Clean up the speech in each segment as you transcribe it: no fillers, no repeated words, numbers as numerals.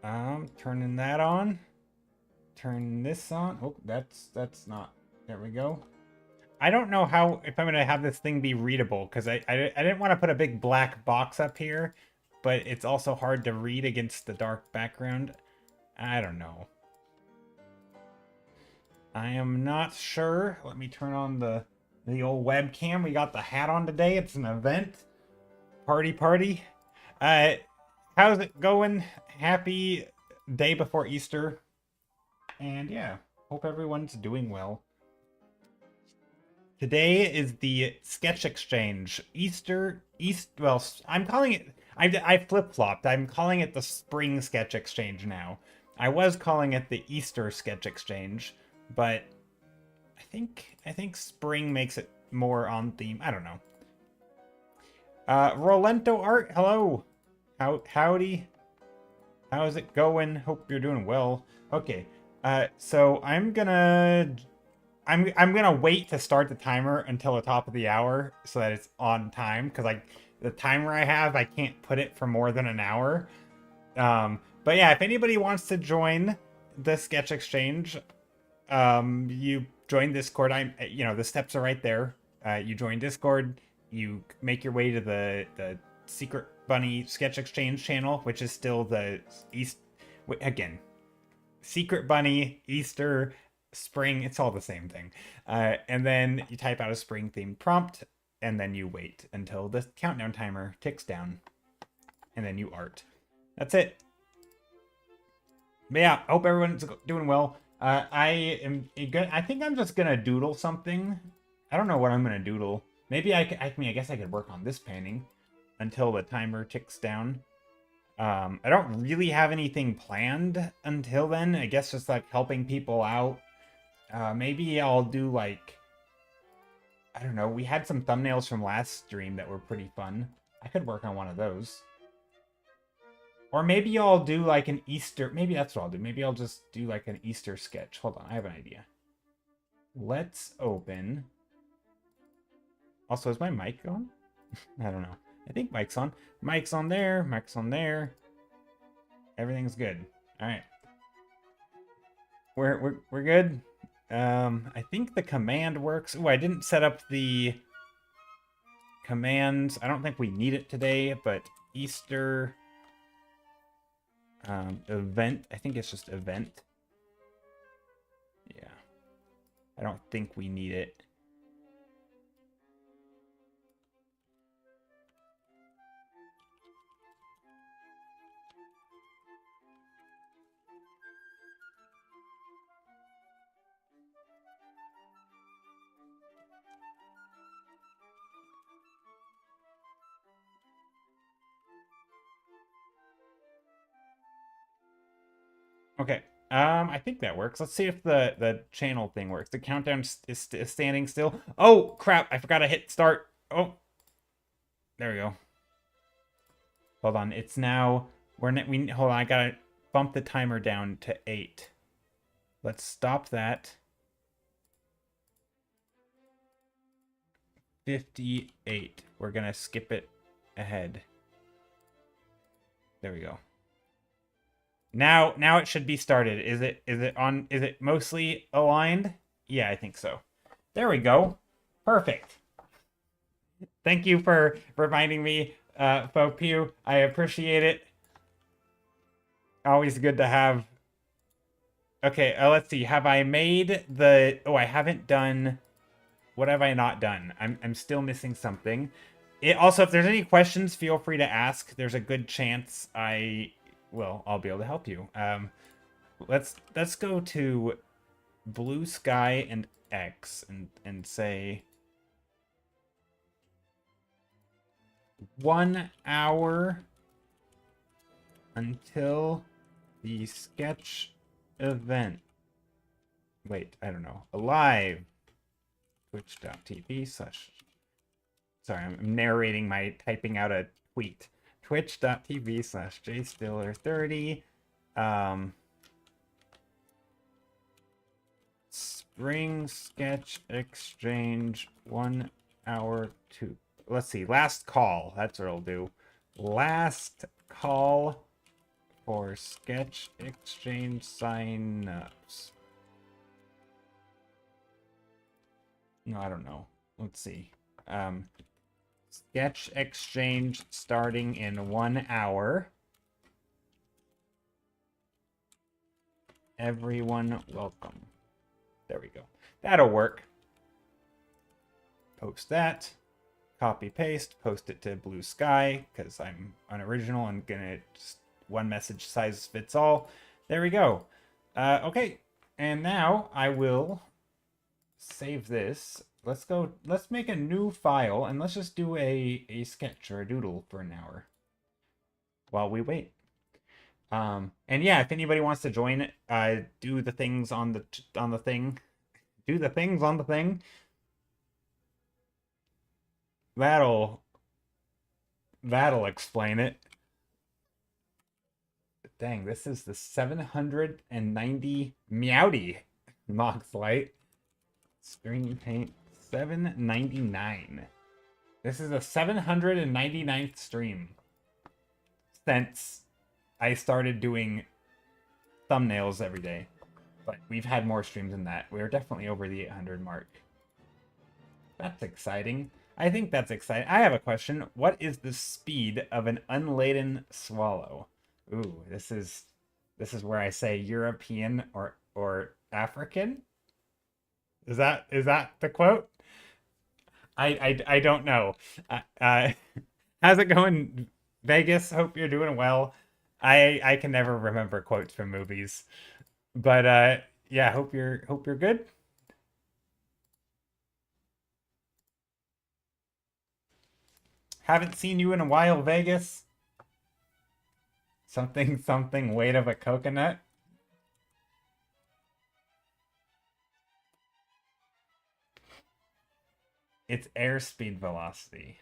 Turning that on. Turn this on. Oh, that's not. There we go. I don't know how if I'm gonna have this thing be readable because I didn't want to put a big black box up here, but it's also hard to read against the dark background. I don't know. I am not sure. Let me turn on the old webcam. We got the hat on today. It's an event. Party. Uh how's it going? Happy day before Easter. And yeah, hope everyone's doing well. Today is the Sketch Exchange. Well, I'm calling it, I flip-flopped. I'm calling it the Spring Sketch Exchange now. I was calling it the Easter Sketch Exchange, but I think spring makes it more on theme. I don't know. Rolento Art, hello. Howdy. How's it going? Hope you're doing well. Okay. So I'm gonna wait to start the timer until the top of the hour so that it's on time because like the timer I have, I can't put it for more than an hour. But yeah, if anybody wants to join the Sketch Exchange, you join Discord. The steps are right there. You join Discord. You make your way to the Secret Bunny Sketch Exchange channel, which is still the East. Again, Secret Bunny, Easter, spring, it's all the same thing. And then you type out a spring themed prompt, and then you wait until the countdown timer ticks down, and then you art. That's it. But yeah, I hope everyone's doing well. I think I'm just gonna doodle something. I don't know what I'm gonna doodle. Maybe I guess I could work on this painting until the timer ticks down. I don't really have anything planned until then. I guess just like helping people out. Maybe I'll do like, I don't know. We had some thumbnails from last stream that were pretty fun. I could work on one of those. Or maybe I'll do like an Easter. Maybe that's what I'll do. Maybe I'll just do like an Easter sketch. Hold on, I have an idea. Let's open. Also, is my mic on? I don't know. I think mic's on. Mic's on there. Mic's on there. Everything's good. All right. We're good. I think the command works. Oh, I didn't set up the commands. I don't think we need it today, but Easter event. I think it's just event. Yeah. I don't think we need it. Okay. I think that works. Let's see if the channel thing works. The countdown is standing still. Oh crap! I forgot to hit start. Oh, there we go. Hold on. It's now we hold on. I gotta bump the timer down to 8. Let's stop that. 58. We're gonna skip it ahead. There we go. Now it should be started. Is it mostly aligned? Yeah, I think so. There we go. Perfect. Thank you for reminding me, Fopew. I appreciate it. Always good to have. Okay, let's see. Have I made the... Oh, I haven't done... What have I not done? I'm still missing something. Also, if there's any questions, feel free to ask. There's a good chance I'll be able to help you. Let's go to Blue Sky and X and say 1 hour until the sketch event. Wait, I don't know. Alive. Twitch.tv/. Sorry, I'm narrating my typing out a tweet. Twitch.tv/jstiller30. Spring Sketch Exchange 1 hour to... Let's see. Last call. That's what I'll do. Last call for Sketch Exchange sign-ups. No, I don't know. Let's see. Sketch Exchange starting in 1 hour. Everyone welcome. There we go. That'll work. Post that. Copy paste. Post it to Blue Sky because I'm unoriginal and gonna just one message size fits all. There we go. Okay, and now I will save this. Let's make a new file and let's just do a sketch or a doodle for an hour while we wait. And yeah, if anybody wants to join, do the things on the thing. Do the things on the thing. That'll explain it. Dang, this is the 790 Meowdy Mox Light. Screen paint 799. This is the 799th stream since I started doing thumbnails every day. But we've had more streams than that. We're definitely over the 800 mark. That's exciting. I think that's exciting. I have a question. What is the speed of an unladen swallow? Ooh, this is where I say European or African. Is that the quote? I don't know. How's it going, Vegas? Hope you're doing well. I can never remember quotes from movies, but yeah, hope you're good. Haven't seen you in a while, Vegas. Something weight of a coconut. It's airspeed velocity.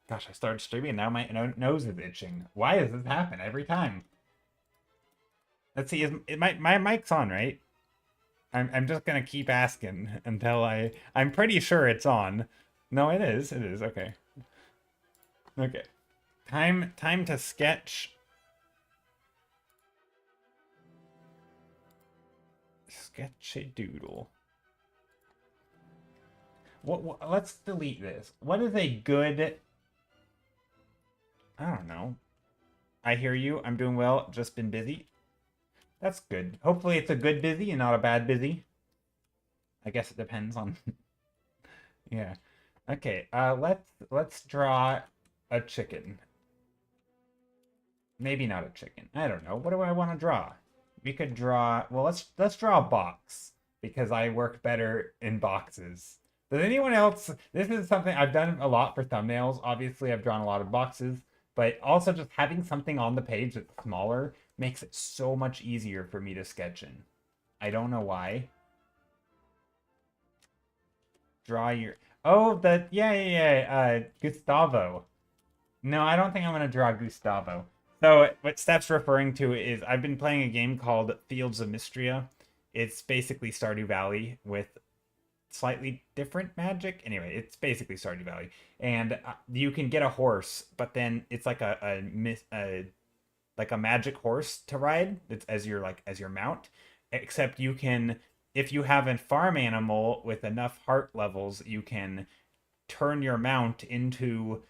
Gosh, I started streaming, now my nose is itching. Why does this happen every time? Let's see, my mic's on, right? I'm just gonna keep asking until I'm pretty sure it's on. No, it is, okay. Okay. Time to sketch. Sketch a doodle. What let's delete this. What is a good, I don't know. I hear you. I'm doing well. Just been busy. That's good. Hopefully it's a good busy and not a bad busy. I guess it depends on yeah. Okay, let's draw a chicken. Maybe not a chicken. I don't know. What do I want to draw? We could draw, well, let's draw a box because I work better in boxes. Does anyone else, this is something I've done a lot for thumbnails. Obviously, I've drawn a lot of boxes, but also just having something on the page that's smaller makes it so much easier for me to sketch in. I don't know why. Draw your, oh, yeah, Gustavo. No, I don't think I'm gonna draw Gustavo. So what Steph's referring to is I've been playing a game called Fields of Mystria. It's basically Stardew Valley with slightly different magic. Anyway, it's basically Stardew Valley, and you can get a horse, but then it's like a magic horse to ride. It's as your mount, except you can, if you have a farm animal with enough heart levels, you can turn your mount into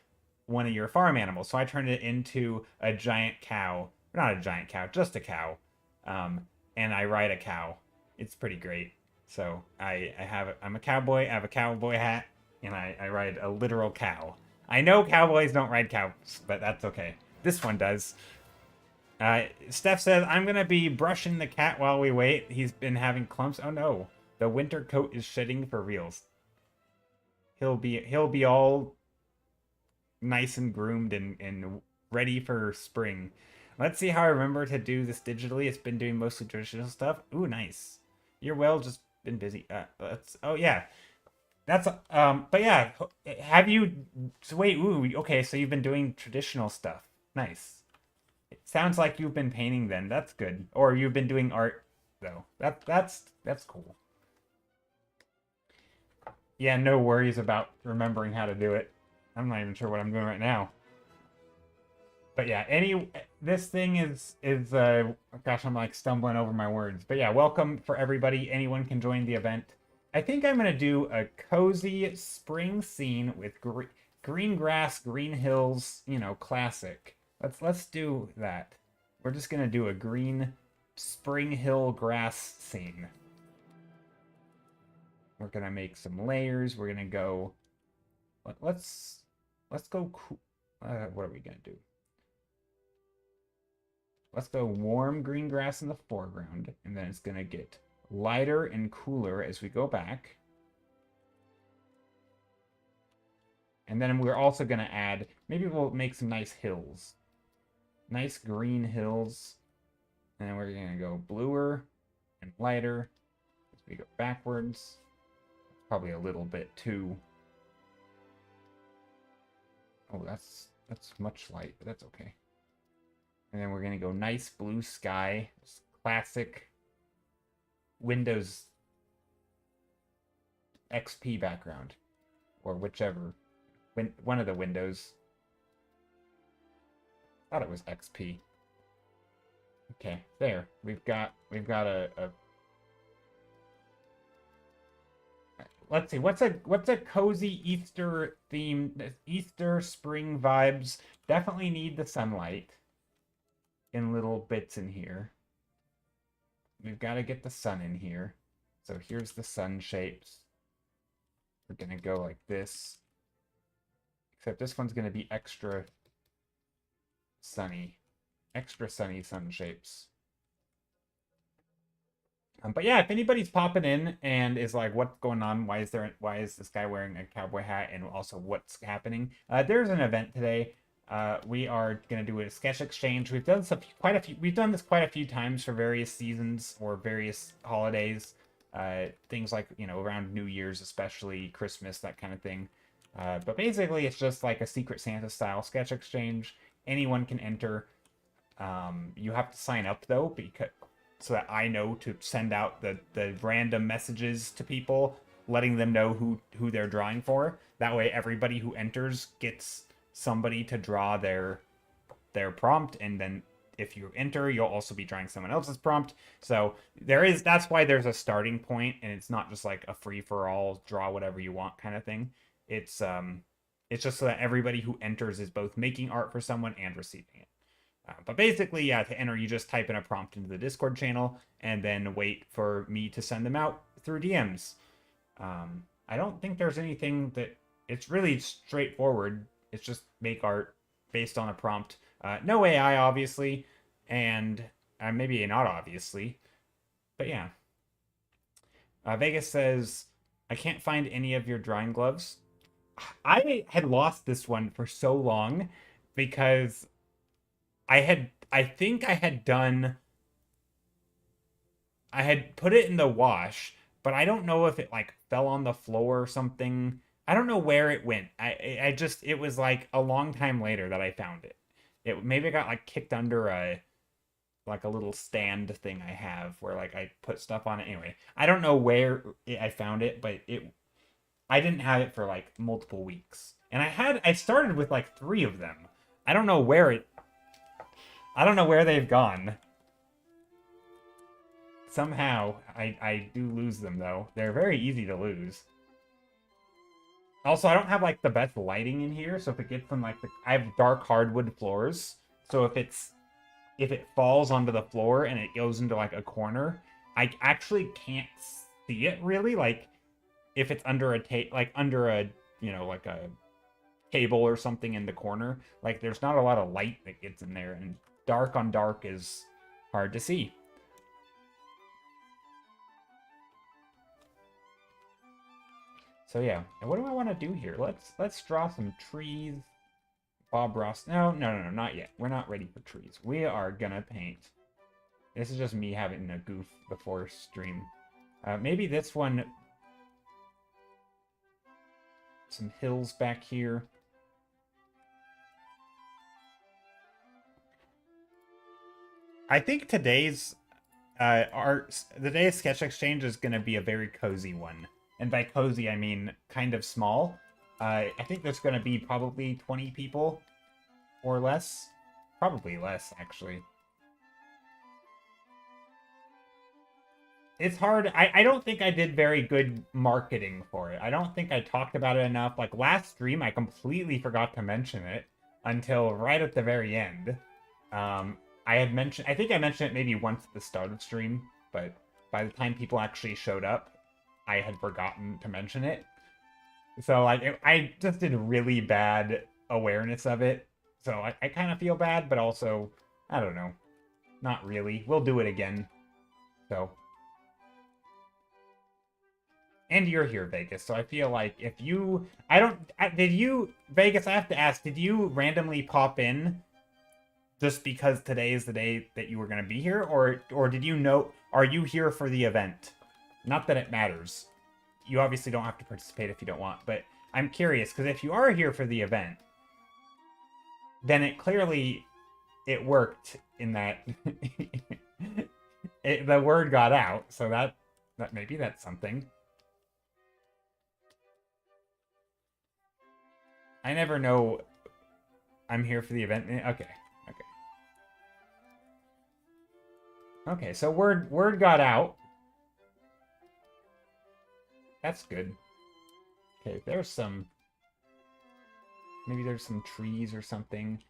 one of your farm animals. So I turned it into a giant cow. Not a giant cow, just a cow. And I ride a cow. It's pretty great. So I'm a cowboy, I have a cowboy hat, and I ride a literal cow. I know cowboys don't ride cows, but that's okay. This one does. Steph says, I'm going to be brushing the cat while we wait. He's been having clumps. Oh no, the winter coat is shedding for reals. He'll be all nice and groomed and ready for spring. Let's see how I remember to do this digitally. It's been doing mostly traditional stuff. Ooh, nice. You're well, just been busy. Oh yeah. That's but yeah, have you, so wait, ooh, okay, so you've been doing traditional stuff. Nice. It sounds like you've been painting then. That's good. Or you've been doing art though. That's cool. Yeah, no worries about remembering how to do it. I'm not even sure what I'm doing right now. But yeah, this thing is gosh, I'm like stumbling over my words. But yeah, welcome for everybody. Anyone can join the event. I think I'm gonna do a cozy spring scene with green grass, green hills, you know, classic. Let's do that. We're just gonna do a green spring hill grass scene. We're gonna make some layers. We're gonna go. Let's go. What are we gonna do? Let's go warm green grass in the foreground, and then it's gonna get lighter and cooler as we go back. And then we're also gonna add. Maybe we'll make some nice hills, nice green hills, and then we're gonna go bluer and lighter as we go backwards. Probably a little bit too. Oh, that's much light, but that's okay. And then we're gonna go nice blue sky, classic Windows XP background, or whichever, one of the Windows. I thought it was XP. Okay, there. We've got a let's see, what's a cozy Easter theme, Easter spring vibes. Definitely need the sunlight in little bits in here. We've got to get the sun in here. So here's the sun shapes. We're gonna go like this. Except this one's gonna be extra sunny sun shapes. But yeah, if anybody's popping in and is like, what's going on? Why is this guy wearing a cowboy hat? And also what's happening? There's an event today. We are going to do a sketch exchange. We've done this quite a few times for various seasons or various holidays. Things like, you know, around New Year's, especially Christmas, that kind of thing. But basically it's just like a Secret Santa style sketch exchange. Anyone can enter. You have to sign up though, so that I know to send out the random messages to people, letting them know who they're drawing for. That way everybody who enters gets somebody to draw their prompt, and then if you enter, you'll also be drawing someone else's prompt. So that's why there's a starting point, and it's not just like a free-for-all, draw whatever you want kind of thing. It's just so that everybody who enters is both making art for someone and receiving it. But basically, yeah, to enter, you just type in a prompt into the Discord channel and then wait for me to send them out through DMs. I don't think there's anything that... It's really straightforward. It's just make art based on a prompt. No AI, obviously, and maybe not obviously. But yeah. Vegas says, I can't find any of your drawing gloves. I had lost this one for so long because... I think I had put it in the wash, but I don't know if it like fell on the floor or something. I don't know where it went. It was like a long time later that I found it. It maybe got like kicked under a little stand thing I have where like I put stuff on it. Anyway, I don't know where I found it, but I didn't have it for like multiple weeks. And I started with like 3 of them. I don't know where they've gone. Somehow, I do lose them, though. They're very easy to lose. Also, I don't have, like, the best lighting in here, so if it gets on, like, I have dark hardwood floors, so if it falls onto the floor and it goes into, like, a corner, I actually can't see it, really. Like, if it's under a, you know, like a table or something in the corner, like, there's not a lot of light that gets in there, and dark on dark is hard to see. So yeah, and what do I want to do here? Let's draw some trees. Bob Ross. No, not yet. We're not ready for trees. We are gonna paint. This is just me having a goof before stream. Maybe this one. Some hills back here. I think today's sketch exchange is going to be a very cozy one. And by cozy, I mean kind of small. I think there's going to be probably 20 people or less. Probably less, actually. It's hard. I don't think I did very good marketing for it. I don't think I talked about it enough. Like last stream, I completely forgot to mention it until right at the very end. I think I mentioned it maybe once at the start of stream, but by the time people actually showed up, I had forgotten to mention it. So like I just did really bad awareness of it. So I kind of feel bad, but also I don't know, not really. We'll do it again. So. And you're here, Vegas. So I feel like if you, did you, Vegas, I have to ask, did you randomly pop in just because today is the day that you were going to be here? Or did you know, are you here for the event? Not that it matters. You obviously don't have to participate if you don't want, but I'm curious, because if you are here for the event, then it clearly, it worked in that the word got out. So that maybe that's something. I never know I'm here for the event. Okay. Okay, so word got out. That's good. Okay, there's some... Maybe there's some trees or something.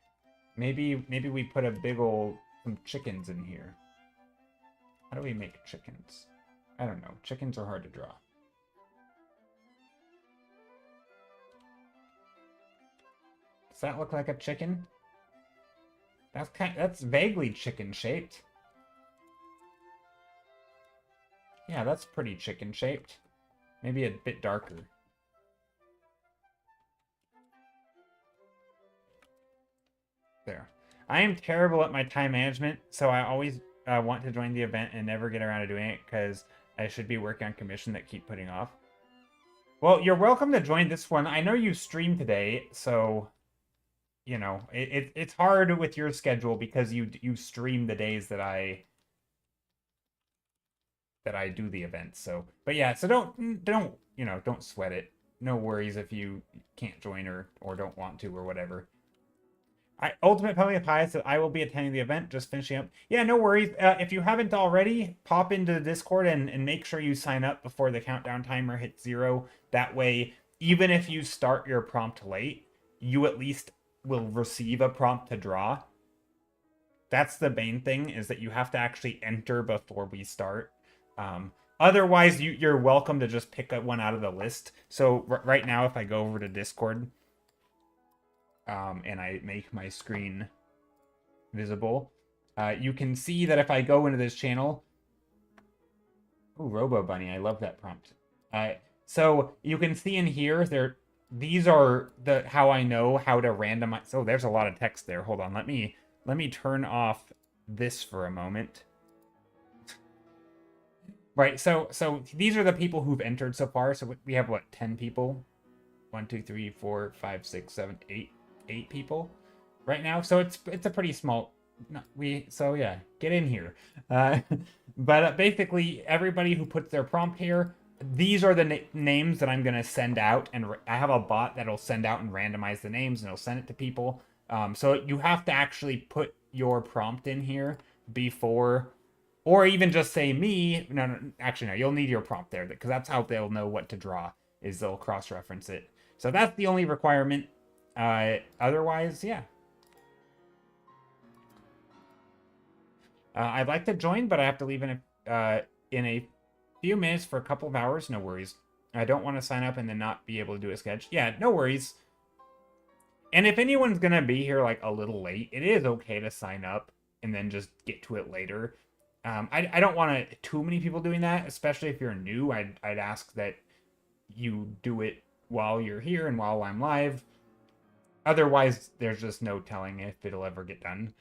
Maybe we put a big ol' some chickens in here. How do we make chickens? I don't know. Chickens are hard to draw. Does that look like a chicken? That's vaguely chicken shaped. Yeah, that's pretty chicken shaped. Maybe a bit darker. There. I am terrible at my time management, so I always want to join the event and never get around to doing it because I should be working on commission that keep putting off. Well, you're welcome to join this one. I know you stream today, so you know it's hard with your schedule because you stream the days that I do the event. So, but yeah, so don't sweat it. No worries if you can't join or don't want to or whatever. Ultimate Penalty of Pious said I will be attending the event, just finishing up. Yeah, no worries. If you haven't already, pop into the Discord and make sure you sign up before the countdown timer hits 0. That way, even if you start your prompt late, you at least will receive a prompt to draw. That's the main thing, is that you have to actually enter before we start. Otherwise, you're welcome to just pick one out of the list. So right now, if I go over to Discord, and I make my screen visible, you can see that if I go into this channel... Ooh, Robo Bunny, I love that prompt. So you can see in here, these are how I know how to randomize... Oh, there's a lot of text there. Hold on, let me turn off this for a moment. Right, so these are the people who've entered so far. So we have, what, 10 people? 1, 2, 3, 4, 5, 6, 7, 8 people right now. So it's a pretty small... So yeah, get in here. But basically, everybody who puts their prompt here, these are the names that I'm going to send out. And I have a bot that'll send out and randomize the names, and it'll send it to people. So you have to actually put your prompt in here before... Or even just say me. No, actually, no. You'll need your prompt there, because that's how they'll know what to draw, is they'll cross-reference it. So that's the only requirement. Otherwise, yeah. I'd like to join, but I have to leave in a few minutes for a couple of hours. No worries. I don't want to sign up and then not be able to do a sketch. Yeah, no worries. And if anyone's going to be here like a little late, it is okay to sign up and then just get to it later. I don't want too many people doing that, especially if you're new. I'd ask that you do it while you're here and while I'm live. Otherwise, there's just no telling if it'll ever get done.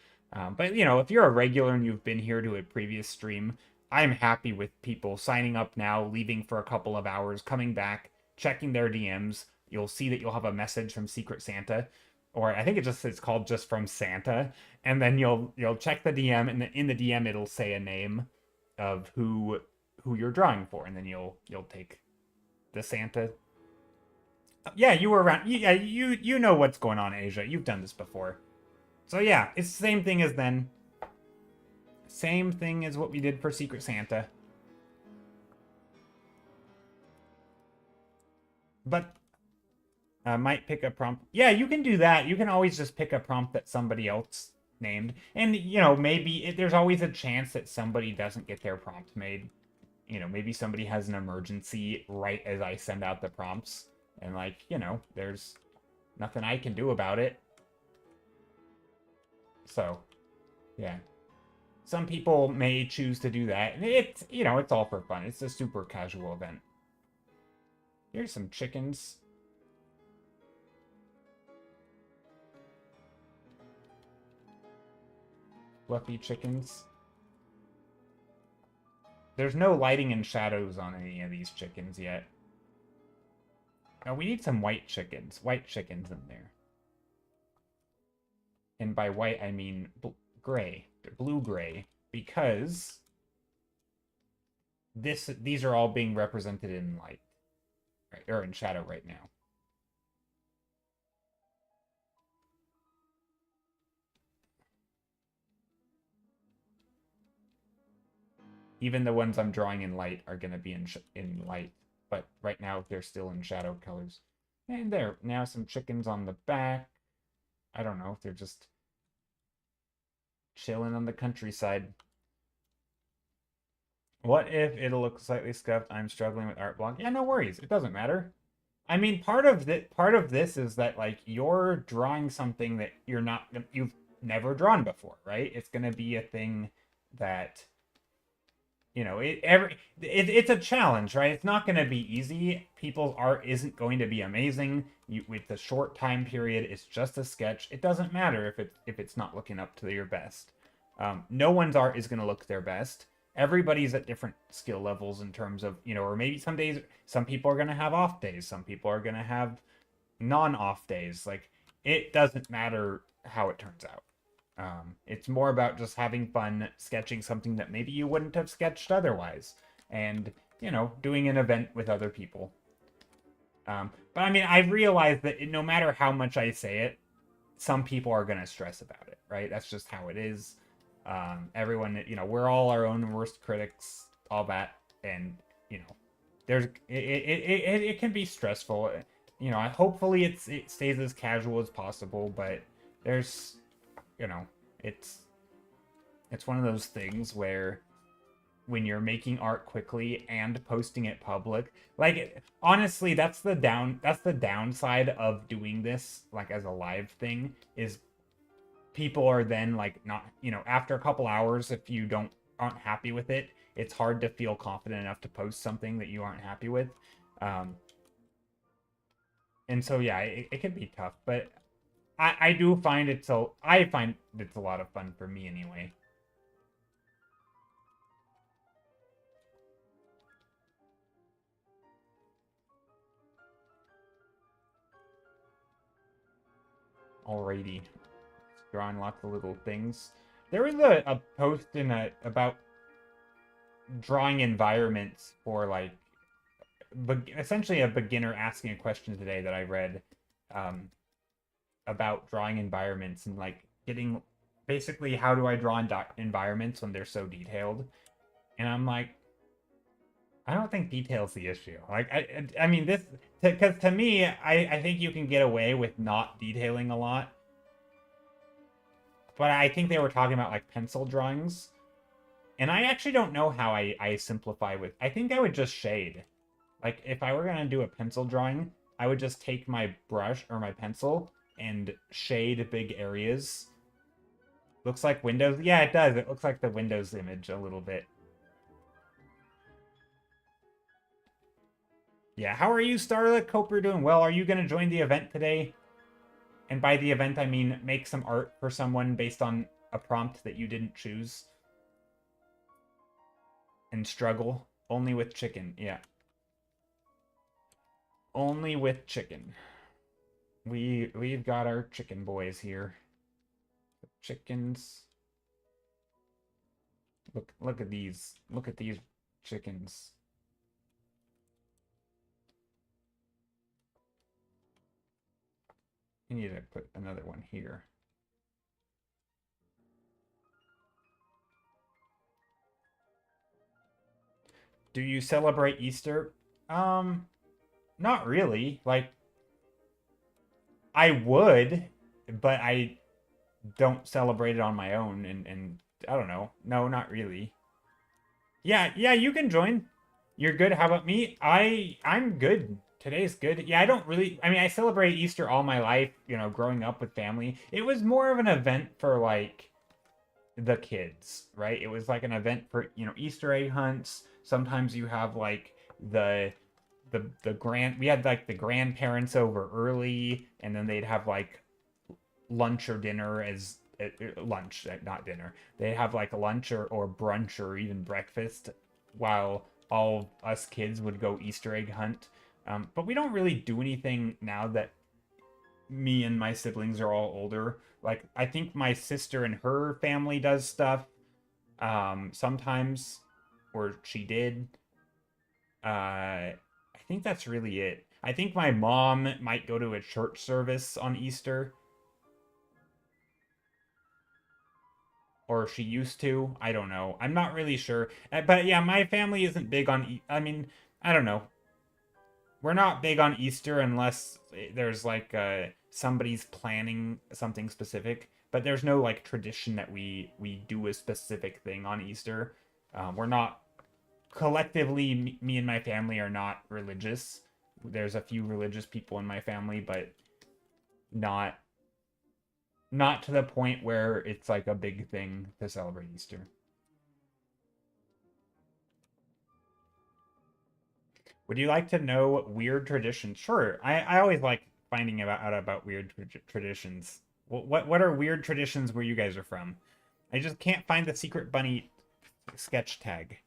But, you know, if you're a regular and you've been here to a previous stream, I'm happy with people signing up now, leaving for a couple of hours, coming back, checking their DMs. You'll see that you'll have a message from Secret Santa. Or I think it's called just from Santa, and then you'll check the DM, and in the DM it'll say a name of who you're drawing for, and then you'll take the Santa. Yeah, you were around. Yeah, you know what's going on, Asia. You've done this before. So yeah, it's the same thing as then. Same thing as what we did for Secret Santa. But might pick a prompt. Yeah, you can do that. You can always just pick a prompt that somebody else named. And, you know, maybe there's always a chance that somebody doesn't get their prompt made. You know, maybe somebody has an emergency right as I send out the prompts. And, like, you know, there's nothing I can do about it. So, yeah. Some people may choose to do that. It's, you know, it's all for fun. It's a super casual event. Here's some chickens. Fluffy chickens. There's no lighting and shadows on any of these chickens yet. Now we need some white chickens. White chickens in there. And by white, I mean gray. Blue-gray. Because these are all being represented in light. Right, or in shadow right now. Even the ones I'm drawing in light are going to be in light. But right now, they're still in shadow colors. And there, now some chickens on the back. I don't know if they're just chilling on the countryside. What if it'll look slightly scuffed? I'm struggling with art block. Yeah, no worries. It doesn't matter. I mean, part of this is that like you're drawing something that you've never drawn before, right? It's gonna be a thing that you know it's a challenge, right? It's not gonna be easy. People's art isn't going to be amazing. With the short time period, it's just a sketch. It doesn't matter if it's not looking up to your best. No one's art is gonna look their best. Everybody's at different skill levels in terms of, you know, or maybe some days some people are going to have off days, some people are going to have non-off days. Like it doesn't matter how it turns out. It's more about just having fun sketching something that maybe you wouldn't have sketched otherwise, and you know, doing an event with other people. But I mean, I've realized that no matter how much I say it, some people are going to stress about it, right? That's just how it is. Everyone, you know, we're all our own worst critics, all that, and you know, it can be stressful. You know, hopefully it stays as casual as possible, but there's, you know, it's it's one of those things where when you're making art quickly and posting it public, like honestly, that's the downside of doing this like as a live thing is people are then like not, you know, after a couple hours, if you don't aren't happy with it, it's hard to feel confident enough to post something that you aren't happy with. um and so yeah, it can be tough, but I do find it, so I find it's a lot of fun for me anyway. Alrighty, drawing lots of little things. There was a post in about drawing environments for like essentially a beginner asking a question today that I read, um, about drawing environments and like getting basically how do I draw environments when they're so detailed. And I'm like, I don't think detail's the issue. Like I mean this, because to me I think you can get away with not detailing a lot, but I think they were talking about like pencil drawings. And I actually don't know how I simplify with. I think I would just shade. Like if I were gonna do a pencil drawing, I would just take my brush or my pencil and shade big areas. Looks like Windows. Yeah, it does. It looks like the Windows image a little bit. Yeah, how are you, Starlet? Hope you're doing well. Are you gonna join the event today? And by the event, I mean make some art for someone based on a prompt that you didn't choose. And struggle. Only with chicken. Yeah. Only with chicken. We've got our chicken boys here. Chickens. Look at these. Look at these chickens. I need to put another one here. Do you celebrate Easter? Not really. Like, I would, but I don't celebrate it on my own, and I don't know. No, not really. Yeah, yeah, you can join. You're good. How about me? I'm good. Today's good. Yeah, I don't really, I mean, I celebrate Easter all my life, growing up with family. It was more of an event for like the kids, right? It was like an event for, Easter egg hunts. Sometimes you have like the we had like the grandparents over early, and then they'd have like lunch or dinner as lunch, not dinner. They have like a lunch or brunch or even breakfast, while all us kids would go Easter egg hunt. But we don't really do anything now that me and my siblings are all older. Like, I think my sister and her family does stuff sometimes, or she did. I think that's really it. I think my mom might go to a church service on Easter, or she used to. I don't know. I'm not really sure. But yeah, my family isn't big on. I mean, I don't know. We're not big on Easter unless there's like somebody's planning something specific. But there's no like tradition that we do a specific thing on Easter. We're not collectively. Me and my family are not religious. There's a few religious people in my family, but not not to the point where it's like a big thing to celebrate Easter. Would you like to know weird traditions? Sure. I always like finding out about weird traditions. What are weird traditions where you guys are from? I just can't find the secret bunny sketch tag.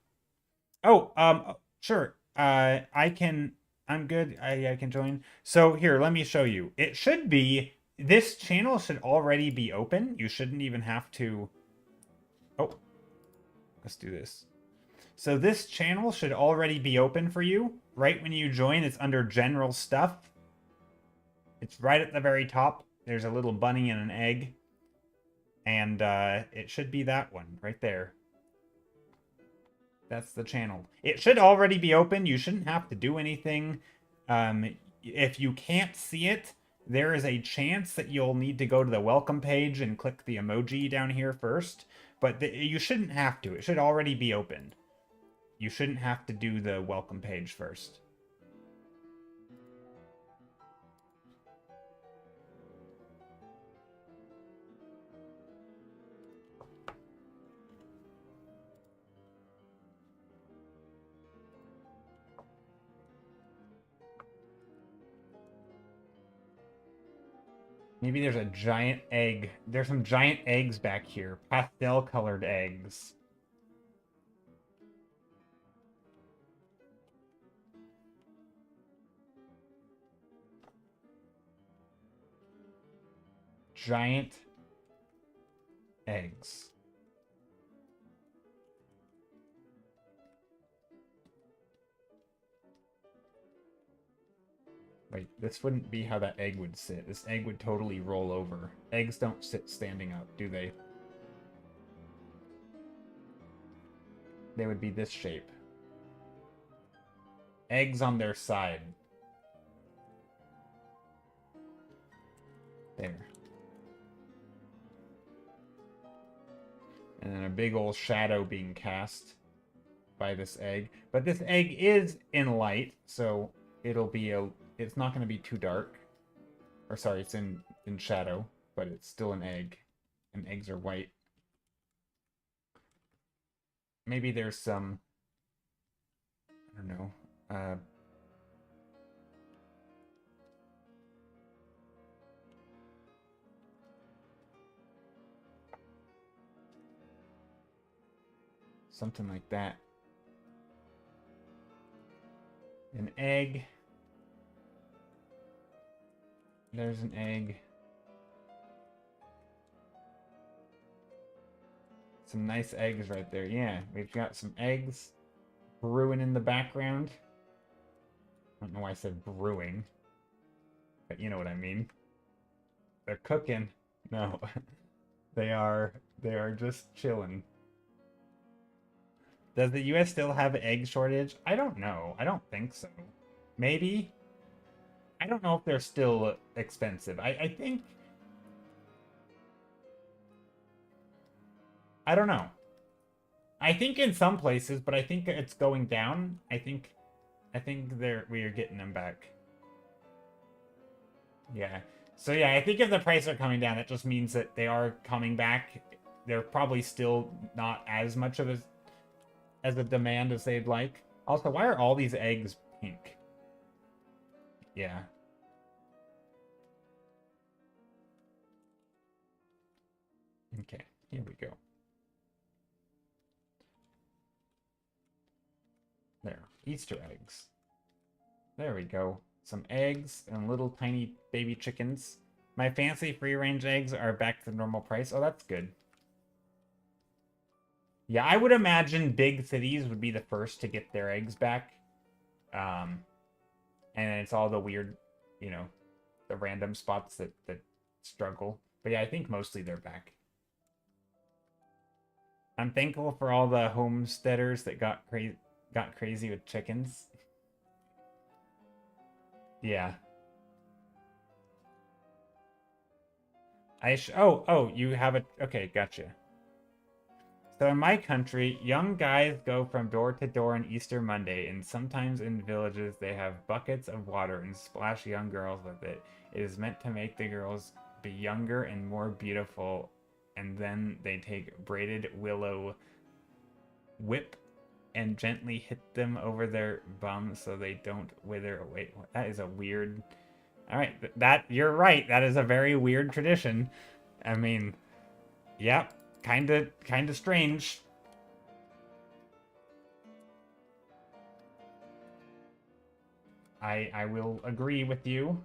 Oh, sure. I can. I'm good. I can join. So here, let me show you. It should be this channel should already be open. You shouldn't even have to. Oh, let's do this. So this channel should already be open for you. Right when you join, it's under general stuff. It's right at the very top. There's a little bunny and an egg. And it should be that one right there. That's the channel. It should already be open. You shouldn't have to do anything. If you can't see it, there is a chance that you'll need to go to the welcome page and click the emoji down here first. But you shouldn't have to. It should already be open. You shouldn't have to do the welcome page first. Maybe there's a giant egg. There's some giant eggs back here. Pastel colored eggs. Giant eggs. Wait, this wouldn't be how that egg would sit. This egg would totally roll over. Eggs don't sit standing up, do they? They would be this shape. Eggs on their side. There. And then a big old shadow being cast by this egg. But this egg is in light, so it's not going to be too dark. Or sorry, it's in shadow, but it's still an egg. And eggs are white. Maybe there's some, I don't know, something like that. An egg. There's an egg. Some nice eggs right there. Yeah, we've got some eggs brewing in the background. I don't know why I said brewing, but you know what I mean. They're cooking. No, they are just chilling. Does the US still have egg shortage? I don't know. I don't think so. Maybe. I don't know if they're still expensive. I think... I don't know. I think in some places, but I think it's going down. I think we are getting them back. Yeah. So yeah, I think if the prices are coming down, that just means that they are coming back. They're probably still not as much of a demand as they'd like. Also, why are all these eggs pink? Yeah. Okay, here we go. There, Easter eggs. There we go. Some eggs and little tiny baby chickens. My fancy free-range eggs are back to normal price. Oh, that's good. Yeah, I would imagine big cities would be the first to get their eggs back. And it's all the weird, you know, the random spots that struggle. But yeah, I think mostly they're back. I'm thankful for all the homesteaders that got crazy with chickens. Yeah. Oh, you have it. Okay, gotcha. So in my country, young guys go from door to door on Easter Monday, and sometimes in villages they have buckets of water and splash young girls with it. It is meant to make the girls be younger and more beautiful, and then they take braided willow whip and gently hit them over their bum so they don't wither away. That is a weird... All right, you're right. That is a very weird tradition. I mean, yep. Kind of strange. I will agree with you.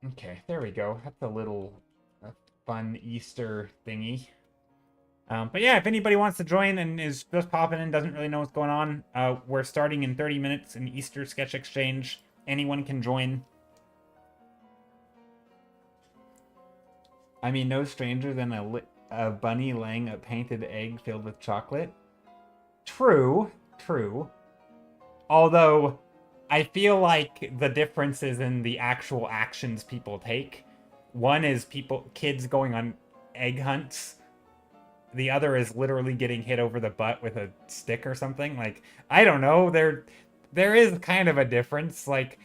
Okay, there we go. That's a fun Easter thingy. But yeah, if anybody wants to join and is just popping in, doesn't really know what's going on, we're starting in 30 minutes in Easter Sketch Exchange. Anyone can join. I mean, no stranger than a bunny laying a painted egg filled with chocolate. True, true. Although, I feel like the difference is in the actual actions people take. One is kids going on egg hunts. The other is literally getting hit over the butt with a stick or something. Like, I don't know. There is kind of a difference. Like,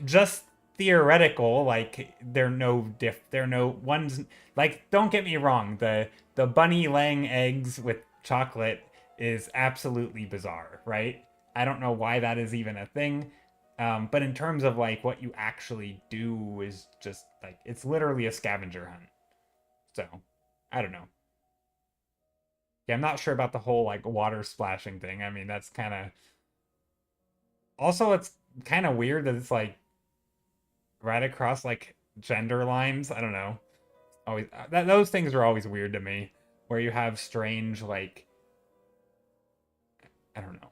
just theoretical. Like, they're no ones. Like, don't get me wrong. The bunny laying eggs with chocolate is absolutely bizarre, right? I don't know why that is even a thing. But in terms of like what you actually do is just like it's literally a scavenger hunt. So, I don't know. Yeah, I'm not sure about the whole like water splashing thing. I mean, that's kind of also it's kind of weird that it's like right across like gender lines. I don't know. Always those things are always weird to me, where you have strange like I don't know.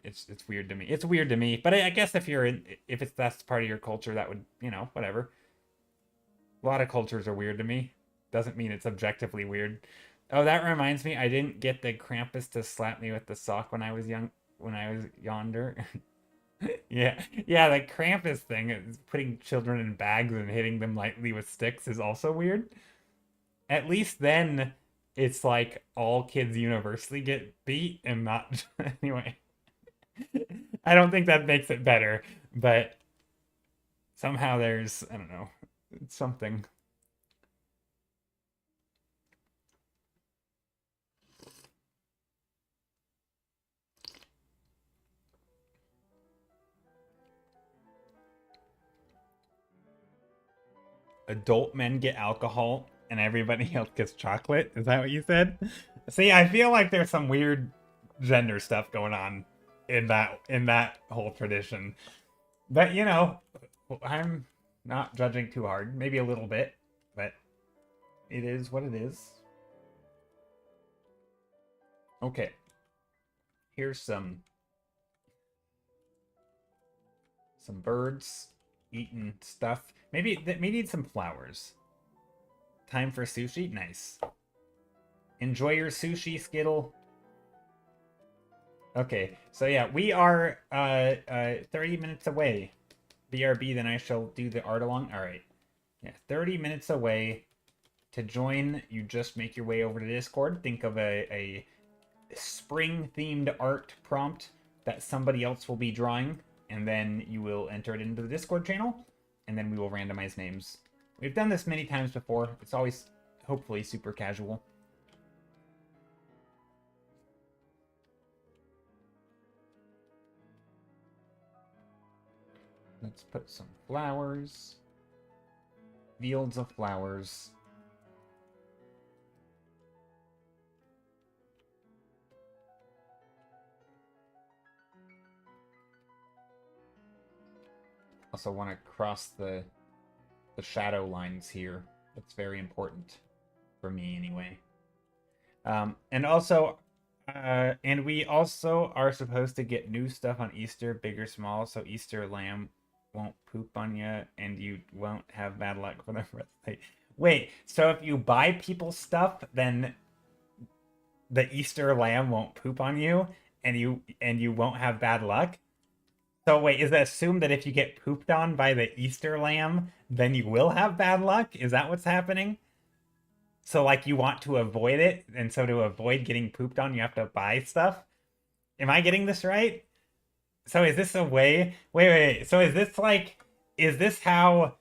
It's weird to me. It's weird to me. But I guess if it's that's part of your culture, that would whatever. A lot of cultures are weird to me. Doesn't mean it's objectively weird. Oh, that reminds me, I didn't get the Krampus to slap me with the sock when I was yonder. Yeah, yeah, the Krampus thing is putting children in bags and hitting them lightly with sticks is also weird. At least then it's like all kids universally get beat and not anyway. I don't think that makes it better, but somehow there's I don't know, something. Adult men get alcohol and everybody else gets chocolate. Is that what you said? See, I feel like there's some weird gender stuff going on in that whole tradition. But I'm not judging too hard. Maybe a little bit, but it is what it is. Okay. Here's some Some birds eating stuff. Maybe we need some flowers. Time for sushi? Nice. Enjoy your sushi, Skittle. Okay, so yeah, we are 30 minutes away. BRB, then I shall do the art along. Alright. Yeah, 30 minutes away. To join, you just make your way over to Discord. Think of a spring-themed art prompt that somebody else will be drawing, and then you will enter it into the Discord channel, and then we will randomize names. We've done this many times before. It's always, hopefully, super casual. Let's put some flowers. Fields of flowers. Also want to cross the shadow lines here. That's very important for me anyway. And also, and we also are supposed to get new stuff on Easter, big or small, so Easter lamb won't poop on you, and you won't have bad luck for the rest of the day. Wait, so if you buy people stuff, then the Easter lamb won't poop on you, and you won't have bad luck? So wait, is it assumed that if you get pooped on by the Easter lamb, then you will have bad luck? Is that what's happening? So like you want to avoid it, and so to avoid getting pooped on, you have to buy stuff? Am I getting this right? So is this a way? Wait. So is this how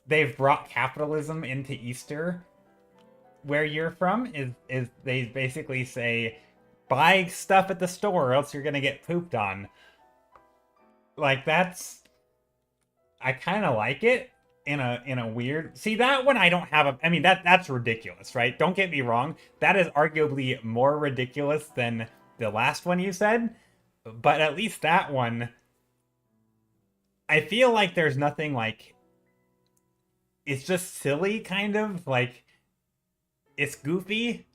they've brought capitalism into Easter? Where you're from is they basically say, buy stuff at the store, or else you're gonna get pooped on. Like that's, I kind of like it in a weird. See, that one I don't have a. I mean that's ridiculous, right? Don't get me wrong. That is arguably more ridiculous than the last one you said, but at least that one, I feel like there's nothing like. It's just silly, kind of like. It's goofy,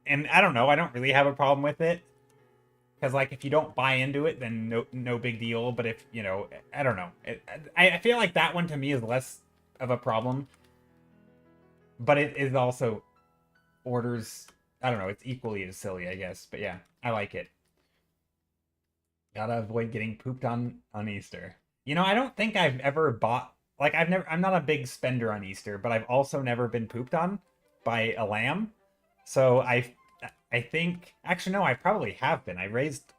and I don't know. I don't really have a problem with it. Because, like, if you don't buy into it, then no big deal. But if, you know, I don't know. I feel like that one to me is less of a problem. But it is also orders, I don't know, it's equally as silly, I guess. But yeah, I like it. Gotta avoid getting pooped on Easter. You know, I don't think I've ever bought, like, I'm not a big spender on Easter, but I've also never been pooped on by a lamb. So I think, actually, no, I probably have been. I raised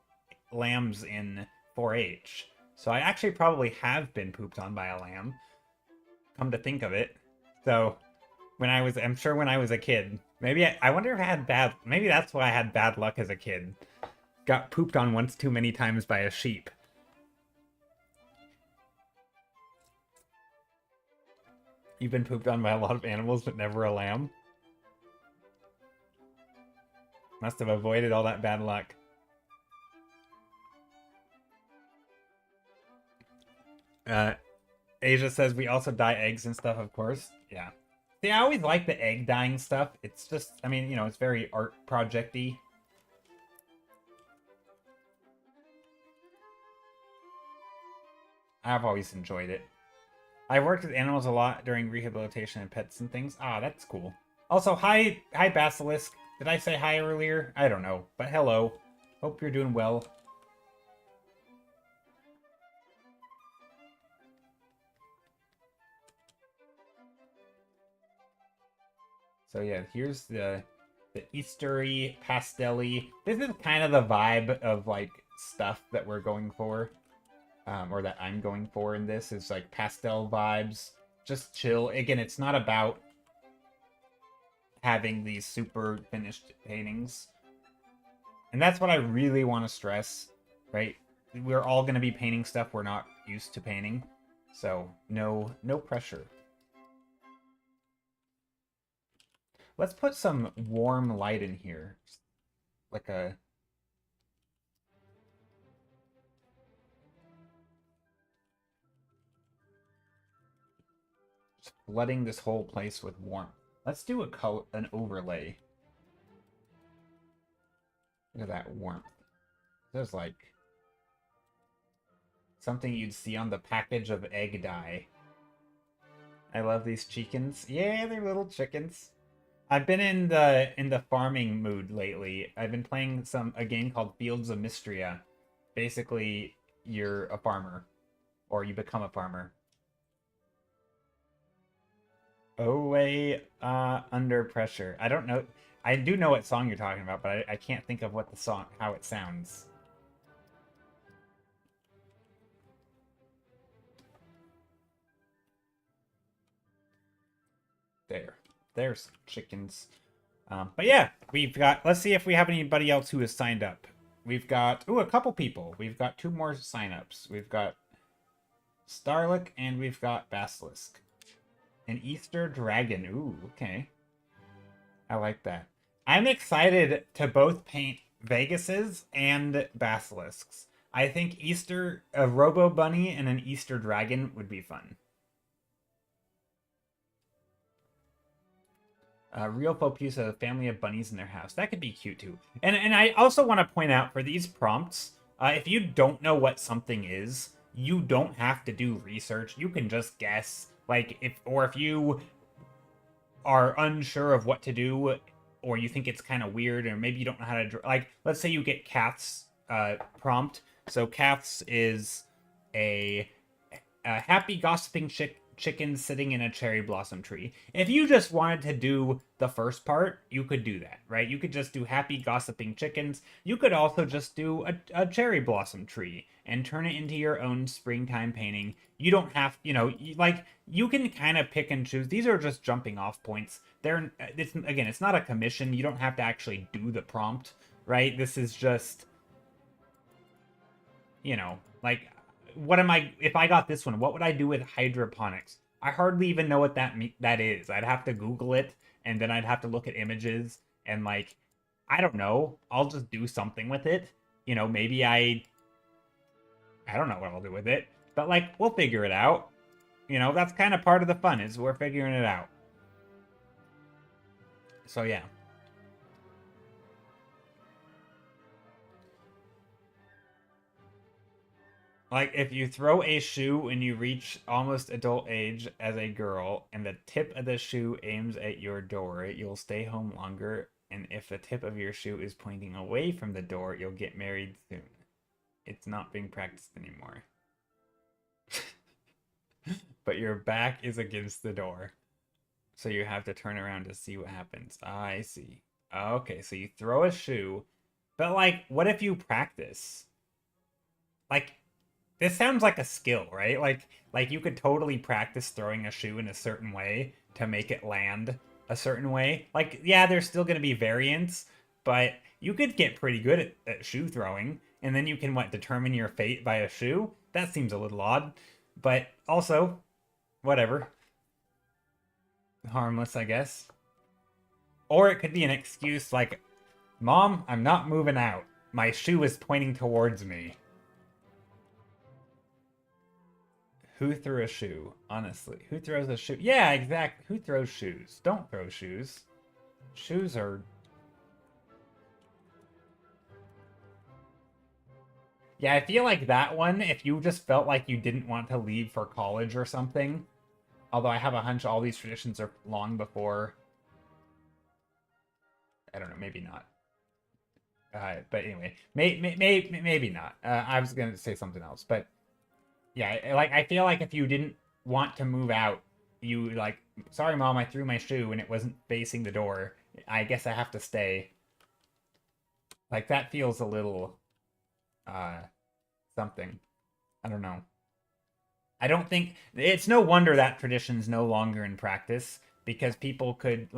lambs in 4-H. So I actually probably have been pooped on by a lamb. Come to think of it. So I'm sure when I was a kid, maybe I wonder if I had maybe that's why I had bad luck as a kid. Got pooped on once too many times by a sheep. You've been pooped on by a lot of animals, but never a lamb? Must have avoided all that bad luck. Asia says we also dye eggs and stuff, of course. Yeah. See, I always like the egg dyeing stuff. It's just, I mean, you know, it's very art project-y. I've always enjoyed it. I've worked with animals a lot during rehabilitation and pets and things. Ah, that's cool. Also, hi Basilisk. Did I say hi earlier? I don't know, but hello. Hope you're doing well. So yeah, here's the Eastery, pastel-y. This is kind of the vibe of like stuff that we're going for. Or that I'm going for in this is like pastel vibes. Just chill. Again, it's not about having these super finished paintings. And that's what I really want to stress, right? We're all going to be painting stuff we're not used to painting. So, no pressure. Let's put some warm light in here. Like a... Just flooding this whole place with warmth. Let's do an overlay. Look at that warmth. There's like Something you'd see on the package of egg dye. I love these chickens. Yeah, they're little chickens. I've been in the farming mood lately. I've been playing a game called Fields of Mystria. Basically, you're a farmer, or you become a farmer. Away, under pressure. I don't know. I do know what song you're talking about, but I can't think of what the song, how it sounds. There's chickens. But yeah, we've got, let's see if we have anybody else who has signed up. We've got, a couple people. We've got 2 more signups. We've got Starlick and we've got Basilisk. An Easter Dragon. Ooh, okay. I like that. I'm excited to both paint Vegases and Basilisks. I think a Robo Bunny and an Easter Dragon would be fun. Real Fopus has a family of bunnies in their house. That could be cute too. And I also want to point out for these prompts, if you don't know what something is, you don't have to do research. You can just guess. Like if you are unsure of what to do, or you think it's kind of weird, or maybe you don't know how to like. Let's say you get Kath's prompt. So Kath's is a happy gossiping chicken sitting in a cherry blossom tree. If you just wanted to do the first part, you could do that, right? You could just do happy gossiping chickens. You could also just do a cherry blossom tree and turn it into your own springtime painting. You don't have, you can kind of pick and choose. These are just jumping off points. It's not a commission. You don't have to actually do the prompt, right? This is just, if I got this one, what would I do with hydroponics? I hardly even know what that is. I'd have to Google it, and then I'd have to look at images, and I don't know. I'll just do something with it. Maybe I don't know what I'll do with it, but we'll figure it out. That's kind of part of the fun, is we're figuring it out. So yeah. If you throw a shoe and you reach almost adult age as a girl, and the tip of the shoe aims at your door, you'll stay home longer, and if the tip of your shoe is pointing away from the door, you'll get married soon. It's not being practiced anymore. But your back is against the door, so you have to turn around to see what happens. I see. Okay, so you throw a shoe, but what if you practice? This sounds like a skill, right? Like you could totally practice throwing a shoe in a certain way to make it land a certain way. Yeah, there's still going to be variants, but you could get pretty good at shoe throwing, and then you can, determine your fate by a shoe? That seems a little odd, but also, whatever. Harmless, I guess. Or it could be an excuse like, Mom, I'm not moving out. My shoe is pointing towards me. Who threw a shoe? Honestly, who throws a shoe? Yeah, exactly. Who throws shoes? Don't throw shoes. Shoes are... Yeah, I feel like that one, if you just felt like you didn't want to leave for college or something, although I have a hunch all these traditions are long before... I don't know, maybe not. But anyway, maybe not. I was going to say something else, but... Yeah, I feel like if you didn't want to move out, you sorry Mom, I threw my shoe and it wasn't facing the door. I guess I have to stay. That feels a little, something. I don't know. I don't think, it's no wonder that tradition's no longer in practice, because people could,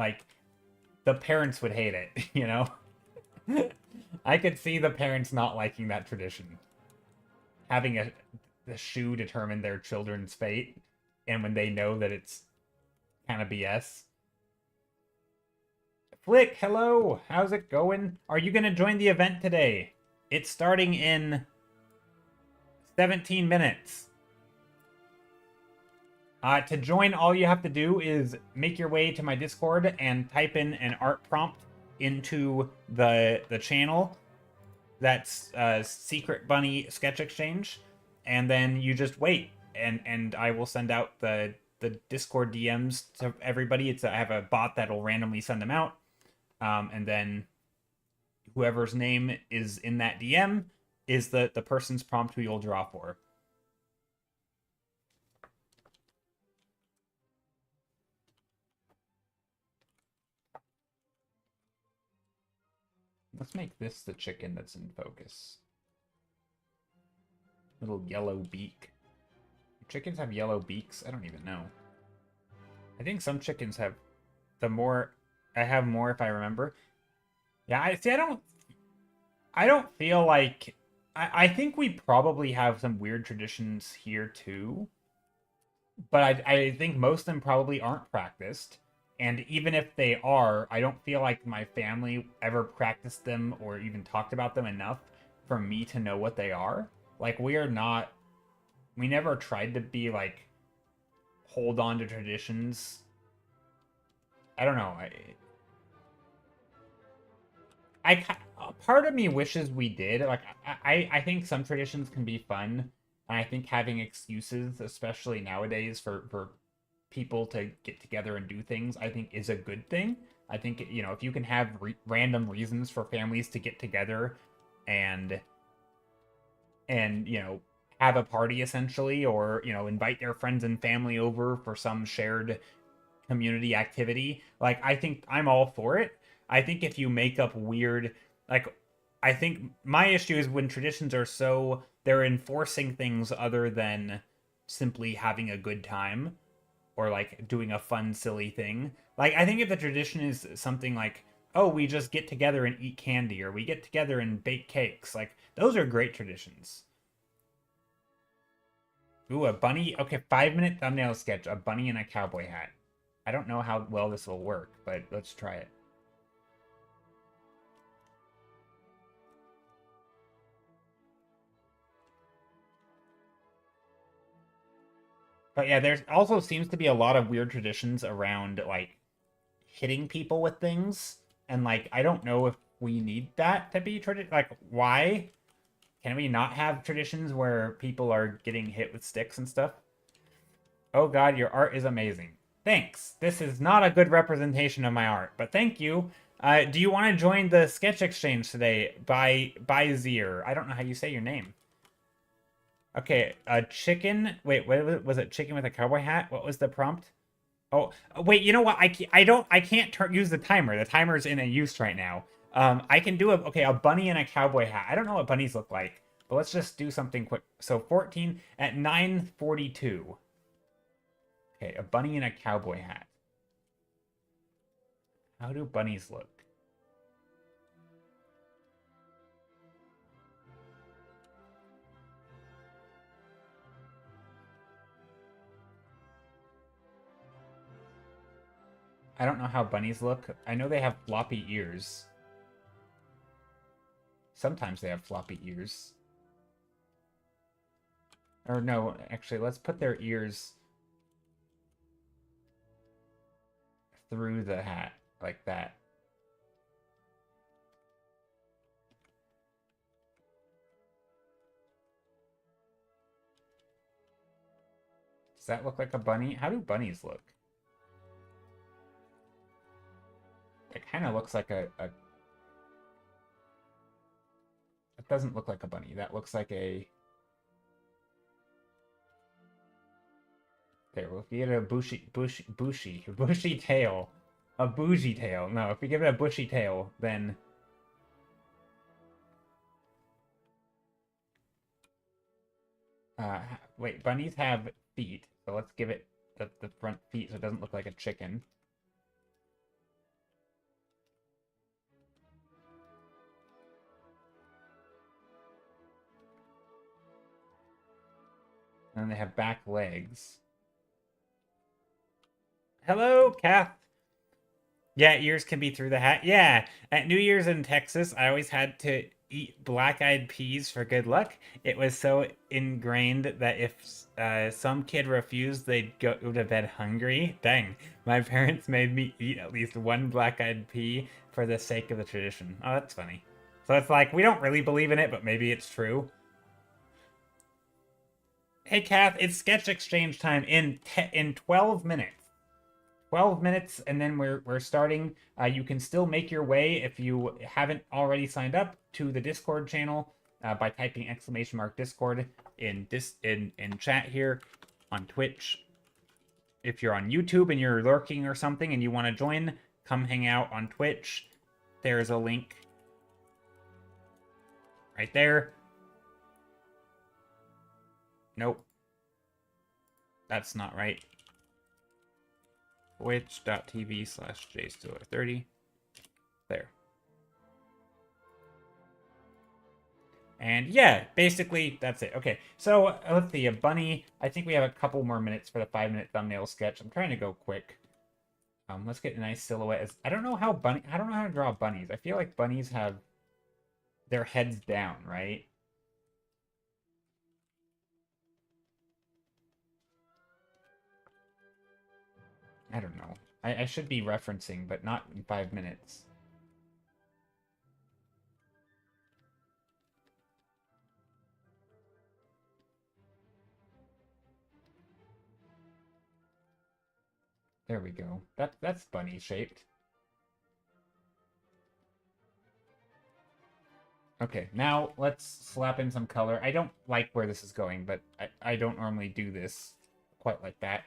the parents would hate it, I could see the parents not liking that tradition. Having the shoe determine their children's fate, and when they know that it's kind of BS. Flick, hello! How's it going? Are you gonna join the event today? It's starting in 17 minutes. To join, all you have to do is make your way to my Discord and type in an art prompt into the channel. That's Secret Bunny Sketch Exchange. and then you just wait, and I will send out the Discord DMs to everybody. I have a bot that'll randomly send them out, and then whoever's name is in that DM is the person's prompt who you'll draw for. Let's make this the chicken that's in focus. Little yellow beak. Chickens have yellow beaks? I don't even know. I think some chickens have I have more if I remember. Yeah, I don't feel like I think we probably have some weird traditions here too. But I think most of them probably aren't practiced. And even if they are, I don't feel like my family ever practiced them or even talked about them enough for me to know what they are. Like, we never tried to be like, hold on to traditions. I don't know. Part of me wishes we did. Like, I think some traditions can be fun. And I think having excuses, especially nowadays, for people to get together and do things, I think is a good thing. I think, if you can have random reasons for families to get together and have a party essentially, or invite their friends and family over for some shared community activity, like, I think I'm all for it. I think if you make up weird, like, I think my issue is when traditions are they're enforcing things other than simply having a good time or like doing a fun silly thing. Like, I think if the tradition is something like, oh, we just get together and eat candy, or we get together and bake cakes, like, those are great traditions. Ooh, a bunny. Okay, 5-minute thumbnail sketch. A bunny in a cowboy hat. I don't know how well this will work, but let's try it. But yeah, there also seems to be a lot of weird traditions around, like, hitting people with things. And, like, I don't know if we need that to be tradition. Like, why? Can we not have traditions where people are getting hit with sticks and stuff? Oh god, your art is amazing. Thanks. This is not a good representation of my art, but thank you. Do you want to join the sketch exchange today by Zier? I don't know how you say your name. Okay, a chicken. Wait, what was it? Chicken with a cowboy hat? What was the prompt? Oh, wait. You know what? I can't use the timer. The timer's in a use right now. I can do a bunny in a cowboy hat. I don't know what bunnies look like, but let's just do something quick. So 14 at 9:42. Okay, a bunny in a cowboy hat. How do bunnies look? I don't know how bunnies look. I know they have floppy ears. Sometimes they have floppy ears. Or no, actually, let's put their ears through the hat, like that. Does that look like a bunny? How do bunnies look? It kind of looks like a... It doesn't look like a bunny. That looks like a... There, well, if you get a bushy tail. A bougie tail. No, if we give it a bushy tail, then... Wait, bunnies have feet, so let's give it the front feet so it doesn't look like a chicken. And then they have back legs. Hello, Kath. Yeah, ears can be through the hat. Yeah, at New Year's in Texas, I always had to eat black-eyed peas for good luck. It was so ingrained that if some kid refused, they'd go to bed hungry. Dang, my parents made me eat at least one black-eyed pea for the sake of the tradition. Oh, that's funny. So it's like, we don't really believe in it, but maybe it's true. Hey, Kath, it's sketch exchange time in 12 minutes. 12 minutes, and then we're starting. You can still make your way if you haven't already signed up to the Discord channel by typing !Discord in chat here on Twitch. If you're on YouTube and you're lurking or something and you want to join, come hang out on Twitch. There's a link right there. Nope. That's not right. Twitch.tv/JStiller30. There. And yeah, basically, that's it. Okay, so let's see, a bunny. I think we have a couple more minutes for the 5-minute thumbnail sketch. I'm trying to go quick. Let's get a nice silhouette. I don't know how to draw bunnies. I feel like bunnies have their heads down, right? I don't know. I should be referencing, but not in 5 minutes. There we go. That's bunny shaped. Okay, now let's slap in some color. I don't like where this is going, but I don't normally do this quite like that.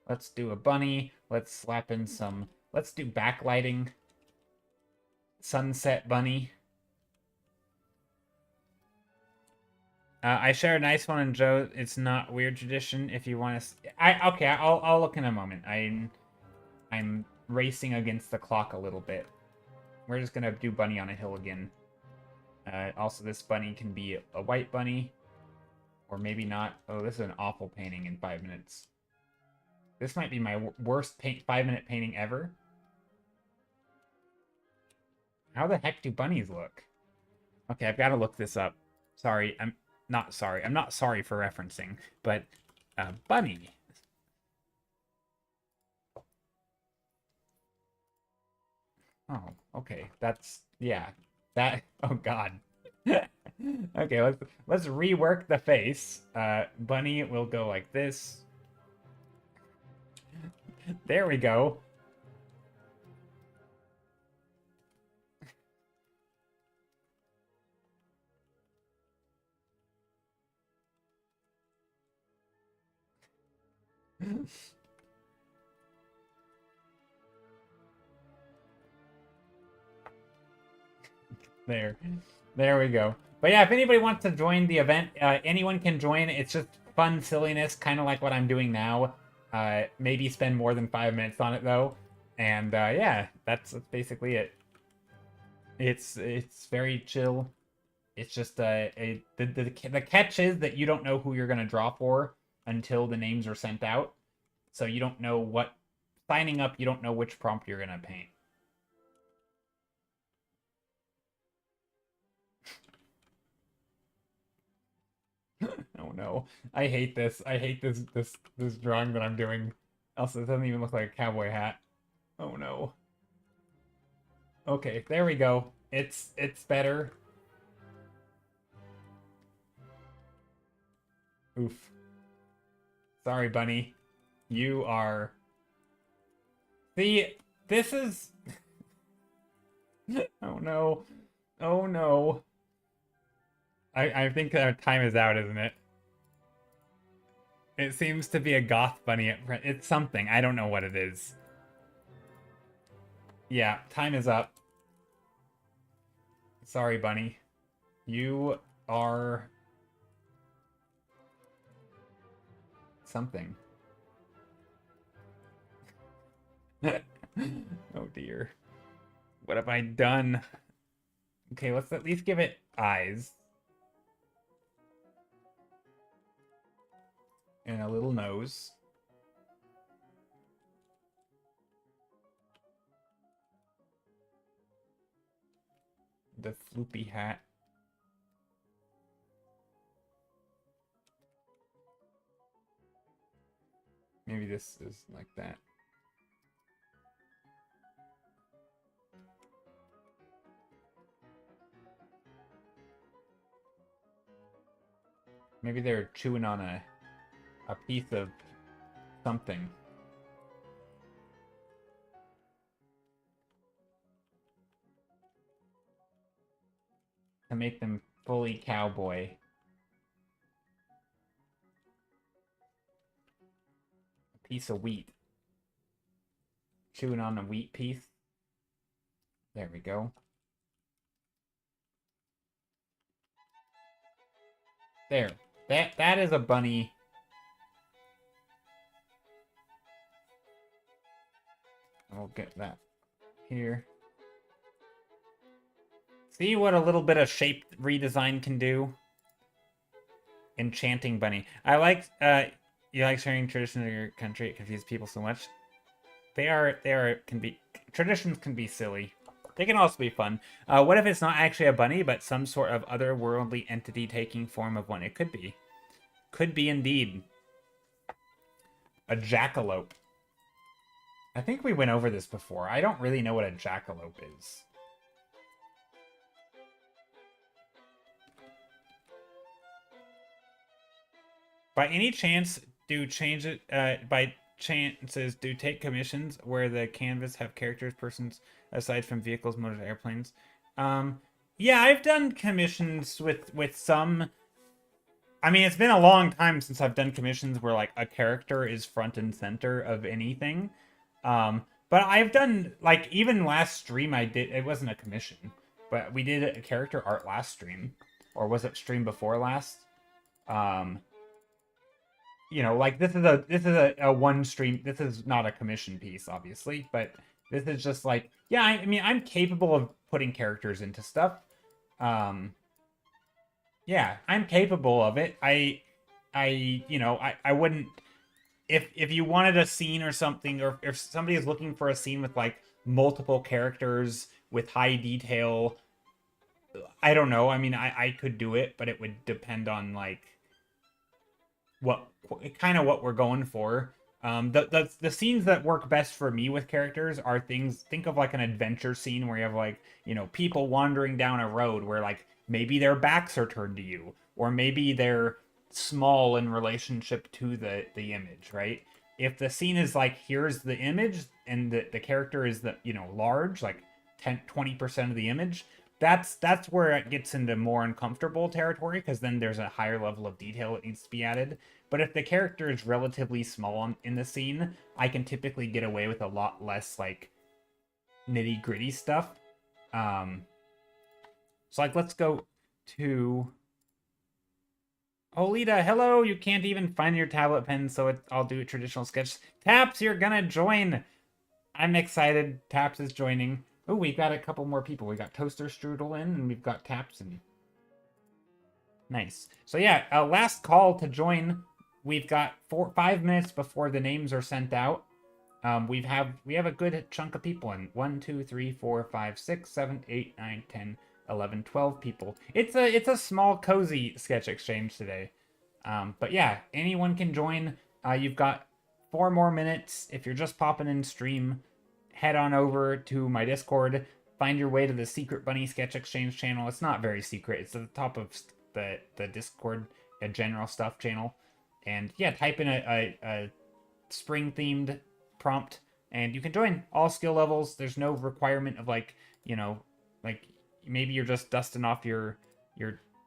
Let's do a bunny. Let's slap in some... Let's do backlighting. Sunset bunny. I share a nice one in Joe. It's not weird tradition. If you want to... Okay, I'll look in a moment. I'm racing against the clock a little bit. We're just gonna do bunny on a hill again. Also, this bunny can be a white bunny. Or maybe not. Oh, this is an awful painting in 5 minutes. This might be my worst 5-minute painting ever. How the heck do bunnies look? Okay, I've got to look this up. Sorry, I'm not sorry. I'm not sorry for referencing, but bunny. Oh, okay. That's yeah. That oh god. Okay, let's rework the face. Bunny will go like this. There we go. There we go. But yeah, if anybody wants to join the event, anyone can join. It's just fun silliness, kind of like what I'm doing now. Maybe spend more than 5 minutes on it though. And yeah, that's basically it. It's very chill. It's just the catch is that you don't know who you're gonna draw for until the names are sent out. So you don't know what signing up. You don't know which prompt you're gonna paint. Oh no. I hate this. I hate this drawing that I'm doing. Also, it doesn't even look like a cowboy hat. Oh no. Okay, there we go. It's better. Oof. Sorry, bunny. You are... See, this is... Oh no. Oh no. I think our time is out, isn't it? It seems to be a goth bunny. It's something. I don't know what it is. Yeah, time is up. Sorry, bunny. You are... something. Oh dear. What have I done? Okay, let's at least give it eyes. And a little nose. The floopy hat. Maybe this is like that. Maybe they're chewing on a a piece of something. To make them fully cowboy. A piece of wheat. Chewing on a wheat piece. There we go. There. That is a bunny. I'll get that here. See what a little bit of shape redesign can do? Enchanting bunny. I like, you like sharing traditions of your country. It confuses people so much. Traditions can be silly. They can also be fun. What if it's not actually a bunny, but some sort of otherworldly entity taking form of one? It could be. Could be indeed. A jackalope. I think we went over this before. I don't really know what a jackalope is. By any chance, do change it, by chances, do take commissions where the canvas have characters, persons, aside from vehicles, motors, airplanes? Yeah, I've done commissions with some... I mean, it's been a long time since I've done commissions where, like, a character is front and center of anything. But I've done, like, even last stream I did... It wasn't a commission, but we did a character art last stream. Or was it stream before last? You know, like this is a one stream. This is not a commission piece, obviously, but this is just like, yeah. I mean, I'm capable of putting characters into stuff. Yeah, I'm capable of it. You know, I wouldn't if you wanted a scene or something, or if somebody is looking for a scene with like multiple characters with high detail. I don't know. I mean, I could do it, but it would depend on like what kind of what we're going for. The scenes that work best for me with characters are things, think of like an adventure scene where you have like, you know, people wandering down a road where like maybe their backs are turned to you, or maybe they're small in relationship to the image, right? If the scene is like, here's the image and the character is the, you know, large, like 20% of the image, that's where it gets into more uncomfortable territory, because then there's a higher level of detail that needs to be added. But if the character is relatively small in the scene, I can typically get away with a lot less like nitty gritty stuff. So like, let's go to Olita. Hello. You can't even find your tablet pen, so I'll do a traditional sketch. Taps, you're gonna join. I'm excited. Taps is joining. Oh, we've got a couple more people. We got Toaster Strudel in, and we've got Taps in. Nice. So yeah, last call to join. We've got 5 minutes before the names are sent out. We have a good chunk of people in. 1, 2, 3, 4, 5, 6, 7, 8, 9, 10, 11, 12 people. It's a small, cozy sketch exchange today. But yeah, anyone can join. You've got 4 more minutes. If you're just popping in stream, head on over to my Discord. Find your way to the Secret Bunny Sketch Exchange channel. It's not very secret. It's at the top of the Discord, a general stuff channel. And yeah, type in a spring-themed prompt, and you can join. All skill levels. There's no requirement of like, you know, like maybe you're just dusting off your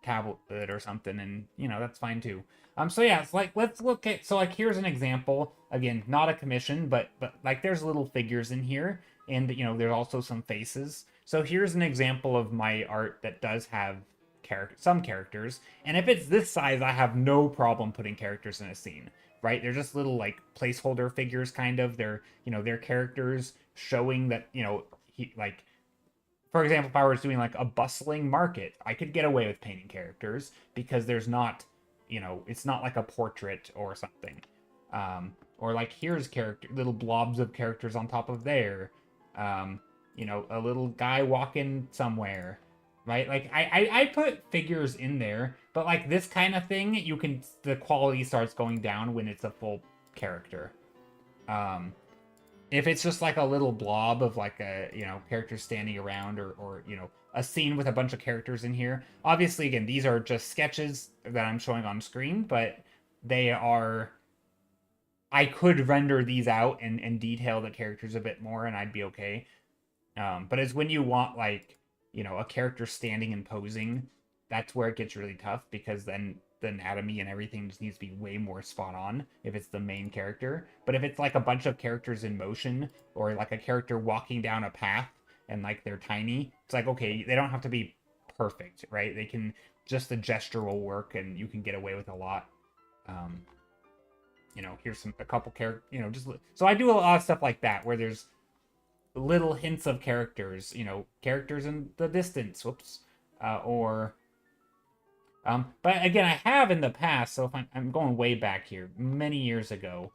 tablet or something, and you know, that's fine too. So yeah, it's like, let's look at, so like, here's an example. Again, not a commission, but like there's little figures in here, and you know, there's also some faces. So here's an example of my art that does have some characters, and if it's this size, I have no problem putting characters in a scene, right? They're just little like placeholder figures, kind of. They're, you know, they're characters showing that, you know, like, for example, if I was doing like a bustling market, I could get away with painting characters because there's not, you know, it's not like a portrait or something. Or like, here's little blobs of characters on top of there. You know, a little guy walking somewhere, right? Like, I put figures in there, but like this kind of thing, the quality starts going down when it's a full character. If it's just like a little blob of like a, you know, characters standing around, or you know, a scene with a bunch of characters in here. Obviously, again, these are just sketches that I'm showing on screen, but they are, I could render these out and detail the characters a bit more, and I'd be okay. But it's when you want like, you know, a character standing and posing, that's where it gets really tough, because then the anatomy and everything just needs to be way more spot on if it's the main character. But if it's like a bunch of characters in motion, or like a character walking down a path and like they're tiny, it's like, okay, they don't have to be perfect, right? They can, just the gesture will work and you can get away with a lot. Um, you know, here's a couple character, you know, just so I do a lot of stuff like that where there's little hints of characters, you know, characters in the distance, whoops, or but again, I have in the past, so if I'm going way back here, many years ago,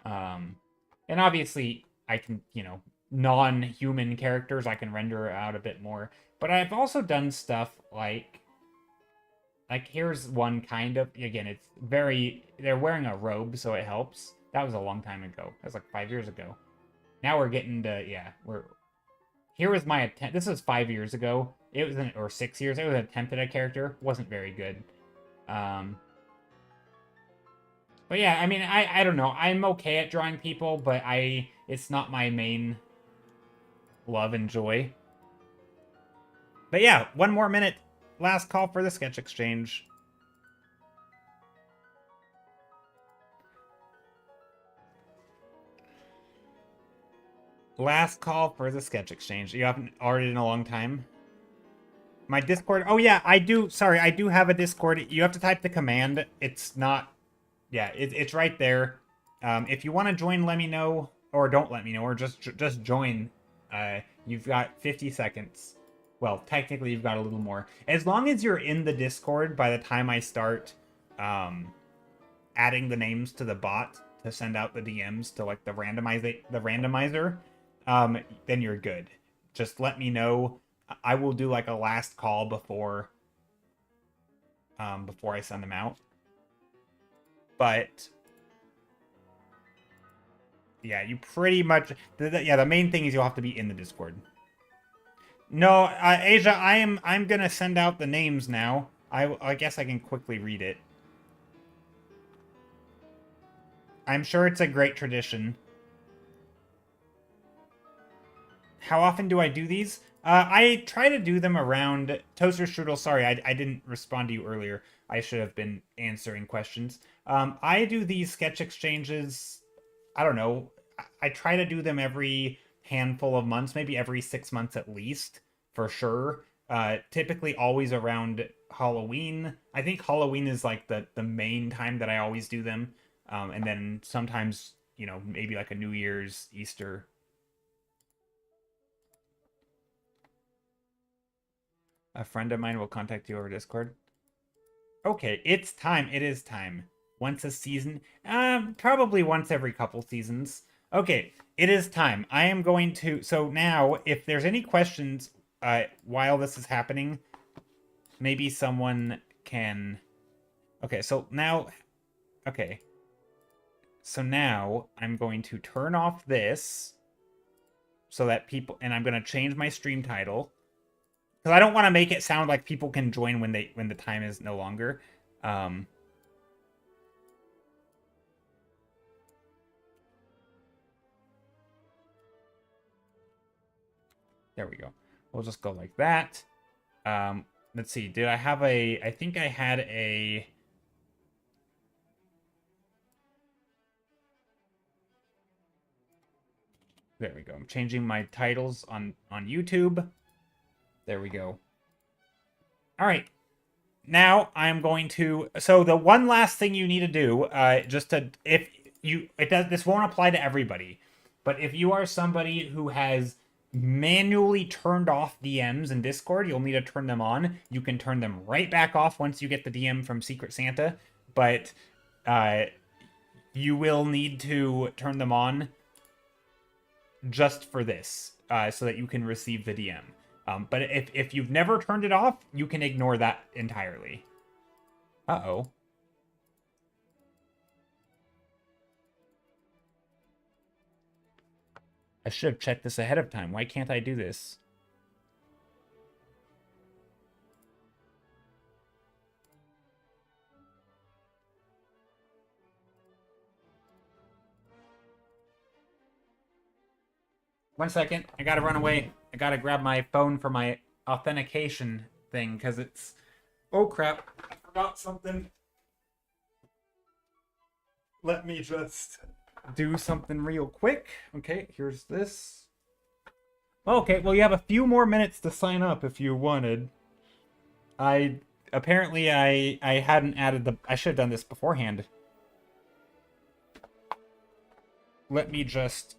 um, and obviously I can, you know, non-human characters I can render out a bit more, but I've also done stuff like here's one kind of, again, it's very, they're wearing a robe, so it helps. That was a long time ago. That was like 5 years ago. Now we're getting to, yeah, here was my attempt. This was 5 years ago. It was or 6 years. It was an attempt at a character. Wasn't very good. Um, but yeah, I mean, I don't know. I'm okay at drawing people, but it's not my main love and joy. But yeah, 1 more minute. Last call for the sketch exchange. Last call for the sketch exchange. You haven't already in a long time. My Discord. Oh yeah, I do. Sorry, I do have a Discord. You have to type the command. It's not. Yeah, it's right there. If you want to join, let me know, or don't let me know, or just join. You've got 50 seconds. Well, technically, you've got a little more. As long as you're in the Discord by the time I start adding the names to the bot to send out the DMs to like the randomizer, then you're good. Just let me know. I will do like a last call before I send them out. But yeah, you pretty much the main thing is you'll have to be in the Discord. No, Asia, I'm gonna send out the names now. I guess I can quickly read it. I'm sure it's a great tradition. How often do I do these? I try to do them around Toaster Strudel. Sorry, I didn't respond to you earlier. I should have been answering questions. I do these sketch exchanges. I don't know. I try to do them every handful of months, maybe every 6 months at least, for sure. Typically, always around Halloween. I think Halloween is like the main time that I always do them, and then sometimes, you know, maybe like a New Year's, Easter. A friend of mine will contact you over Discord. Okay, it's time. It is time. Once a season. Probably once every couple seasons. Okay, it is time. I am going to. So now, if there's any questions while this is happening, maybe someone can. Okay, so now. Okay. So now I'm going to turn off this so that people. And I'm going to change my stream title. Because I don't want to make it sound like people can join when the time is no longer. There we go. We'll just go like that. Let's see. Did I have a... I think I had a... There we go. I'm changing my titles on YouTube. There we go. All right. Now I'm going to... So the one last thing you need to do, just to... If you... It does... This won't apply to everybody. But if you are somebody who has manually turned off DMs in Discord, you'll need to turn them on. You can turn them right back off once you get the DM from Secret Santa, but you will need to turn them on just for this, so that you can receive the DM. But if you've never turned it off, you can ignore that entirely. Uh-oh. I should have checked this ahead of time. Why can't I do this? 1 second. I gotta run away. I gotta grab my phone for my authentication thing because it's. Oh crap! I forgot something. Let me just do something real quick. Okay, here's this. Okay, well you have a few more minutes to sign up if you wanted. I hadn't added the. I should have done this beforehand. Let me just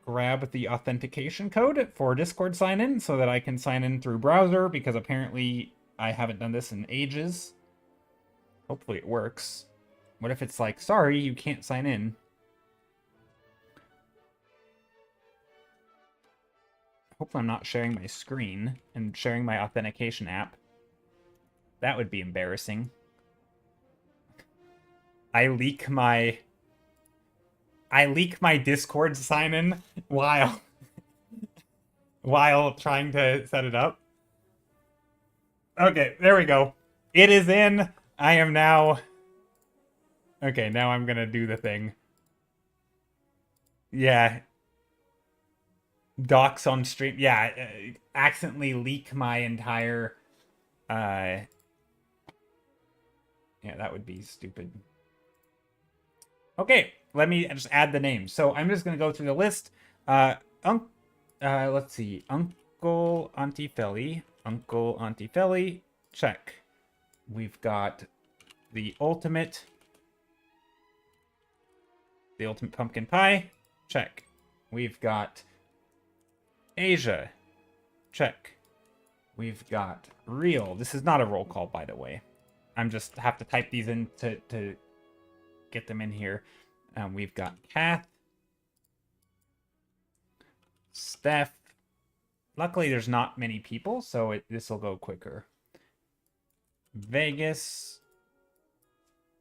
grab the authentication code for Discord sign-in so that I can sign in through browser, because apparently I haven't done this in ages. Hopefully it works. What if it's like, sorry, you can't sign in? Hopefully I'm not sharing my screen and sharing my authentication app. That would be embarrassing. I leak my Discord sign-in while trying to set it up. Okay, there we go. It is in. I am now. Okay, now I'm gonna do the thing. Yeah. Docs on stream. Yeah, accidentally leak my entire. Yeah, that would be stupid. Okay, let me just add the names. So I'm just gonna go through the list. Let's see. Uncle Antifelli. Uncle Antifelli. Check. We've got the ultimate pumpkin pie. Check. We've got Asia. Check. We've got real. This is not a roll call, by the way. I'm just have to type these in to get them in here. We've got Kath. Steph. Luckily, there's not many people, so this will go quicker. Vegas.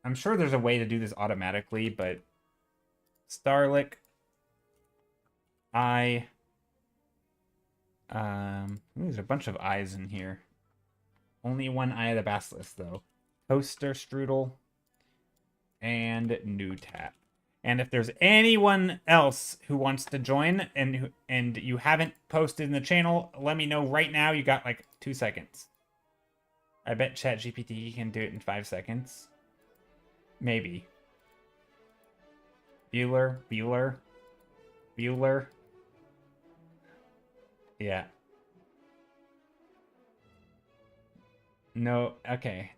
I'm sure there's a way to do this automatically, but Starlick. There's a bunch of I's in here. Only one Eye of the Basilisk, though. Toaster Strudel. And New Tap. And if there's anyone else who wants to join and you haven't posted in the channel, let me know right now. You got like 2 seconds. I bet ChatGPT can do it in 5 seconds. Maybe. Bueller. Yeah. No, okay.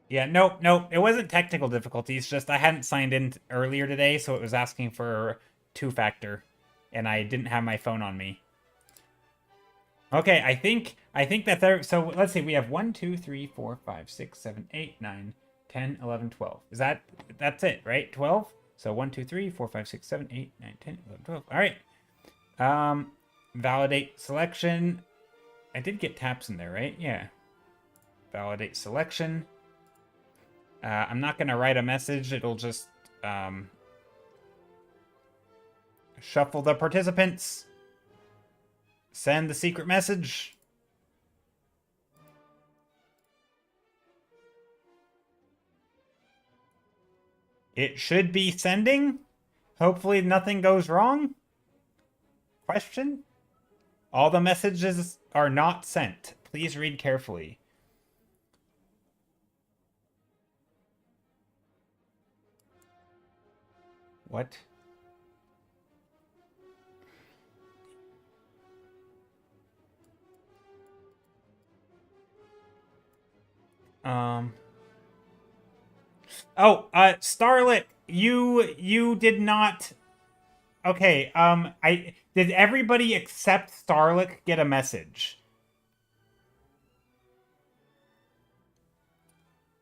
Yeah, nope. It wasn't technical difficulties, just I hadn't signed in earlier today, so it was asking for two-factor, and I didn't have my phone on me. Okay, I think that there. So let's see, we have 1, 2, 3, 4, 5, 6, 7, 8, 9, 10, 11, 12. That's it, right? 12? So 1, 2, 3, 4, 5, 6, 7, 8, 9, 10, 11, 12. All right. Validate selection. I did get taps in there, right? Yeah. Validate selection. I'm not going to write a message. It'll just shuffle the participants. Send the secret message. It should be sending. Hopefully nothing goes wrong. Question? All the messages are not sent. Please read carefully. What? Oh, Starlit, you did not. Okay, did everybody except Starlit get a message?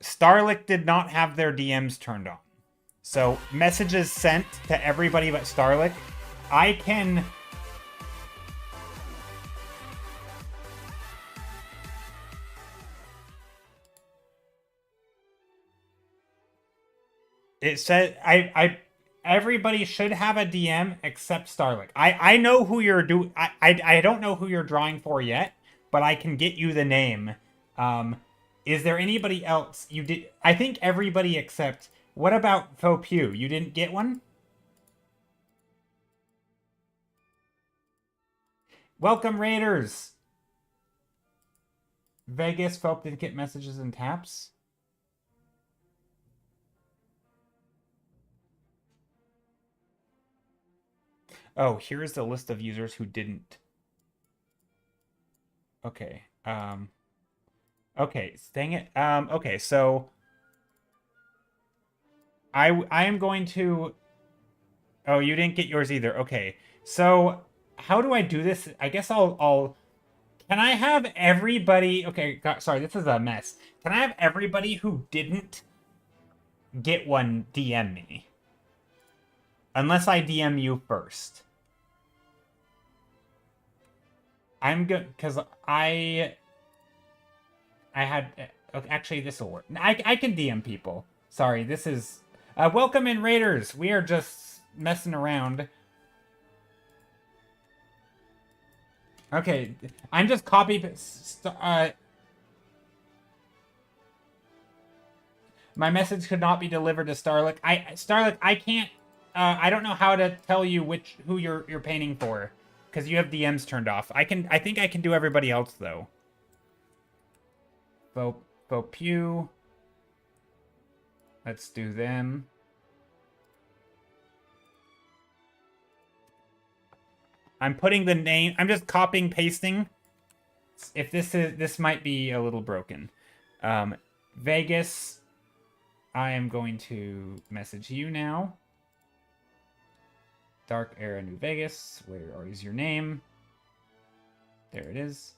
Starlit did not have their DMs turned on. So, messages sent to everybody but Starlit. I can... It said... Everybody should have a DM except Starlit. I know who you're doing... I don't know who you're drawing for yet, but I can get you the name. Is there anybody else you did... I think everybody except... What about Faux Pew? You didn't get one? Welcome, Raiders! Vegas, Phelps didn't get messages and taps. Oh, here's the list of users who didn't. Okay. Okay, dang it. Okay, so I am going to. Oh, you didn't get yours either. Okay. So how do I do this? I guess I'll can I have everybody okay, sorry, this is a mess. Can I have everybody who didn't get one DM me? Unless I DM you first. I'm good because I had actually this will work. I can DM people. Sorry, this is welcome in Raiders. We are just messing around. Okay, I'm just my message could not be delivered to Starlick. Starlick, I can't. I don't know how to tell you who you're painting for, because you have DMs turned off. I think I can do everybody else though. Faux Pew. Let's do them. I'm putting the name. I'm just copying pasting. If this might be a little broken. Vegas. I am going to message you now. Dark Era New Vegas. Where is your name? There it is.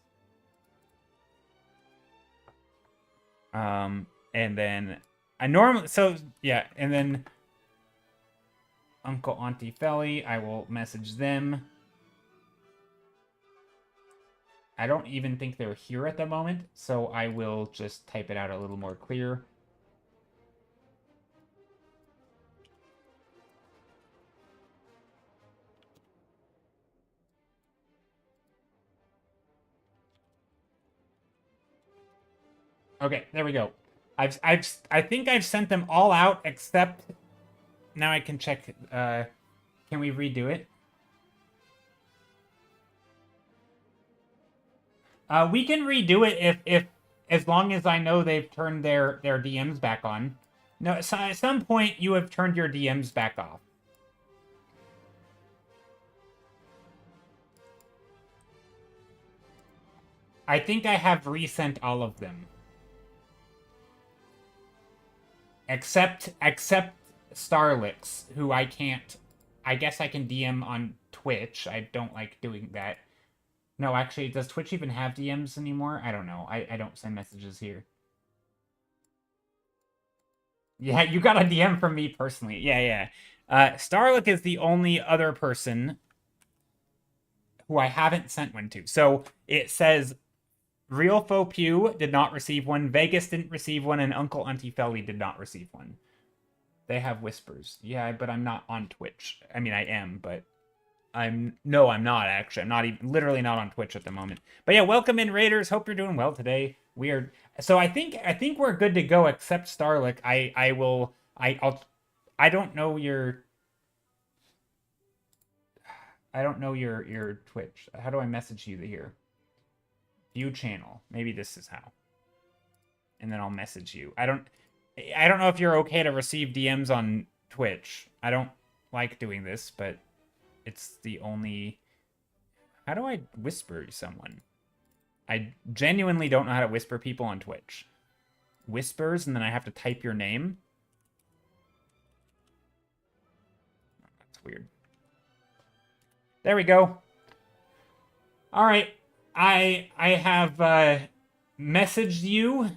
And then I normally and then Uncle Auntie Felly, I will message them. I don't even think they're here at the moment, so I will just type it out a little more clear. Okay, there we go. I think I've sent them all out except now I can check. Can we redo it? We can redo it if as long as I know they've turned their DMs back on. No, so at some point you have turned your DMs back off. I think I have resent all of them. Except Starlix, who I can't. I guess I can DM on Twitch. I don't like doing that. No, actually, does Twitch even have DMs anymore? I don't know. I don't send messages here. Yeah, you got a DM from me personally. Yeah. Starlick is the only other person who I haven't sent one to. So it says Real Faux Pew did not receive one, Vegas didn't receive one, and Uncle Auntie Felly did not receive one. They have whispers. Yeah, but I'm not on Twitch. I mean, I am, but I'm not actually. I'm not even literally not on Twitch at the moment. But yeah, welcome in Raiders. Hope you're doing well today. So I think we're good to go except Starlick. I don't know your Twitch. How do I message you here? View channel. Maybe this is how. And then I'll message you. I don't know if you're okay to receive DMs on Twitch. I don't like doing this, but it's the only... How do I whisper someone? I genuinely don't know how to whisper people on Twitch. Whispers, and then I have to type your name? That's weird. There we go. All right. I have messaged you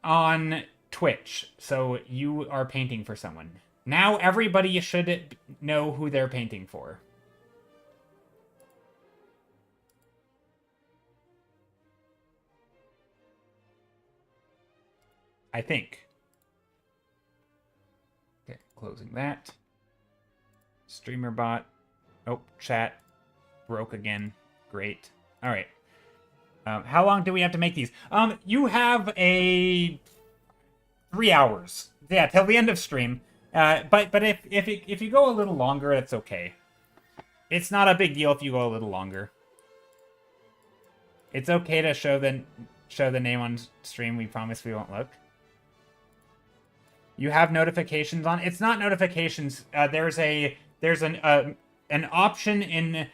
on Twitch, so you are painting for someone. Now everybody should know who they're painting for. I think. Okay, closing that. Streamer bot. Oh, chat broke again. Great. All right. How long do we have to make these? You have 3 hours. Yeah, till the end of stream. But if you go a little longer, that's okay. It's not a big deal if you go a little longer. It's okay to show the name on stream. We promise we won't look. You have notifications on. It's not notifications. There's an option in.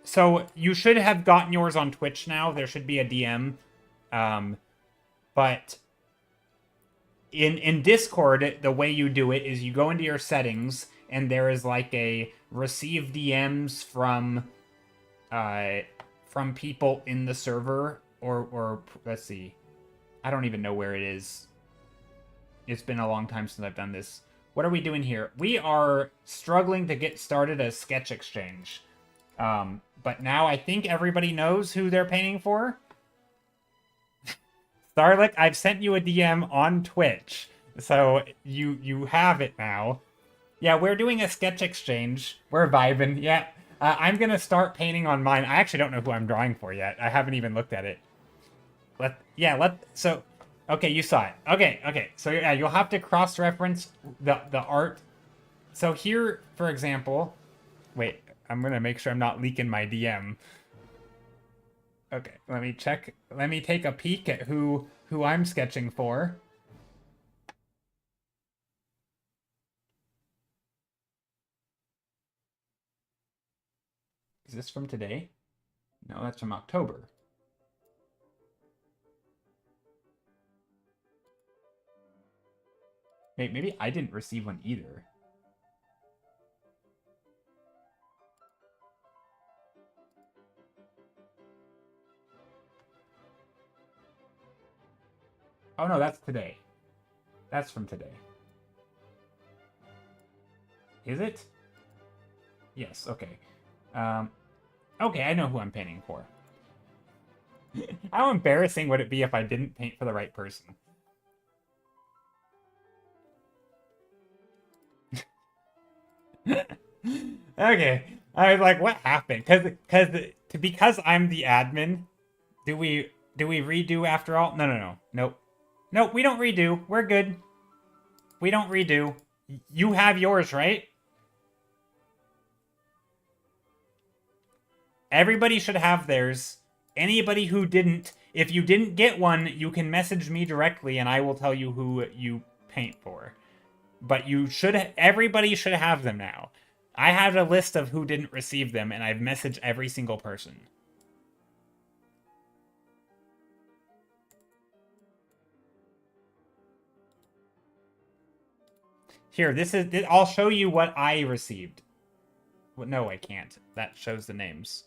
So you should have gotten yours on Twitch now. There should be a DM, but in Discord, the way you do it is you go into your settings and there is like a receive DMs from people in the server or let's see, I don't even know where it is. It's been a long time since I've done this. What are we doing here? We are struggling to get started a sketch exchange. But now I think everybody knows who they're painting for. Starlick, I've sent you a DM on Twitch. So you have it now. Yeah, we're doing a sketch exchange. We're vibing. Yeah. I'm going to start painting on mine. I actually don't know who I'm drawing for yet. I haven't even looked at it. Okay, you saw it. Okay. So yeah, you'll have to cross-reference the art. So here, for example, wait, I'm gonna make sure I'm not leaking my DM. Okay, let me check. Let me take a peek at who I'm sketching for. Is this from today? No, that's from October. Wait, maybe I didn't receive one either. Oh no, that's today. That's from today. Is it? Yes, okay. Okay, I know who I'm painting for. How embarrassing would it be if I didn't paint for the right person? Okay. I was like, what happened? Because I'm the admin, do we redo after all? No. Nope, we don't redo. We're good. We don't redo. You have yours, right? Everybody should have theirs. Anybody who didn't, if you didn't get one, you can message me directly and I will tell you who you paint for. But everybody should have them now. I have a list of who didn't receive them and I've messaged every single person. Here, I'll show you what I received. Well, no, I can't. That shows the names.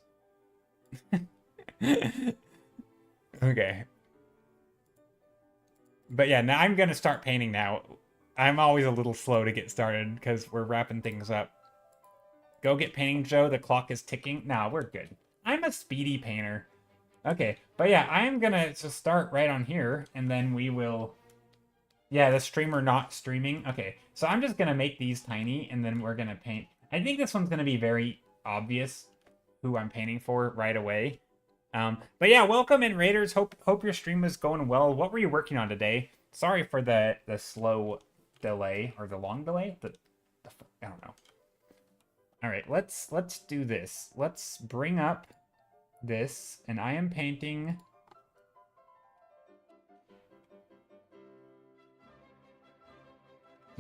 Okay. But yeah, now I'm going to start painting now. I'm always a little slow to get started because we're wrapping things up. Go get painting, Joe. The clock is ticking. Nah, we're good. I'm a speedy painter. Okay, but yeah, I'm going to just start right on here, and then we will... Yeah, the streamer not streaming. Okay, so I'm just going to make these tiny, and then we're going to paint... I think this one's going to be very obvious who I'm painting for right away. But yeah, welcome in, Raiders. Hope your stream is going well. What were you working on today? Sorry for the slow delay, or the long delay. I don't know. All right, let's do this. Let's bring up this, and I am painting.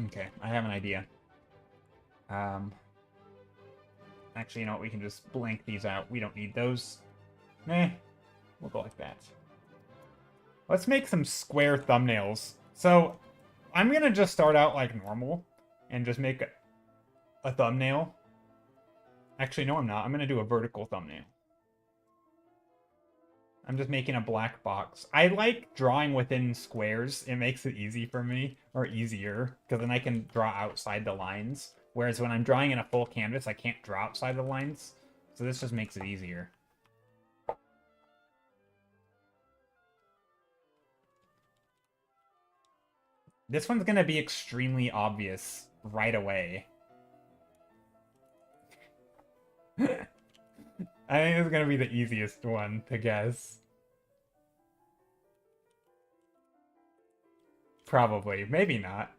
Okay, I have an idea. Actually, you know what? We can just blank these out. We don't need those. Meh. We'll go like that. Let's make some square thumbnails. So, I'm gonna just start out like normal and just make a thumbnail. Actually, no, I'm not. I'm gonna do a vertical thumbnail. I'm just making a black box. I like drawing within squares. It makes it easy for me, or easier, because then I can draw outside the lines. Whereas when I'm drawing in a full canvas, I can't draw outside the lines. So this just makes it easier. This one's going to be extremely obvious right away. I think it's going to be the easiest one to guess. Probably. Maybe not.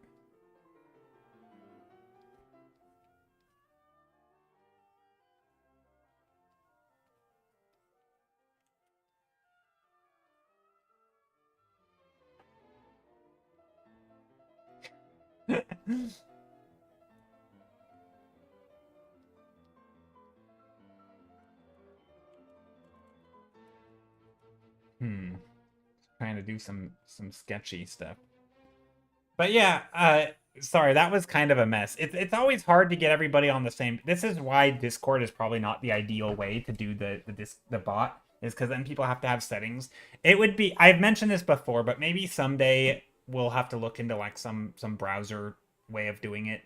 Trying to do some sketchy stuff. But yeah, sorry, that was kind of a mess. It's always hard to get everybody on the same. This is why Discord is probably not the ideal way to do the bot, is because then people have to have settings. It would be, I've mentioned this before, but maybe someday we'll have to look into like some browser way of doing it.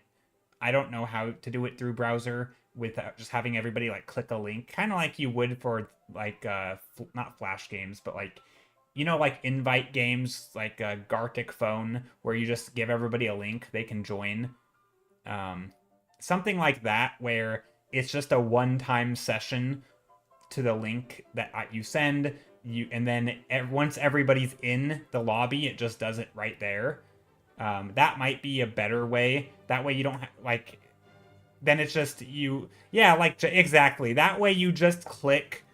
I don't know how to do it through browser without just having everybody like click a link, kind of like you would for like not flash games, but like like invite games like Gartic Phone, where you just give everybody a link, they can join. Something like that, where it's just a one-time session to the link that you send, and then once everybody's in the lobby, it just does it right there. That might be a better way. That way you don't like. Then it's just you. Yeah, like exactly. That way you just click.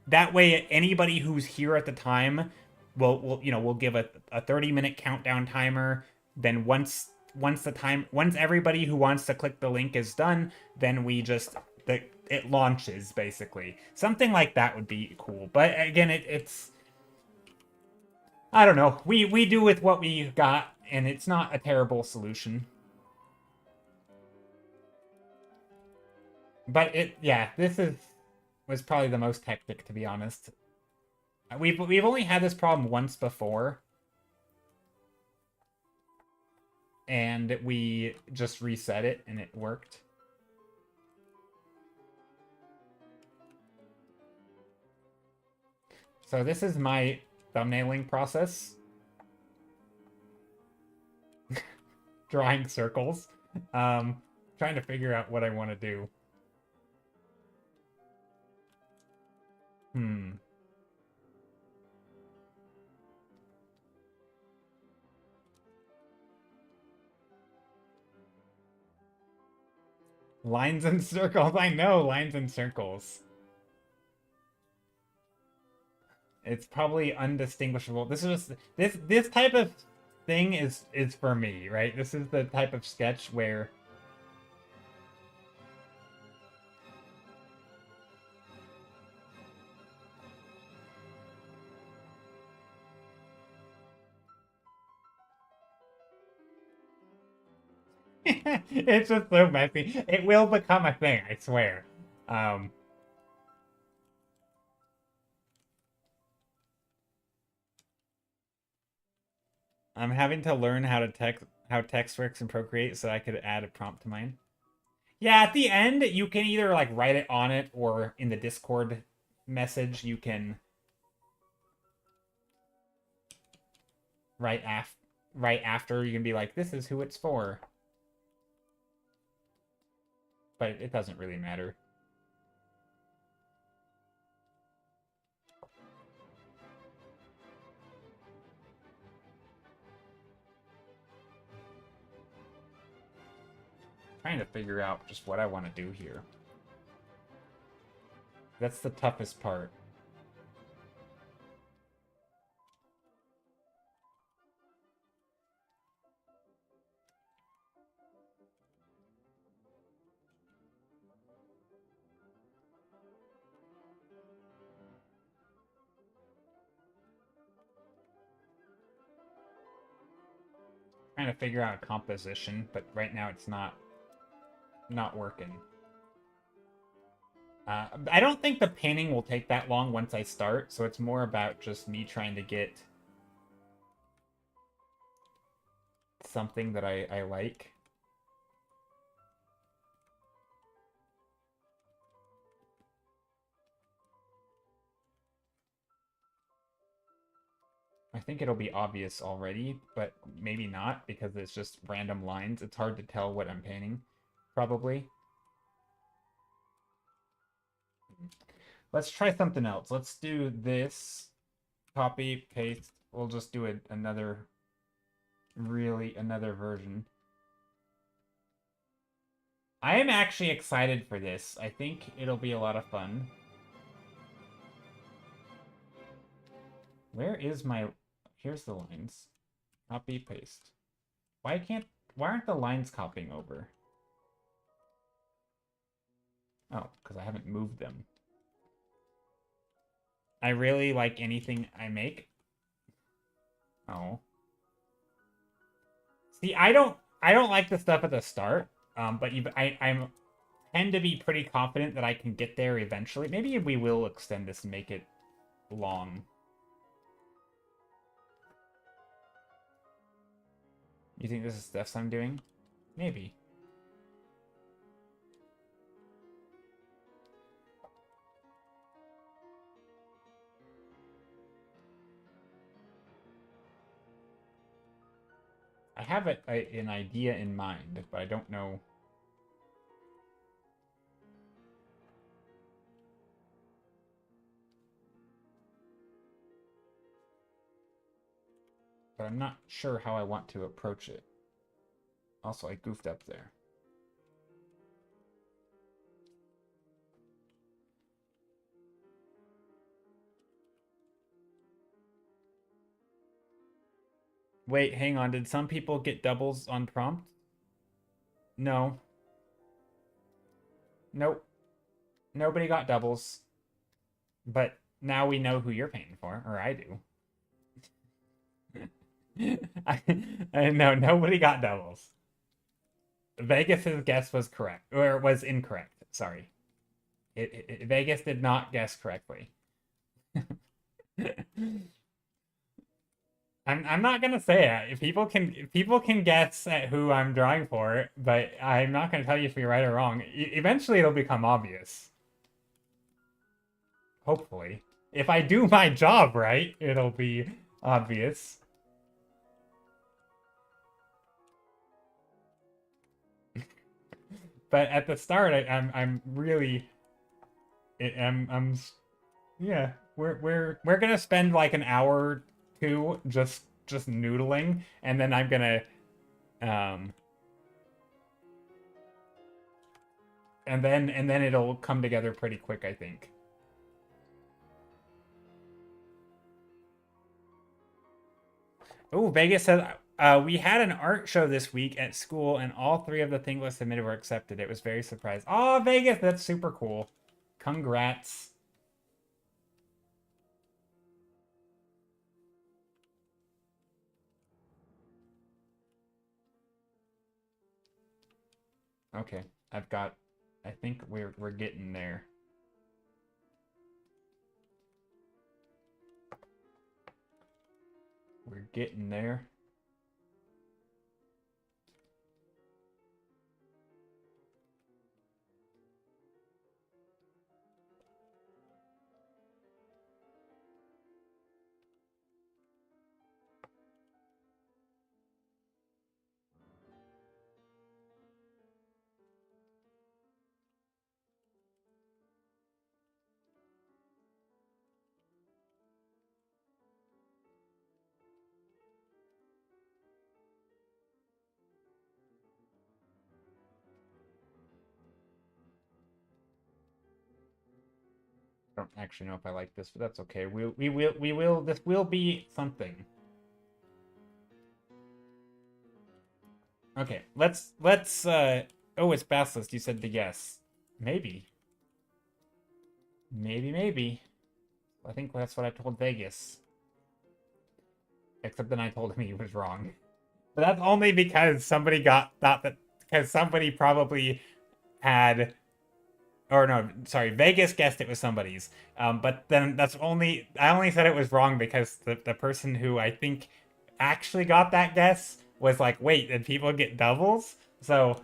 That way anybody who's here at the time we'll give a 30-minute countdown timer. Then once everybody who wants to click the link is done, then it launches, basically. Something like that would be cool. But again, it's I don't know. We do with what we got, and it's not a terrible solution. But this was probably the most hectic, to be honest. We've only had this problem once before, and we just reset it and it worked. So this is my thumbnailing process. Drawing circles. Trying to figure out what I want to do. Lines and circles. I know, lines and circles. It's probably undistinguishable. This is just this type of thing is for me, right? This is the type of sketch where it's just so messy. It will become a thing, I swear. I'm having to learn how text works in Procreate so I could add a prompt to mine. Yeah, at the end, you can either like write it on it, or in the Discord message, you can write after. You can be like, "This is who it's for," but it doesn't really matter. Trying to figure out just what I want to do here. That's the toughest part. Trying to figure out a composition, but right now it's not working. I don't think the painting will take that long once I start, so it's more about just me trying to get something that I like. I think it'll be obvious already, but maybe not, because it's just random lines. It's hard to tell what I'm painting, probably. Let's try something else. Let's do this. Copy, paste. We'll just do another version. I am actually excited for this. I think it'll be a lot of fun. Where is my... Here's the lines. Copy, paste. Why can't Why aren't the lines copying over? Oh, because I haven't moved them. I really like anything I make. Oh. See, I don't like the stuff at the start. But I'm tend to be pretty confident that I can get there eventually. Maybe we will extend this and make it long. You think this is stuff I'm doing? Maybe. I have an idea in mind, but I don't know. But I'm not sure how I want to approach it. Also, I goofed up there. Wait, hang on. Did some people get doubles on prompt? No. Nope. Nobody got doubles. But now we know who you're paying for, or I do. I know nobody got doubles. Vegas's guess was correct, or was incorrect. Sorry, Vegas did not guess correctly. I'm not gonna say it. People can guess at who I'm drawing for, but I'm not gonna tell you if you're right or wrong. Eventually, it'll become obvious. Hopefully, if I do my job right, it'll be obvious. But at the start, I'm really, I'm yeah. We're gonna spend like an hour two just noodling, and then I'm gonna um and then it'll come together pretty quick, I think. Oh, Vegas says we had an art show this week at school, and all three of the things we submitted were accepted. It was very surprised. Oh, Vegas, that's super cool. Congrats. Okay, I've got. I think we're getting there. We're getting there. I don't actually know if I like this, but that's okay. We will this will be something. Okay, let's oh, it's Basilisk. You said the yes. Maybe. Maybe. I think that's what I told Vegas. Except then I told him he was wrong. But that's only because somebody thought that because somebody probably had or no, sorry, Vegas guessed it was somebody's. But then I only said it was wrong because the person who I think actually got that guess was like, wait, did people get doubles? So,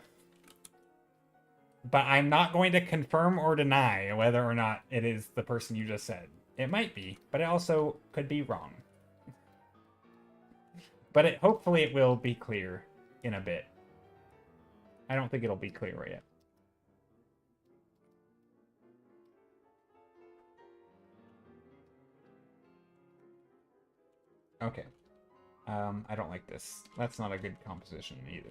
but I'm not going to confirm or deny whether or not it is the person you just said. It might be, but it also could be wrong. But hopefully it will be clear in a bit. I don't think it'll be clear yet. Okay. I don't like this. That's not a good composition either.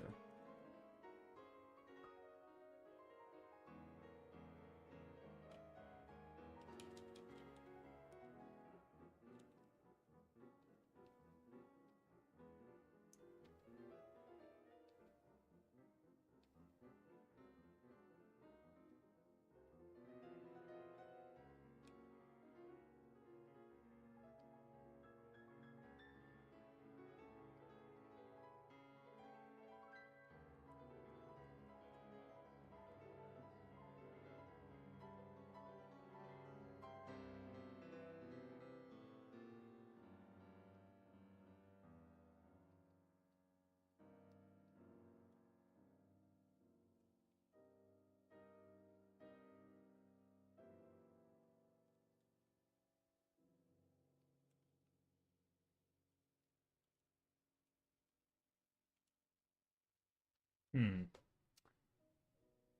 Hmm.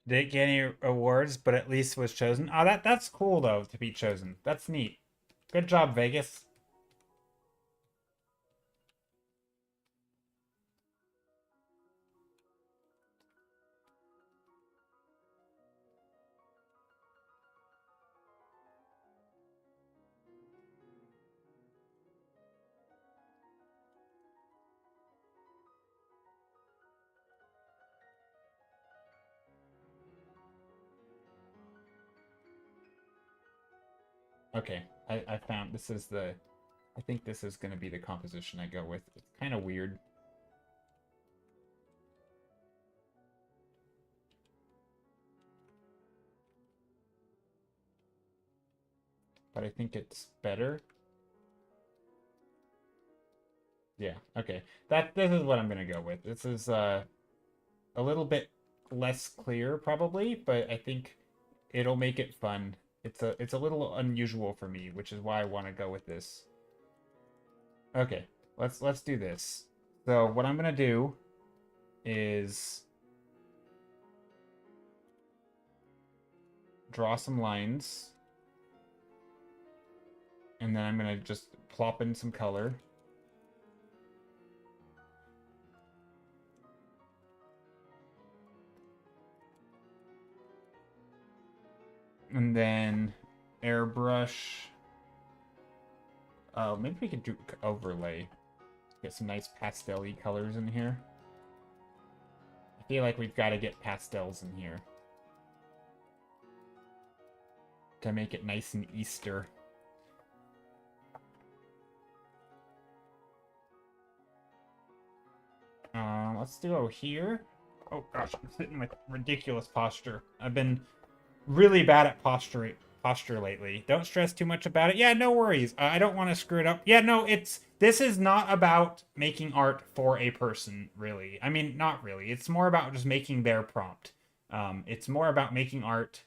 Didn't get any awards, but at least was chosen. Oh, that's cool though to be chosen. That's neat. Good job, Vegas. Okay, I found this is the. I think this is going to be the composition I go with. It's kind of weird. But I think it's better. Yeah, okay. This is what I'm gonna go with. This is a little bit less clear probably, but I think it'll make it fun. It's a little unusual for me, which is why I want to go with this. Okay, let's do this. So what I'm gonna do is draw some lines, and then I'm gonna just plop in some color. And then airbrush. Oh, maybe we could do overlay. Get some nice pastel-y colors in here. I feel like we've got to get pastels in here to make it nice and Easter. Let's do here. Oh gosh, I'm sitting with ridiculous posture. I've been really bad at posture lately. Don't stress too much about it. Yeah, no worries. I don't want to screw it up. Yeah, no, this is not about making art for a person, really. I mean, not really. It's more about just making their prompt. It's more about making art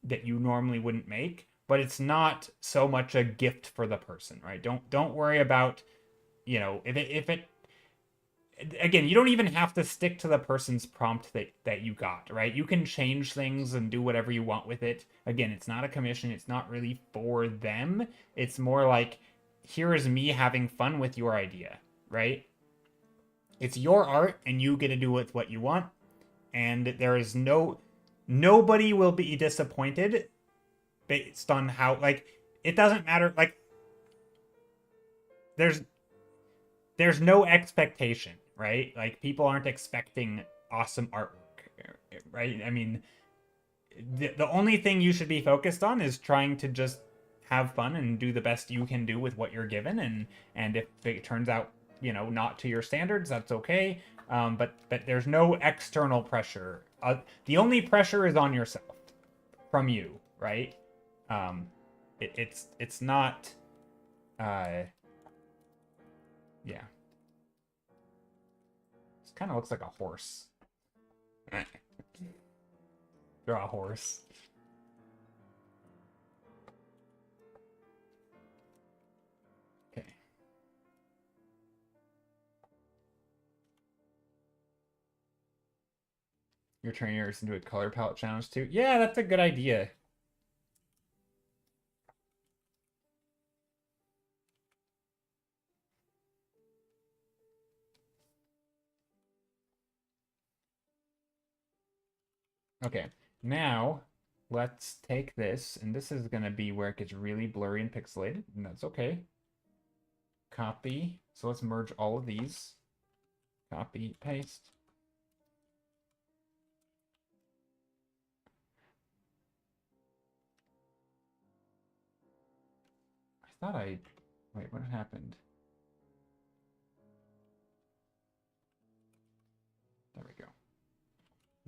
that you normally wouldn't make, but it's not so much a gift for the person, right? Don't worry about, if it again, you don't even have to stick to the person's prompt that you got, right? You can change things and do whatever you want with it. Again, it's not a commission. It's not really for them. It's more like, here is me having fun with your idea, right? It's your art and you get to do with what you want. And there is nobody will be disappointed based on how, like, it doesn't matter. Like, there's there's no expectation, right? Like people aren't expecting awesome artwork, right? I mean, the only thing you should be focused on is trying to just have fun and do the best you can do with what you're given, and if it turns out, not to your standards, that's okay. But there's no external pressure. The only pressure is on yourself from you, right? It's not. Uh, yeah. This kind of looks like a horse. Draw a horse. Okay. You're turning yours into a color palette challenge too? Yeah, that's a good idea. Okay, now let's take this, and this is going to be where it gets really blurry and pixelated, and that's okay. Copy. So let's merge all of these. Copy, paste. I thought I... Wait, what happened? There we go.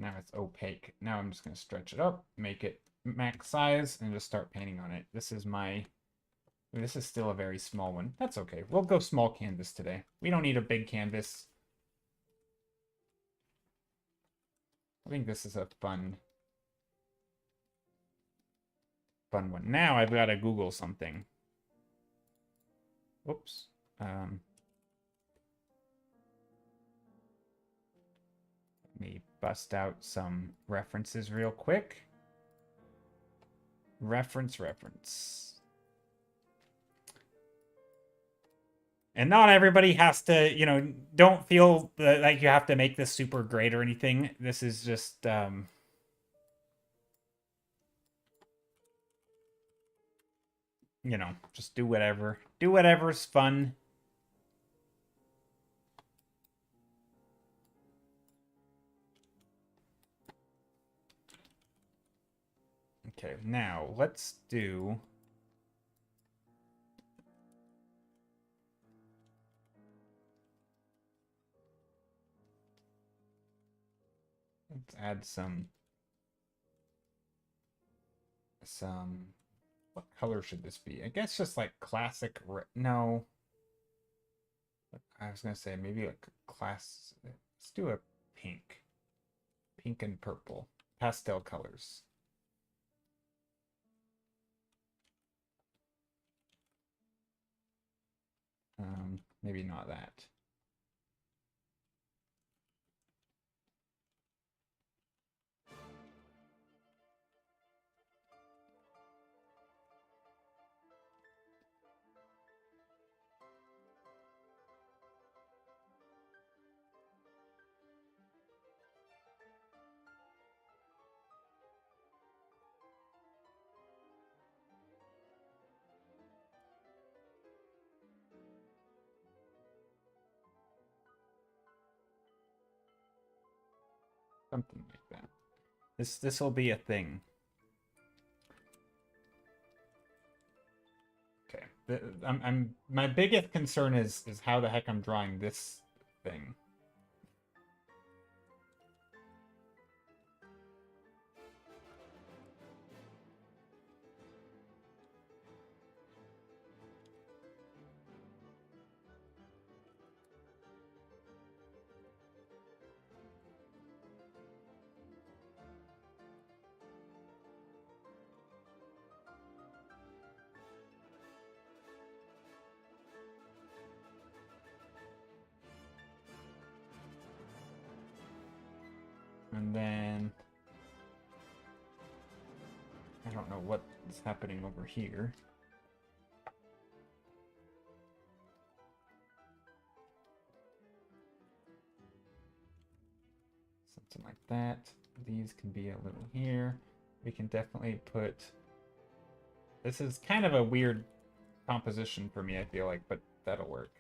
Now it's opaque. Now I'm just going to stretch it up, make it max size, and just start painting on it. This is still a very small one. That's okay. We'll go small canvas today. We don't need a big canvas. I think this is a fun one. Now I've got to Google something. Oops. Let me bust out some references real quick. Reference. And not everybody has to, you know, don't feel like you have to make this super great or anything. This is just, you know, just do whatever. Do whatever's fun. Okay, now let's do... Let's add some... What color should this be? I guess just like classic... No. I was going to say maybe like class... Let's do a pink. Pink and purple. Pastel colors. Maybe not that. Something like that. This will be a thing. Okay. My biggest concern is how the heck I'm drawing this thing. And then I don't know what is happening over here. Something like that. These can be a little here. We can definitely put... This is kind of a weird composition for me, I feel like, but that'll work.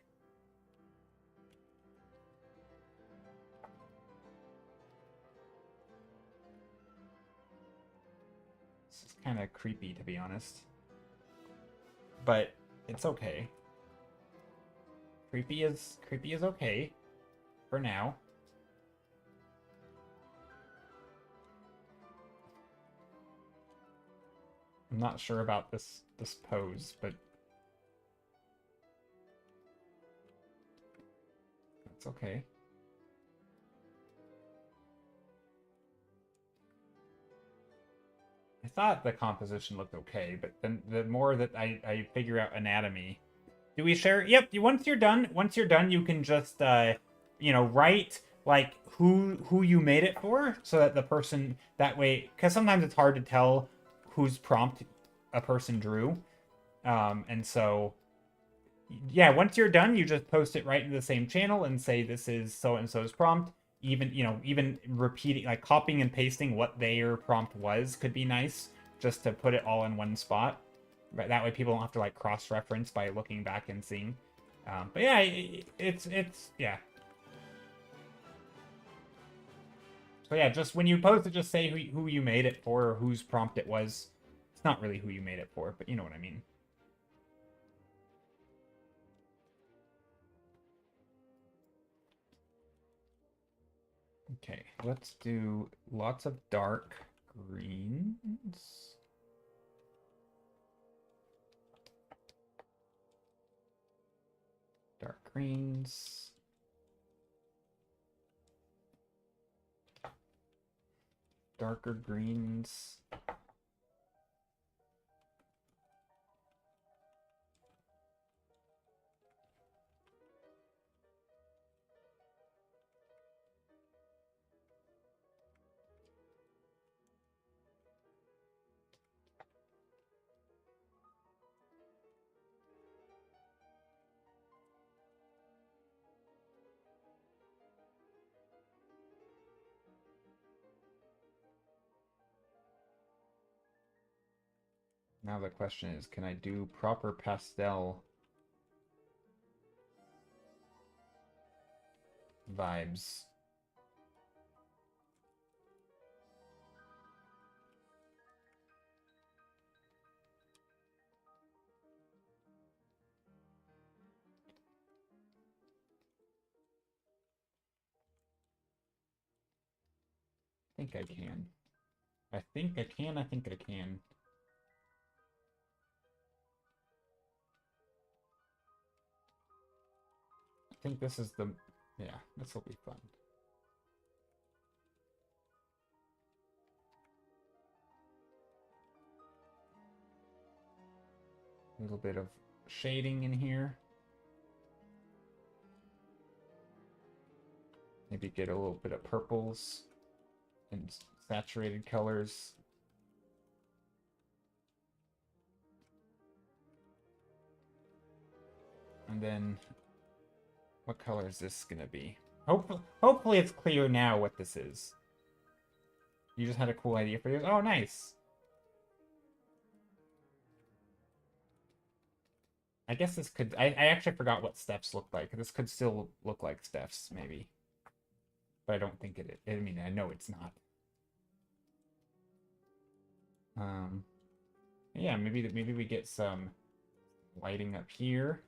This is kind of creepy, to be honest. But it's okay. Creepy is okay for now. I'm not sure about this pose, but it's okay. I thought the composition looked okay, but then the more that I figure out anatomy... Do we share? Yep, once you're done, you can just, you know, write, like, who you made it for, so that the person, that way... Because sometimes it's hard to tell whose prompt a person drew. And so... Yeah, once you're done, you just post it right into the same channel and say this is so-and-so's prompt. Even, you know, even repeating, like copying and pasting what their prompt was could be nice, just to put it all in one spot. But that way people don't have to like cross-reference by looking back and seeing. But yeah, it's yeah. So yeah, just when you post it, just say who you made it for, or whose prompt it was. It's not really who you made it for, but you know what I mean. Okay, let's do lots of dark greens. Dark greens. Darker greens. Now the question is, can I do proper pastel vibes? I think I can. I think I can. I think I can. I think this is the... Yeah, this will be fun. A little bit of shading in here. Maybe get a little bit of purples and saturated colors. And then, what color is this gonna be? Hopefully it's clear now what this is. You just had a cool idea for yours? Oh, nice! I guess this could... I actually forgot what Steph's looked like. This could still look like Steph's, maybe. But I don't think it... I mean, I know it's not. Yeah, maybe we get some lighting up here.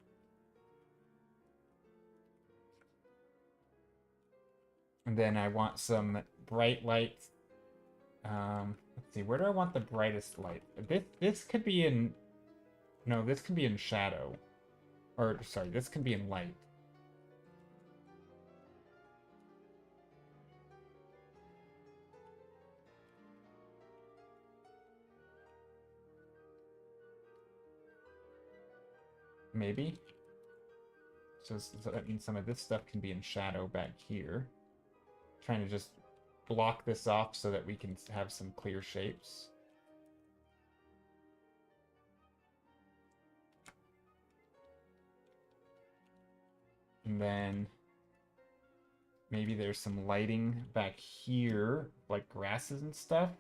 And then I want some bright lights. Let's see, where do I want the brightest light? This could be in... No, this can be in shadow. Or, sorry, this can be in light. Maybe. So that means some of this stuff can be in shadow back here. Trying to just block this off so that we can have some clear shapes. And then maybe there's some lighting back here, like grasses and stuff.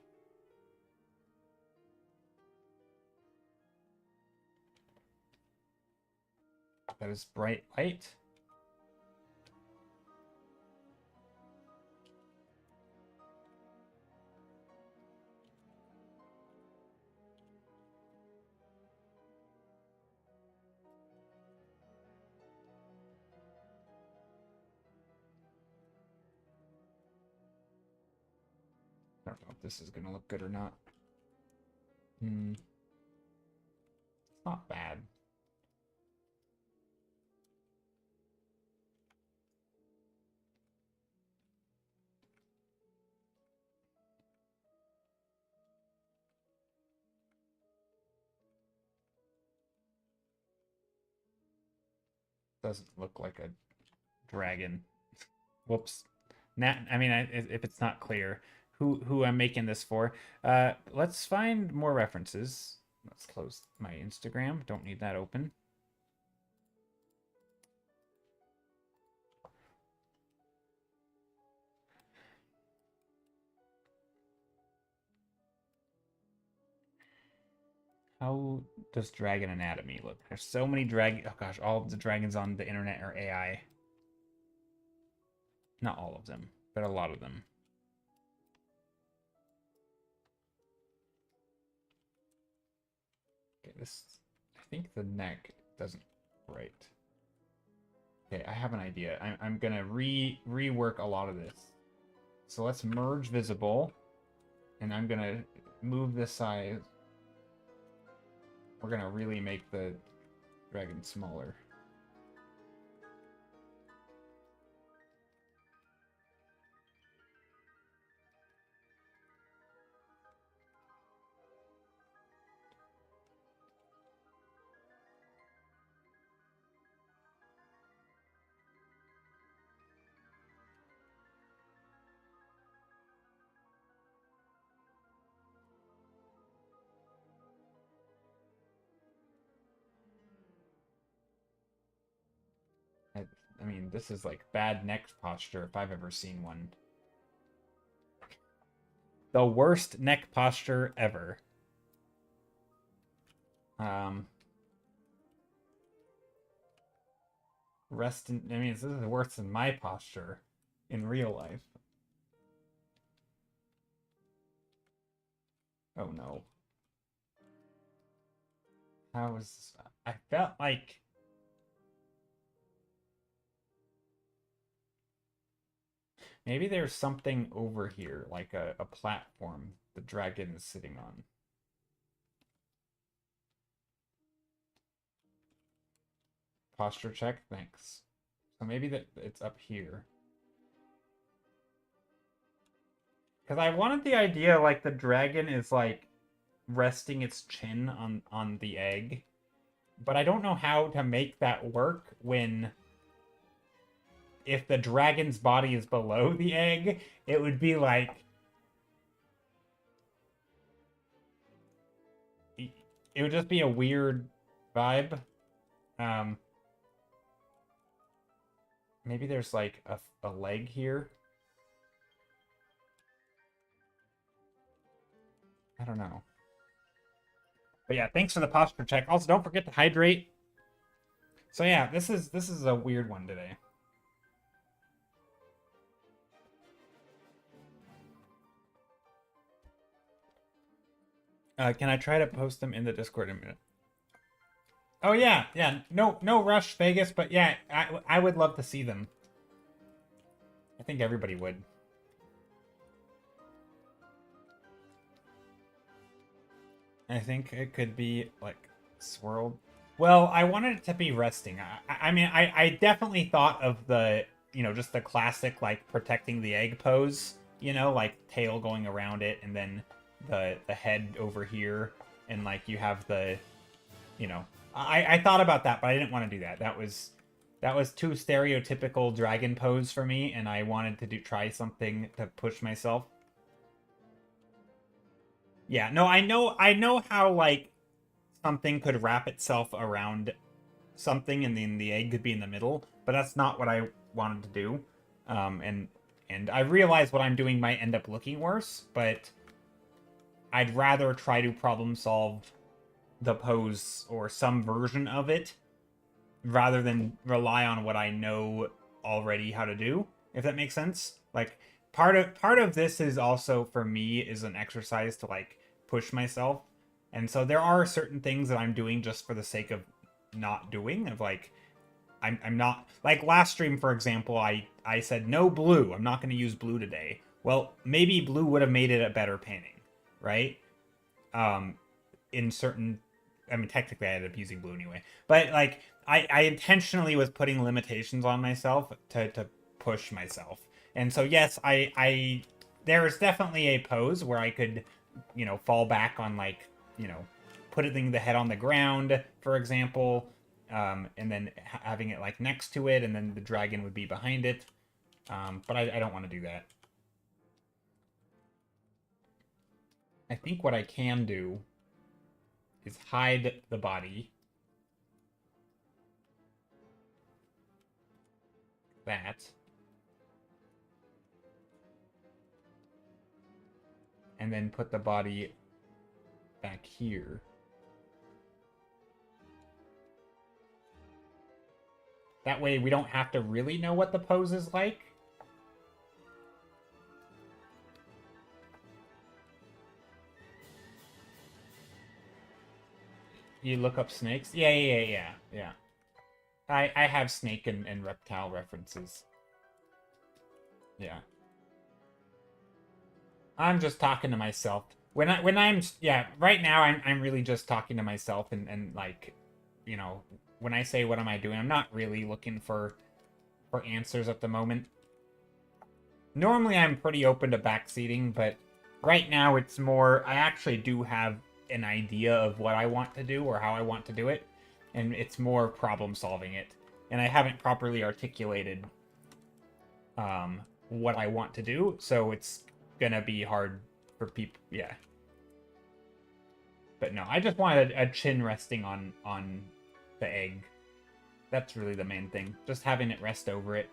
That is bright light. I don't know if this is gonna look good or not. It's not bad. Doesn't look like a dragon. Whoops. I mean, if it's not clear who I'm making this for, let's find more references. Let's close my Instagram. Don't need that open. How does Dragon Anatomy look? There's so many oh gosh, all of the dragons on the internet are AI. Not all of them, but a lot of them. Okay, I think the neck doesn't right. Okay, I have an idea. I'm gonna rework a lot of this. So let's merge visible, and I'm gonna move this size. We're gonna really make the dragon smaller. I mean, this is like bad neck posture if I've ever seen one. The worst neck posture ever. Um, rest in, I mean, this is worse than my posture in real life. Oh no. How is this? I felt like maybe there's something over here, like a platform the dragon is sitting on. Posture check, thanks. So maybe that it's up here. Because I wanted the idea like the dragon is like resting its chin on the egg, but I don't know how to make that work when if the dragon's body is below the egg, it would be like it would just be a weird vibe. Um, maybe there's like a leg here. I don't know. But yeah, thanks for the posture check. Also, don't forget to hydrate. So yeah, this is a weird one today. Can I try to post them in the Discord in a minute? Oh yeah, yeah. No rush, Vegas, but yeah, I would love to see them. I think everybody would. I think it could be like swirled. Well, I wanted it to be resting. I mean, I definitely thought of the, just the classic like protecting the egg pose, like tail going around it and then the head over here and like you have the, you know, I thought about that, but I didn't want to do that. That was too stereotypical dragon pose for me, and I wanted to try something to push myself. Yeah, no, I know how like something could wrap itself around something and then the egg could be in the middle, but that's not what I wanted to do. And I realize what I'm doing might end up looking worse, but I'd rather try to problem solve the pose or some version of it rather than rely on what I know already how to do, if that makes sense. Like part of this is also for me is an exercise to like push myself. And so there are certain things that I'm doing just for the sake of not doing of like I'm not like last stream for example I said no blue. I'm not going to use blue today. Well, maybe blue would have made it a better painting, right? Um in certain I mean technically I ended up using blue anyway. But like I intentionally was putting limitations on myself to push myself. And so yes, I there is definitely a pose where I could, fall back on like, putting the head on the ground, for example, and then having it like next to it, and then the dragon would be behind it. But I don't want to do that. I think what I can do is hide the body. That. And then put the body back here. That way we don't have to really know what the pose is like. You look up snakes? Yeah. I have snake and reptile references. Yeah. I'm just talking to myself. When I'm yeah, right now I'm really just talking to myself and like, when I say what am I doing, I'm not really looking for answers at the moment. Normally I'm pretty open to backseating, but right now it's more I actually do have an idea of what I want to do or how I want to do it, and it's more problem solving it. And I haven't properly articulated what I want to do, so it's gonna be hard for people. Yeah. But no, I just wanted a chin resting on the egg. That's really the main thing. Just having it rest over it.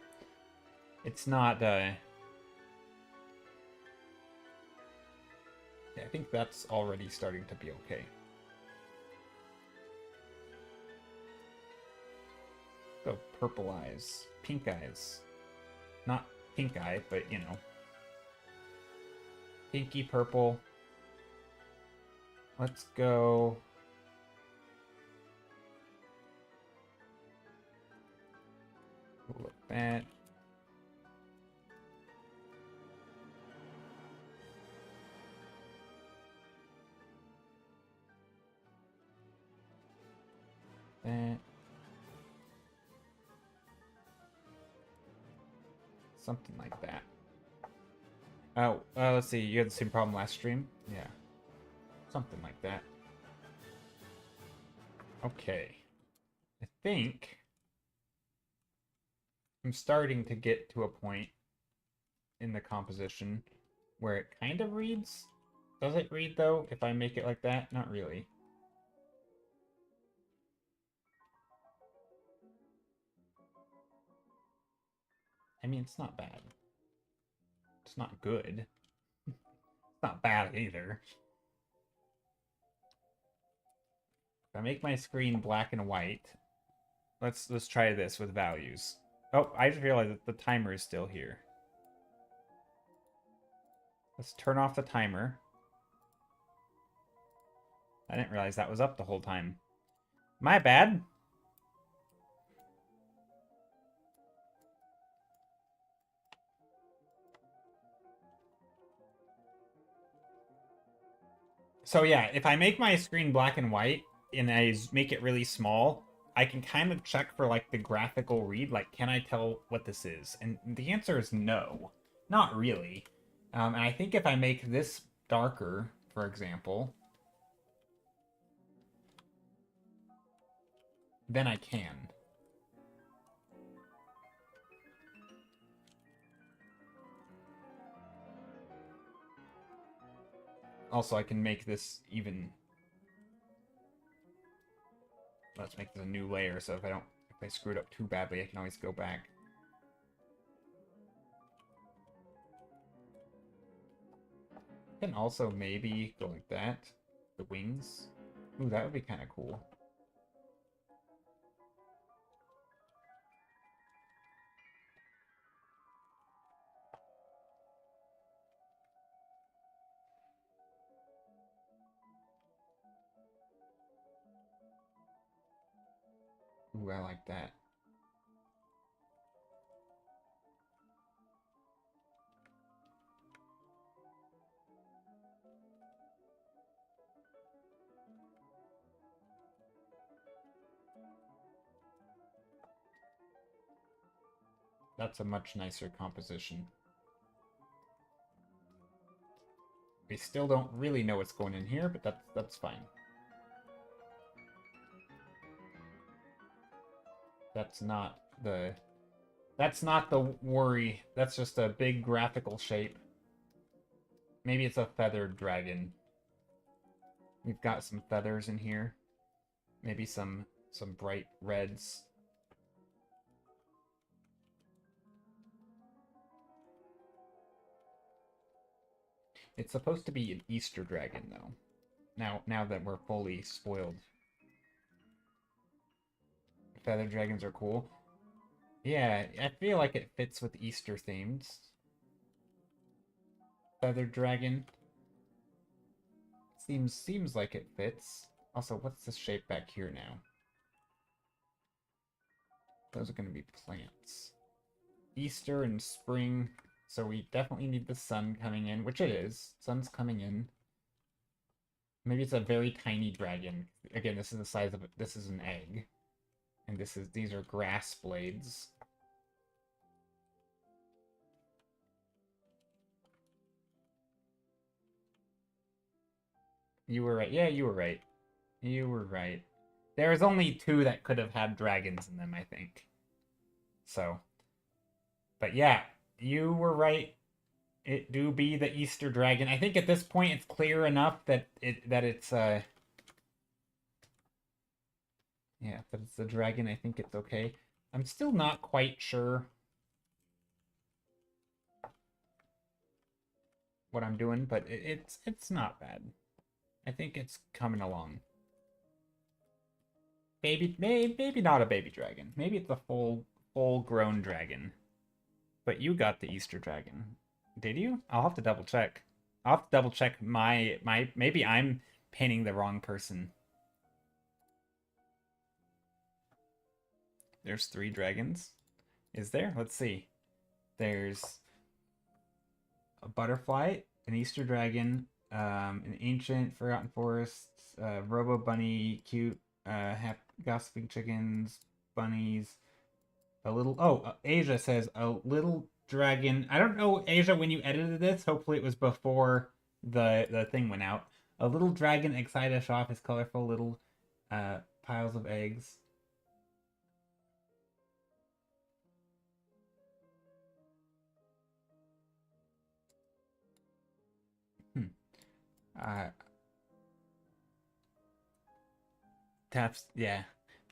It's not I think that's already starting to be okay. purple eyes. Pink eyes. Not pink eye, but you know. Pinky purple. Let's go. Look at that. That. Something like that. Oh, let's see. You had the same problem last stream? Yeah. Something like that. Okay. I think I'm starting to get to a point in the composition where it kind of reads. Does it read, though, if I make it like that? Not really. I mean, it's not bad. It's not good. It's not bad either. If I make my screen black and white, let's try this with values. Oh, I just realized that the timer is still here. Let's turn off the timer. I didn't realize that was up the whole time. My bad. So yeah, if I make my screen black and white and I make it really small, I can kind of check for like the graphical read, like can I tell what this is? And the answer is no, not really. And I think if I make this darker, for example, then I can. Also, I can make this even. Let's make this a new layer, so if I screw it up too badly, I can always go back. Can also maybe go like that. The wings. Ooh, that would be kind of cool. Ooh, I like that. That's a much nicer composition. We still don't really know what's going in here, but that's fine. That's not the worry. That's just a big graphical shape. Maybe it's a feathered dragon. We've got some feathers in here. Maybe some bright reds. It's supposed to be an Easter dragon, though. Now that we're fully spoiled. Feather dragons are cool. Yeah, I feel like it fits with Easter themes. Feather dragon. Seems like it fits. Also, what's this shape back here now? Those are going to be plants. Easter and spring. So we definitely need the sun coming in, which it is. Sun's coming in. Maybe it's a very tiny dragon. Again, this is the size of it. This is an egg. And these are grass blades. You were right. Yeah, you were right. You were right. There was only two that could have had dragons in them, I think. So, but yeah, you were right. It do be the Easter dragon. I think at this point it's clear enough that it's yeah, that it's the dragon. I think it's okay. I'm still not quite sure what I'm doing, but it's not bad. I think it's coming along. baby, maybe not a baby dragon. Maybe it's a full grown dragon. But you got the Easter dragon. Did you? I'll have to double check. I'll have to double check my maybe I'm painting the wrong person. There's 3 dragons. Is there? Let's see. There's a butterfly, an Easter dragon, an ancient forgotten forest, Robo Bunny, cute, gossiping chickens, bunnies, a little. Oh, Asia says a little dragon. I don't know, Asia, when you edited this. Hopefully, it was before the thing went out. A little dragon excited to show off his colorful little piles of eggs. Uh, Taps, yeah.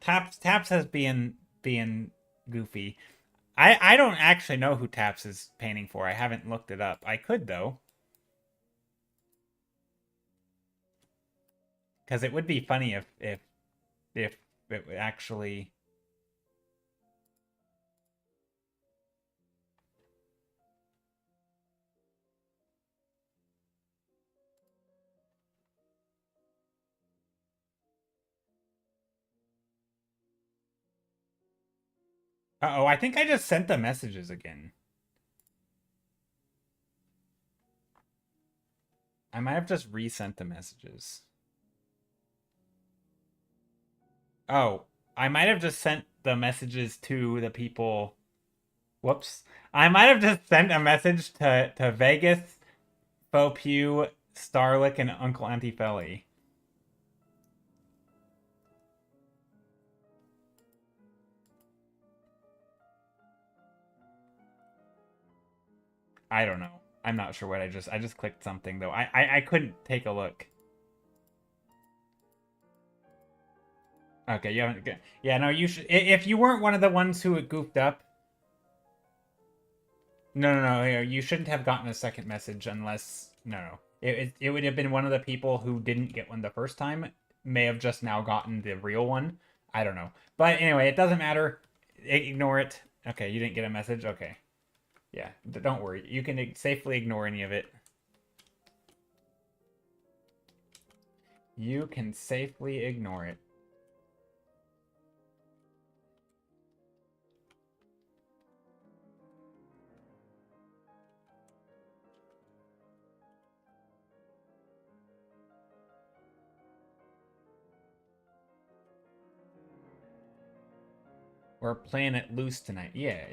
Taps has being goofy. I don't actually know who Taps is painting for. I haven't looked it up. I could though. Because it would be funny if it actually. Uh-oh, I think I just sent the messages again. I might have just resent the messages. Oh, I might have just sent the messages to the people. Whoops. I might have just sent a message to Vegas, Fopew, Starlick, and Uncle Antifelli. I don't know. I'm not sure what I just clicked something though. I couldn't take a look. Okay, you haven't. Yeah, no, you should. If you weren't one of the ones who had goofed up, no. You shouldn't have gotten a second message unless no. It would have been one of the people who didn't get one the first time. May have just now gotten the real one. I don't know. But anyway, it doesn't matter. Ignore it. Okay, you didn't get a message. Okay. Yeah, don't worry. You can safely ignore any of it. You can safely ignore it. We're playing it loose tonight. Yeah.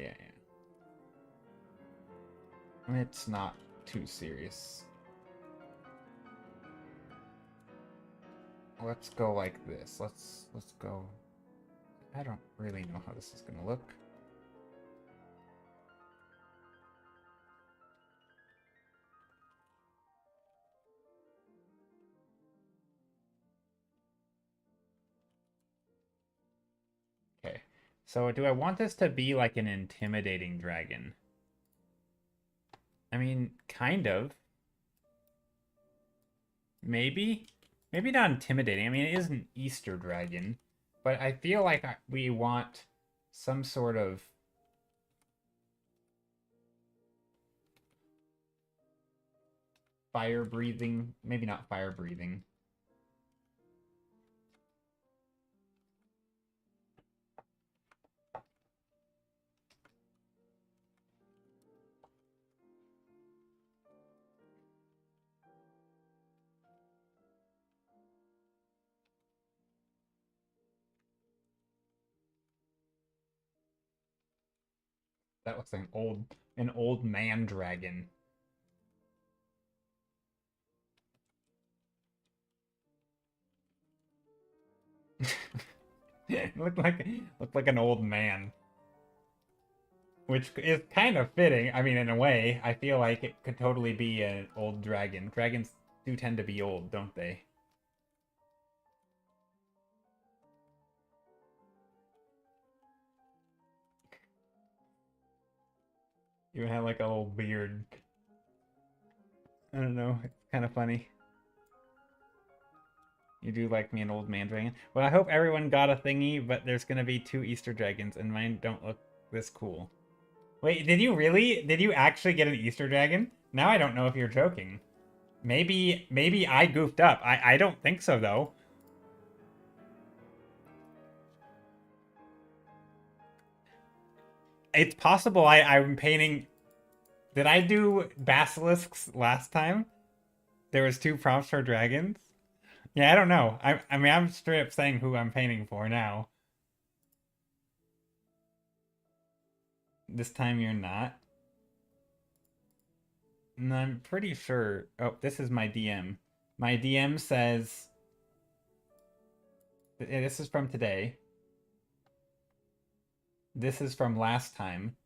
It's not too serious. Let's go like this. Let's go. I don't really know how this is gonna look. Okay. So do I want this to be like an intimidating dragon? I mean, kind of. Maybe. Maybe not intimidating. I mean, it is an Easter dragon. But I feel like we want some sort of fire breathing. Maybe not fire breathing. That looks like an old man dragon. It looked like an old man, which is kind of fitting. I mean, in a way, I feel like it could totally be an old dragon. Dragons do tend to be old, don't they? You have like a little beard. I don't know. It's kind of funny. You do like me an old man dragon. Well, I hope everyone got a thingy, but there's gonna be 2 Easter dragons, and mine don't look this cool. Wait, did you really? Did you actually get an Easter dragon? Now I don't know if you're joking. Maybe I goofed up. I don't think so though. It's possible I'm painting. Did I do basilisks last time? There was 2 prompts for dragons. Yeah, I don't know. I mean, I'm straight up saying who I'm painting for now. This time you're not. And I'm pretty sure. Oh, this is my DM. My DM says. This is from today. This is from last time.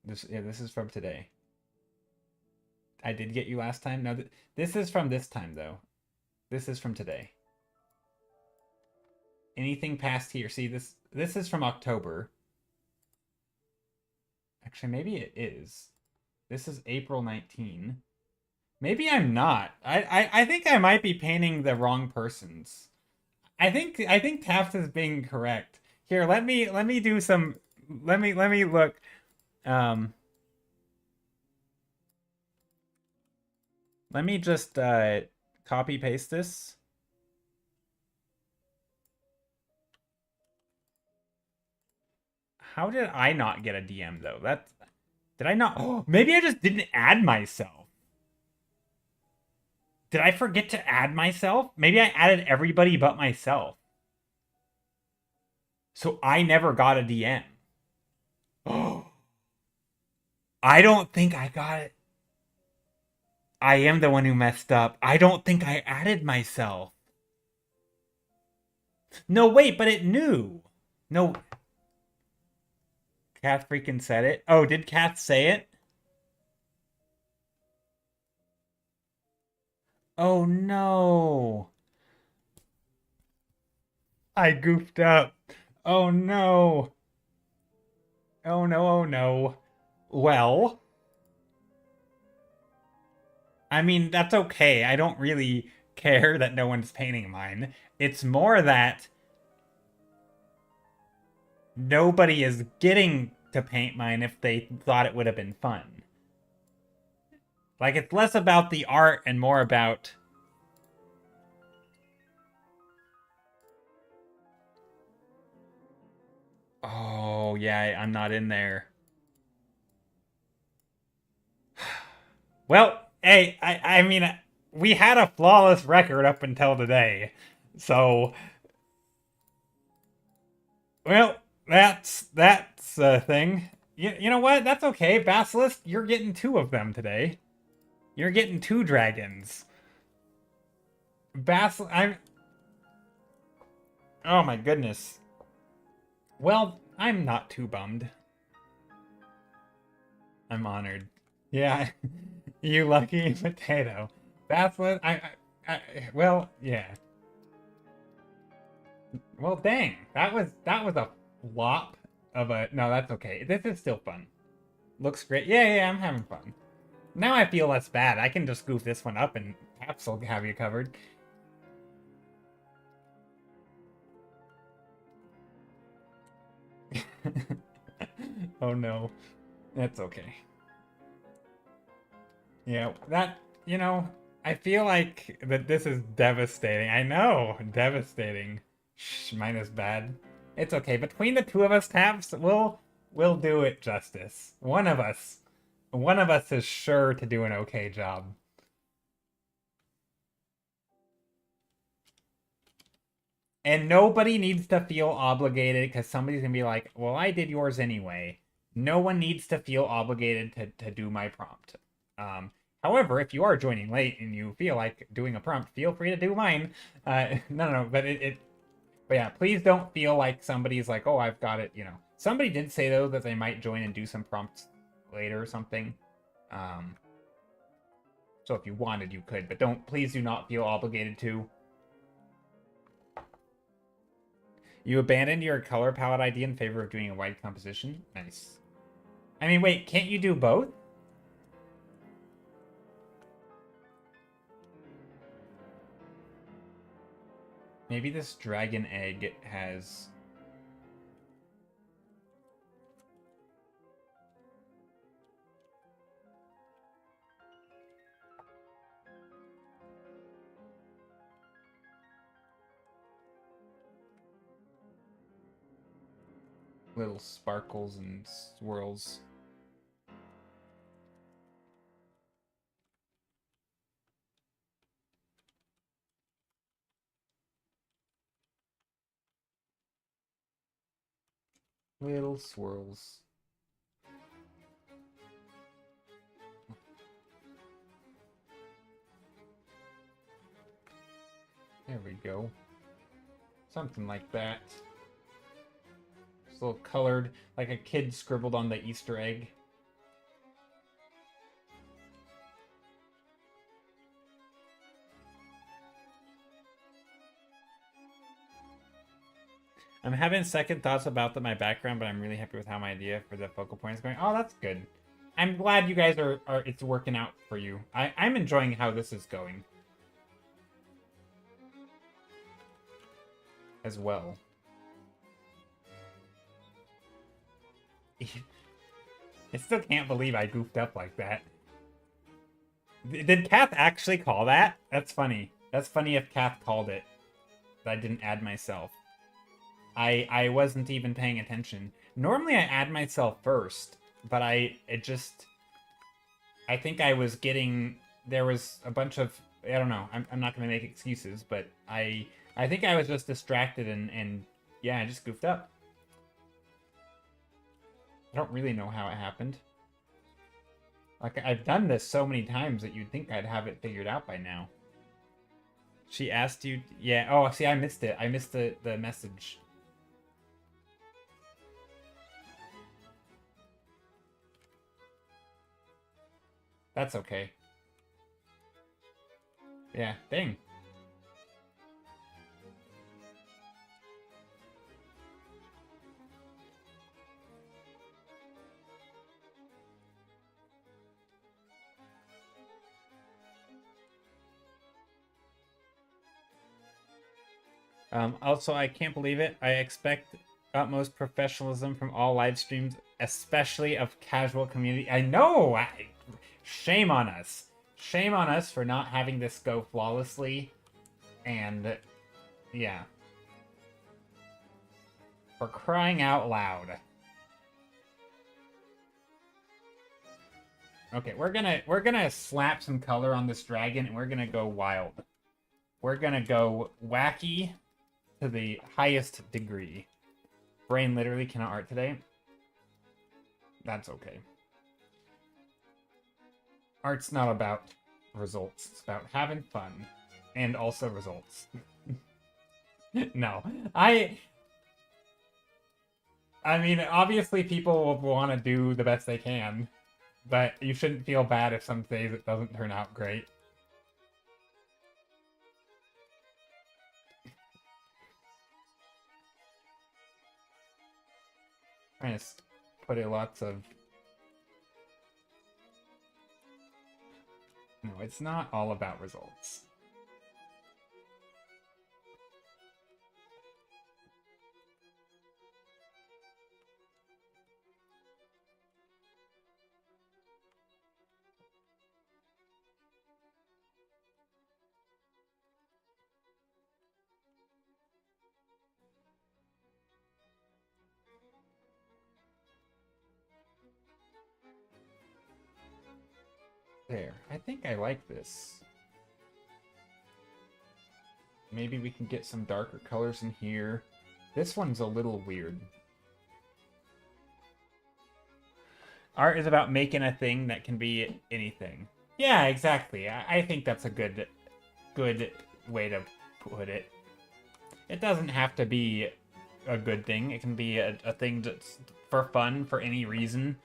This is from today. I did get you last time. No, this is from this time though. This is from today. Anything past here? See this? This is from October. Actually, maybe it is. This is April 19. Maybe I'm not. I think I might be painting the wrong persons. I think Taft is being correct. Here, let me do some. Let me look. Let me just copy paste this. How did I not get a DM though? Did I not? Oh, maybe I just didn't add myself. Did I forget to add myself? Maybe I added everybody but myself. So I never got a DM. Oh. I don't think I got it. I am the one who messed up. I don't think I added myself. No, wait, but it knew. No. Kath freaking said it. Oh, did Kath say it? Oh no. I goofed up. Oh no. Oh no, oh no. Well, I mean, that's okay. I don't really care that no one's painting mine. It's more that nobody is getting to paint mine if they thought it would have been fun. Like, it's less about the art and more about... Oh, yeah, I'm not in there. Well, hey, I mean, we had a flawless record up until today. So, well, that's a thing. You know what? That's okay. Basilisk, you're getting 2 of them today. You're getting 2 dragons. I'm... Oh my goodness. Well, I'm not too bummed. I'm honored. Yeah, you lucky potato. That's what well, yeah. Well, dang, that was a flop of a. No, that's okay. This is still fun. Looks great. Yeah, I'm having fun. Now I feel less bad. I can just goof this one up and Caps will have you covered. Oh no, that's okay. Yeah, I feel like that this is devastating. I know, devastating. Shh, mine is bad. It's okay. Between the 2 of us, Taps, we'll do it justice. One of us is sure to do an okay job. And nobody needs to feel obligated because somebody's gonna be like, "Well, I did yours anyway." No one needs to feel obligated to do my prompt. However, if you are joining late and you feel like doing a prompt, feel free to do mine. No, but but yeah, please don't feel like somebody's like, oh, I've got it, Somebody did say, though, that they might join and do some prompts later or something. So if you wanted, you could, but please do not feel obligated to. You abandoned your color palette idea in favor of doing a white composition? Nice. I mean, wait, can't you do both? Maybe this dragon egg has... little sparkles and swirls. Little swirls. There we go. Something like that. It's a little colored, like a kid scribbled on the Easter egg. I'm having second thoughts about my background, but I'm really happy with how my idea for the focal point is going. Oh, that's good. I'm glad you guys are it's working out for you. I'm enjoying how this is going. As well. I still can't believe I goofed up like that. Did Kath actually call that? That's funny. That's funny if Kath called it. I didn't add myself. I wasn't even paying attention. Normally I add myself first, but I think I was getting... There was a bunch of... I don't know. I'm not going to make excuses, but I think I was just distracted and yeah, I just goofed up. I don't really know how it happened. Like, I've done this so many times that you'd think I'd have it figured out by now. She asked you... Yeah, oh, see, I missed it. I missed the message. That's okay. Yeah, dang. Also, I can't believe it. I expect utmost professionalism from all live streams, especially of casual community. I know! Shame on us. Shame on us for not having this go flawlessly. And, yeah. For crying out loud. Okay, we're gonna slap some color on this dragon and we're gonna go wild. We're gonna go wacky to the highest degree. Brain literally cannot art today. That's okay. Art's not about results. It's about having fun. And also results. No. I mean, obviously people will want to do the best they can. But you shouldn't feel bad if some days it doesn't turn out great. Trying to put in lots of... No, it's not all about results. There. I think I like this. Maybe we can get some darker colors in here. This one's a little weird. Art is about making a thing that can be anything. Yeah, exactly. I think that's a good way to put it. It doesn't have to be a good thing. It can be a thing that's for fun, for any reason.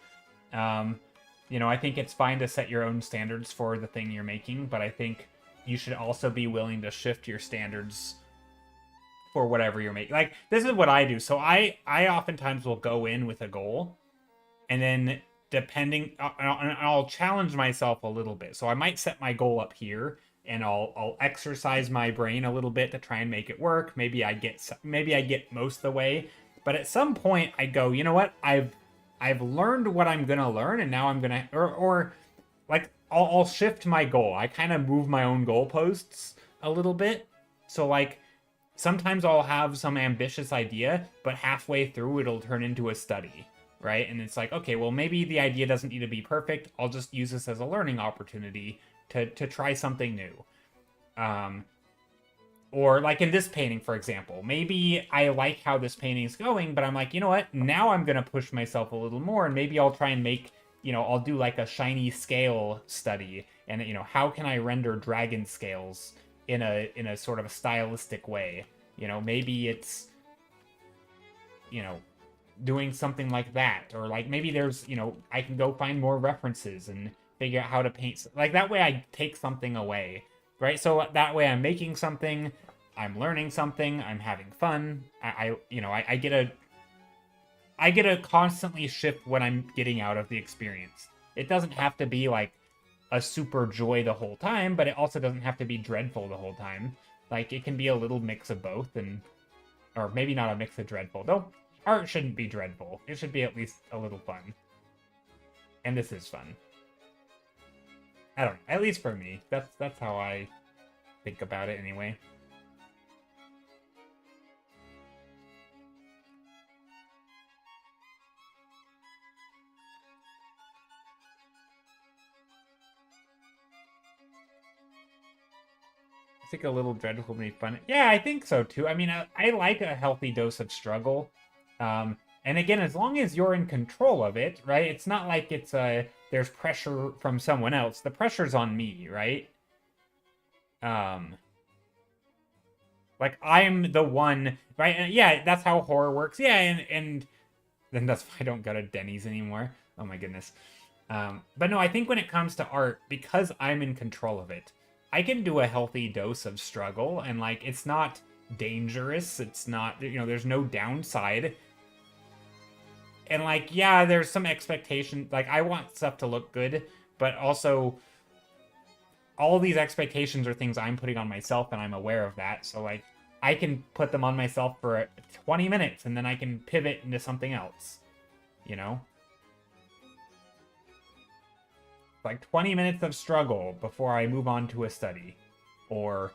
You know, I think it's fine to set your own standards for the thing you're making, but I think you should also be willing to shift your standards for whatever you're making. Like, this is what I do. So I oftentimes will go in with a goal, and then I'll challenge myself a little bit. So I might set my goal up here, and I'll exercise my brain a little bit to try and make it work. Maybe I get most of the way, but at some point I go, you know what? I've learned what I'm gonna learn, and now I'm gonna or like I'll shift my goal. I kind of move my own goalposts a little bit. So like sometimes I'll have some ambitious idea, but halfway through it'll turn into a study, right? And it's like, okay, well maybe the idea doesn't need to be perfect. I'll just use this as a learning opportunity to try something new. Um, or like in this painting, for example, maybe I like how this painting is going, but I'm like, you know what? Now I'm gonna push myself a little more, and maybe I'll try and make, I'll do like a shiny scale study, and how can I render dragon scales in a sort of a stylistic way? Maybe it's you know doing something like that, or like maybe there's I can go find more references and figure out how to paint like that way. I take something away, right? So that way I'm making something, I'm learning something, I'm having fun. I get to constantly shift what I'm getting out of the experience. It doesn't have to be like a super joy the whole time, but it also doesn't have to be dreadful the whole time. Like it can be a little mix of both, and or maybe not a mix of dreadful. Though art shouldn't be dreadful. It should be at least a little fun. And this is fun. I don't know. At least for me. That's how I think about it anyway. I think a little dreadful would be fun. Yeah, I think so too. I mean, I like a healthy dose of struggle. And again, as long as you're in control of it, right? It's not like there's pressure from someone else. The pressure's on me, right? Um, like I'm the one, right? And yeah, that's how horror works. Yeah, and then that's why I don't go to Denny's anymore. Oh my goodness. But no, I think when it comes to art, because I'm in control of it, I can do a healthy dose of struggle, and like it's not dangerous. It's not, there's no downside. And like, yeah, there's some expectation. Like I want stuff to look good, but also all these expectations are things I'm putting on myself, and I'm aware of that. So like I can put them on myself for 20 minutes, and then I can pivot into something else, you know? Like 20 minutes of struggle before I move on to a study, or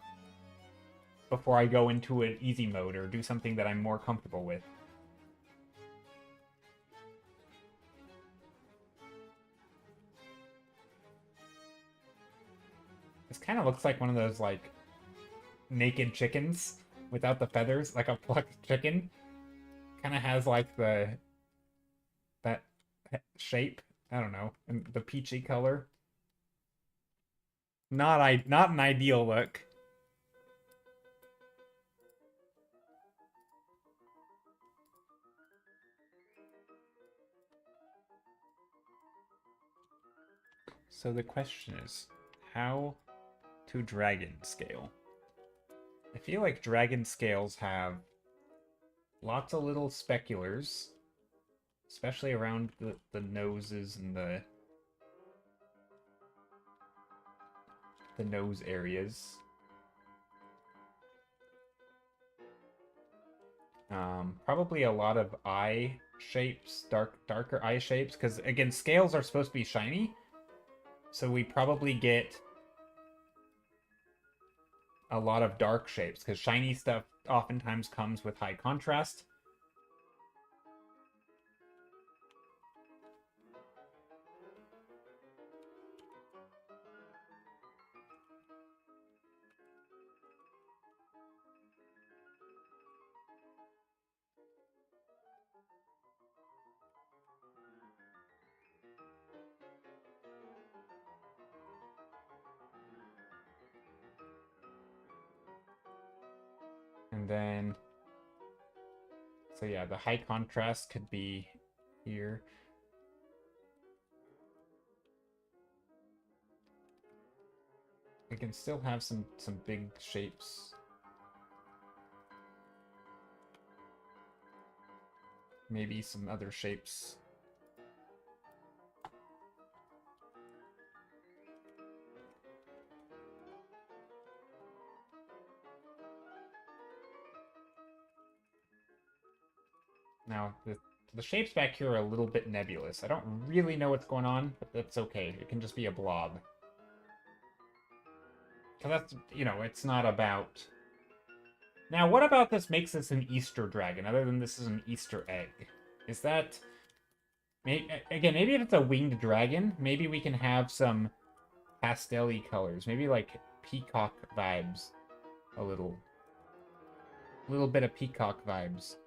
before I go into an easy mode or do something that I'm more comfortable with. This kind of looks like one of those like naked chickens without the feathers, like a plucked chicken. Kind of has like that shape. I don't know, and the peachy color. Not an ideal look. So the question is, how to dragon scale? I feel like dragon scales have lots of little speculars, especially around the noses and the nose areas. Probably a lot of eye shapes, darker eye shapes, because again, scales are supposed to be shiny, so we probably get a lot of dark shapes, because shiny stuff oftentimes comes with high contrast. And then, so yeah, the high contrast could be here. We can still have some big shapes. Maybe some other shapes. Now, the shapes back here are a little bit nebulous. I don't really know what's going on, but that's okay. It can just be a blob. Because that's, you know, it's not about... Now, what about this makes this an Easter dragon, other than this is an Easter egg? Is that... Again, maybe if it's a winged dragon, maybe we can have some pastel-y colors. Maybe, like, peacock vibes. A little. A little bit of peacock vibes.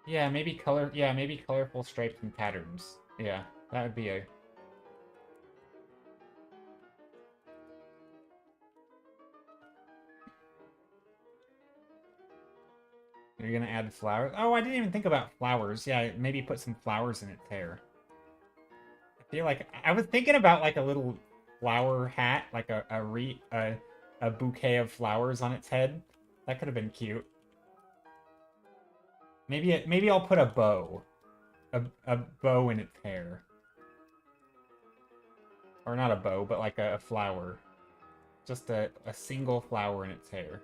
Yeah, maybe colorful stripes and patterns. Yeah, that would be a... You're gonna add flowers? Oh, I didn't even think about flowers. Yeah, maybe put some flowers in its hair. I feel like... I was thinking about, like, a little flower hat, like a bouquet of flowers on its head. That could have been cute. Maybe I'll put a bow. A bow in its hair. Or not a bow, but like a flower. Just a single flower in its hair.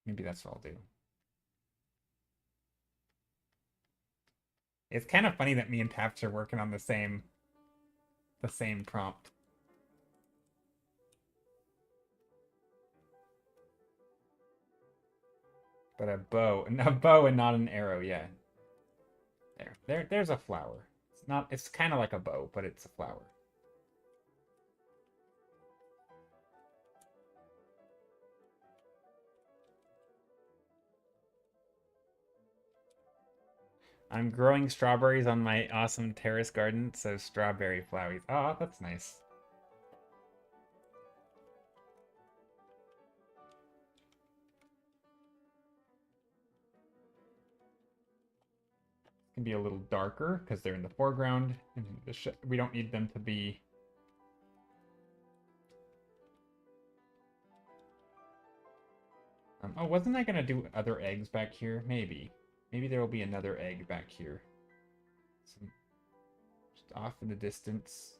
Maybe that's what I'll do. It's kind of funny that me and Taps are working on the same prompt. But a bow and not an arrow, yeah. There's a flower. It's kind of like a bow, but it's a flower. I'm growing strawberries on my awesome terrace garden, so strawberry flowers. Oh, that's nice. Can be a little darker because they're in the foreground. And we don't need them to be... oh, wasn't I going to do other eggs back here? Maybe. Maybe there will be another egg back here. Just off in the distance.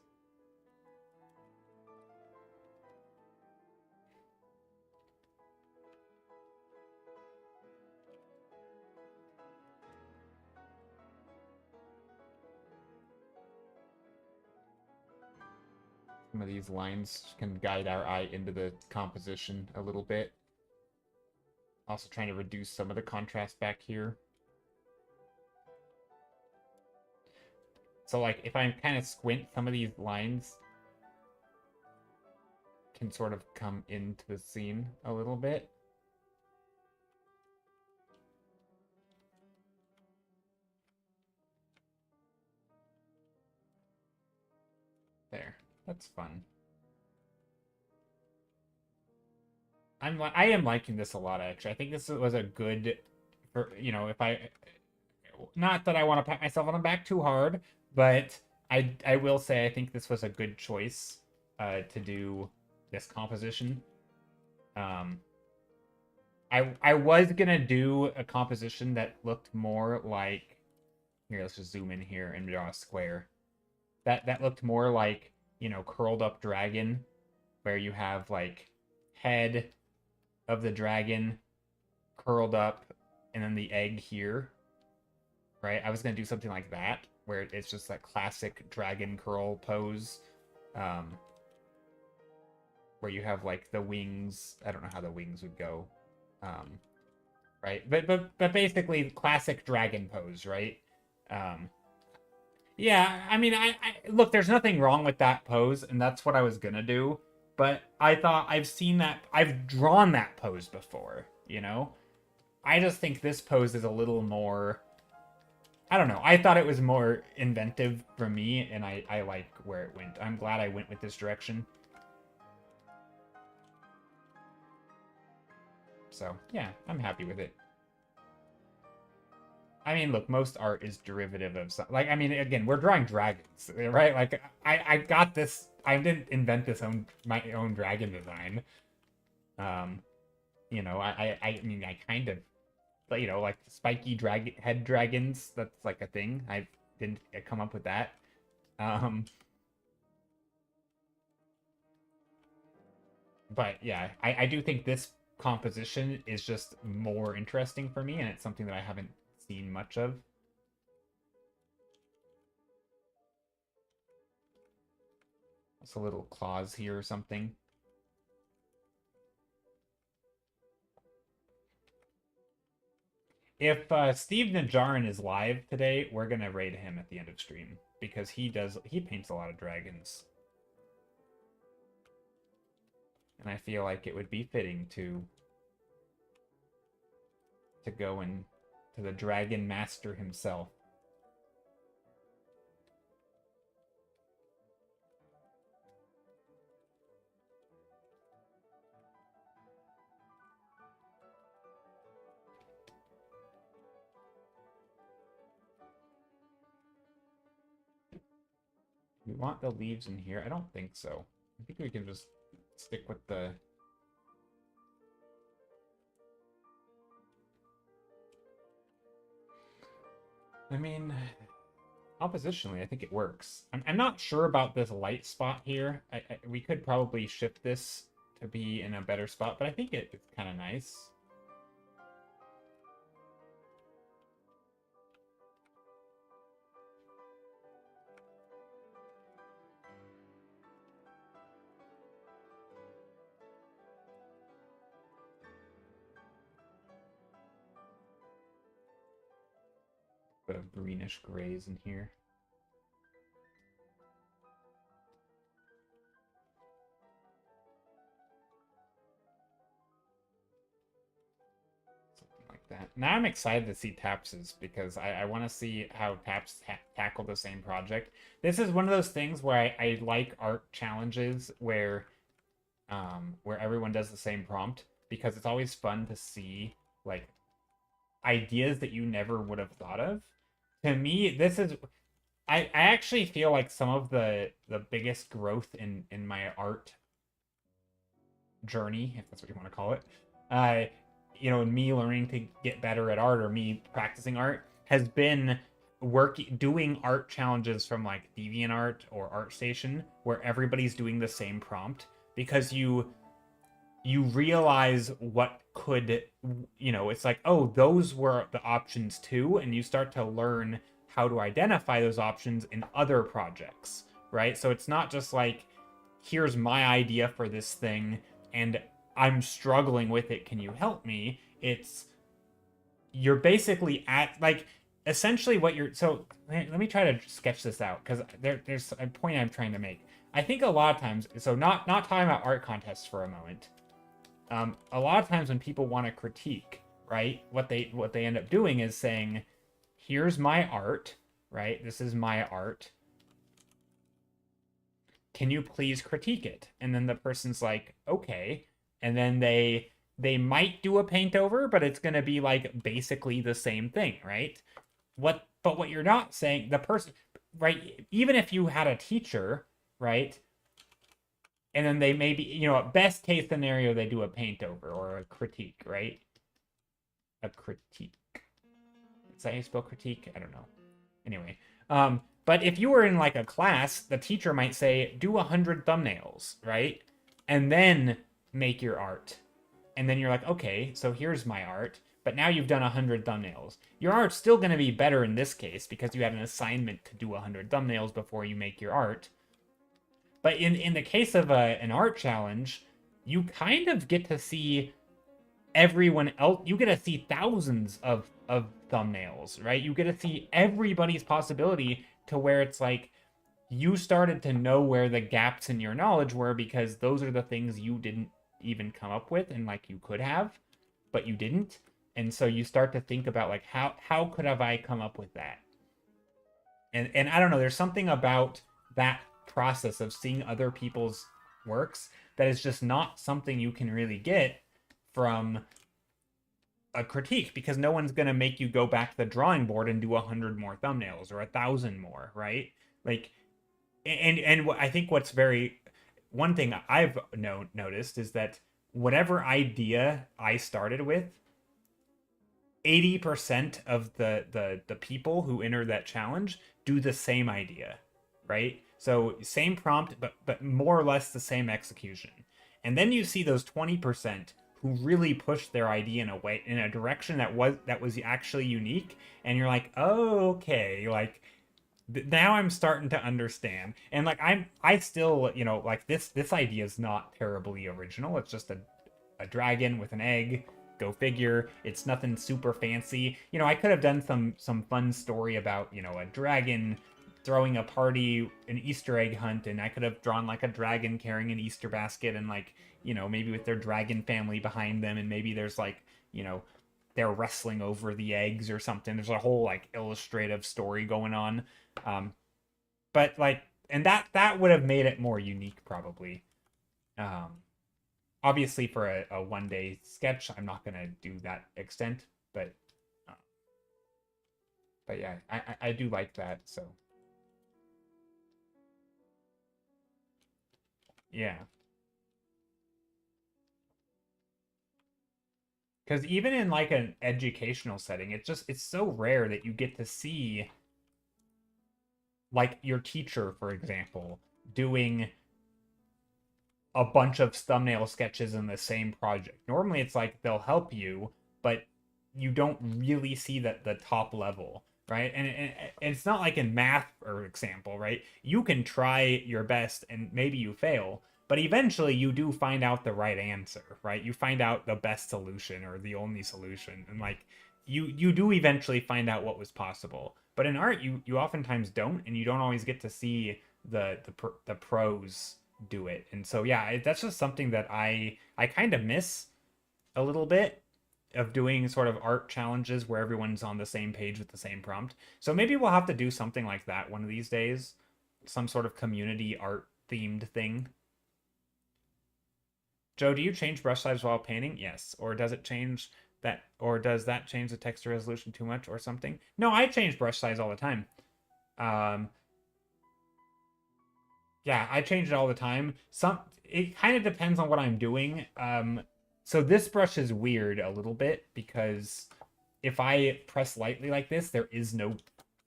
Some of these lines can guide our eye into the composition a little bit. Also trying to reduce some of the contrast back here. So, like, if I kind of squint, some of these lines can sort of come into the scene a little bit. There. That's fun. I am liking this a lot, actually. I think this was a good, you know, if I, not that I want to pat myself on the back too hard, but I will say I think this was a good choice to do this composition. I was gonna do a composition that looked more like, here, let's just zoom in here and draw a square. That looked more like, you know, curled up dragon, where you have like head of the dragon curled up and then the egg here, right? I was gonna do something like that, where it's just that classic dragon curl pose, where you have like the wings. I don't know how the wings would go, right? But basically classic dragon pose, right? Yeah, I mean, I look, there's nothing wrong with that pose, and that's what I was gonna do. But I thought I've drawn that pose before, you know? I just think this pose is a little more, I don't know. I thought it was more inventive for me, and I like where it went. I'm glad I went with this direction. So, yeah, I'm happy with it. I mean, look, most art is derivative of some, like, I mean, again, we're drawing dragons, right? Like, I got this, I didn't invent my own dragon design. You know, I mean, I kind of, you know, like spiky head dragons, that's like a thing. I didn't come up with that. But yeah, I do think this composition is just more interesting for me, and it's something that I haven't seen much of. It's a little clause here or something. If Steve Najarin is live today, we're gonna raid him at the end of stream because he paints a lot of dragons. And I feel like it would be fitting to go and to the dragon master himself. We want the leaves in here? I don't think so. I think we can just stick with the... I mean, oppositionally, I think it works. I'm not sure about this light spot here. We could probably shift this to be in a better spot, but I think it's kind of nice. Bit of greenish grays in here. That. Now I'm excited to see Taps's because I want to see how Taps tackle the same project. This is one of those things where I like art challenges where everyone does the same prompt because it's always fun to see like ideas that you never would have thought of. To me, this is I actually feel like some of the biggest growth in my art journey, if that's what you want to call it, me learning to get better at art or me practicing art has been doing art challenges from like DeviantArt or ArtStation where everybody's doing the same prompt because you realize what could it's like, oh, those were the options too, and you start to learn how to identify those options in other projects, right? So it's not just like, here's my idea for this thing and I'm struggling with it, can you help me? It's you're basically at like essentially what you're so let me try to sketch this out because there's a point I'm trying to make. I think a lot of times, so not talking about art contests for a moment, a lot of times when people want to critique, right, what they end up doing is saying, here's my art, right, this is my art, can you please critique it? And then the person's like, okay, and then they might do a paint over, but it's going to be like basically the same thing, right? What you're not saying, the person, right, even if you had a teacher, right, and then they maybe, best case scenario, they do a paint over or a critique, right? A critique. Is that how you spell critique? I don't know. Anyway, but if you were in like a class, the teacher might say, do 100 thumbnails, right? And then make your art. And then you're like, okay, so here's my art. But now you've done 100 thumbnails. Your art's still going to be better in this case because you had an assignment to do 100 thumbnails before you make your art. But in the case of an art challenge, you kind of get to see everyone else. You get to see thousands of thumbnails, right? You get to see everybody's possibility to where it's like you started to know where the gaps in your knowledge were because those are the things you didn't even come up with and like you could have, but you didn't. And so you start to think about like how could have I come up with that? And I don't know, there's something about that process of seeing other people's works that is just not something you can really get from a critique because no one's going to make you go back to the drawing board and do 100 more thumbnails or 1,000 more, right? Like, and I think what's one thing I've noticed is that whatever idea I started with, 80% of the people who enter that challenge do the same idea, right? So same prompt, but more or less the same execution. And then you see those 20% who really pushed their idea in a direction that was actually unique, and you're like, oh, okay, like now I'm starting to understand. And like I still, like this idea is not terribly original. It's just a dragon with an egg. Go figure. It's nothing super fancy. I could have done some fun story about, a dragon throwing a party, an Easter egg hunt, and I could have drawn like a dragon carrying an Easter basket and like, maybe with their dragon family behind them, and maybe there's like, you know, they're wrestling over the eggs or something. There's a whole like illustrative story going on. Um, but like, and that would have made it more unique probably. Um, Obviously for a 1 day sketch, I'm not gonna do that extent, but uh, yeah, I do like that. So yeah, because even in like an educational setting, it's so rare that you get to see like your teacher, for example, doing a bunch of thumbnail sketches in the same project. Normally it's like they'll help you, but you don't really see that the top level, right? And it's not like in math, for example, right? You can try your best and maybe you fail, but eventually you do find out the right answer, right? You find out the best solution or the only solution, and like you do eventually find out what was possible. But in art, you oftentimes don't, and you don't always get to see the pros do it. And so yeah, that's just something that I kind of miss a little bit of doing sort of art challenges where everyone's on the same page with the same prompt. So maybe we'll have to do something like that one of these days, some sort of community art themed thing. Joe, do you change brush size while painting? Yes. Or does it change that, or does that change the texture resolution too much or something? No, I change brush size all the time. Um, Yeah, I change it all the time. It kind of depends on what I'm doing. So this brush is weird a little bit because if I press lightly like this, there is no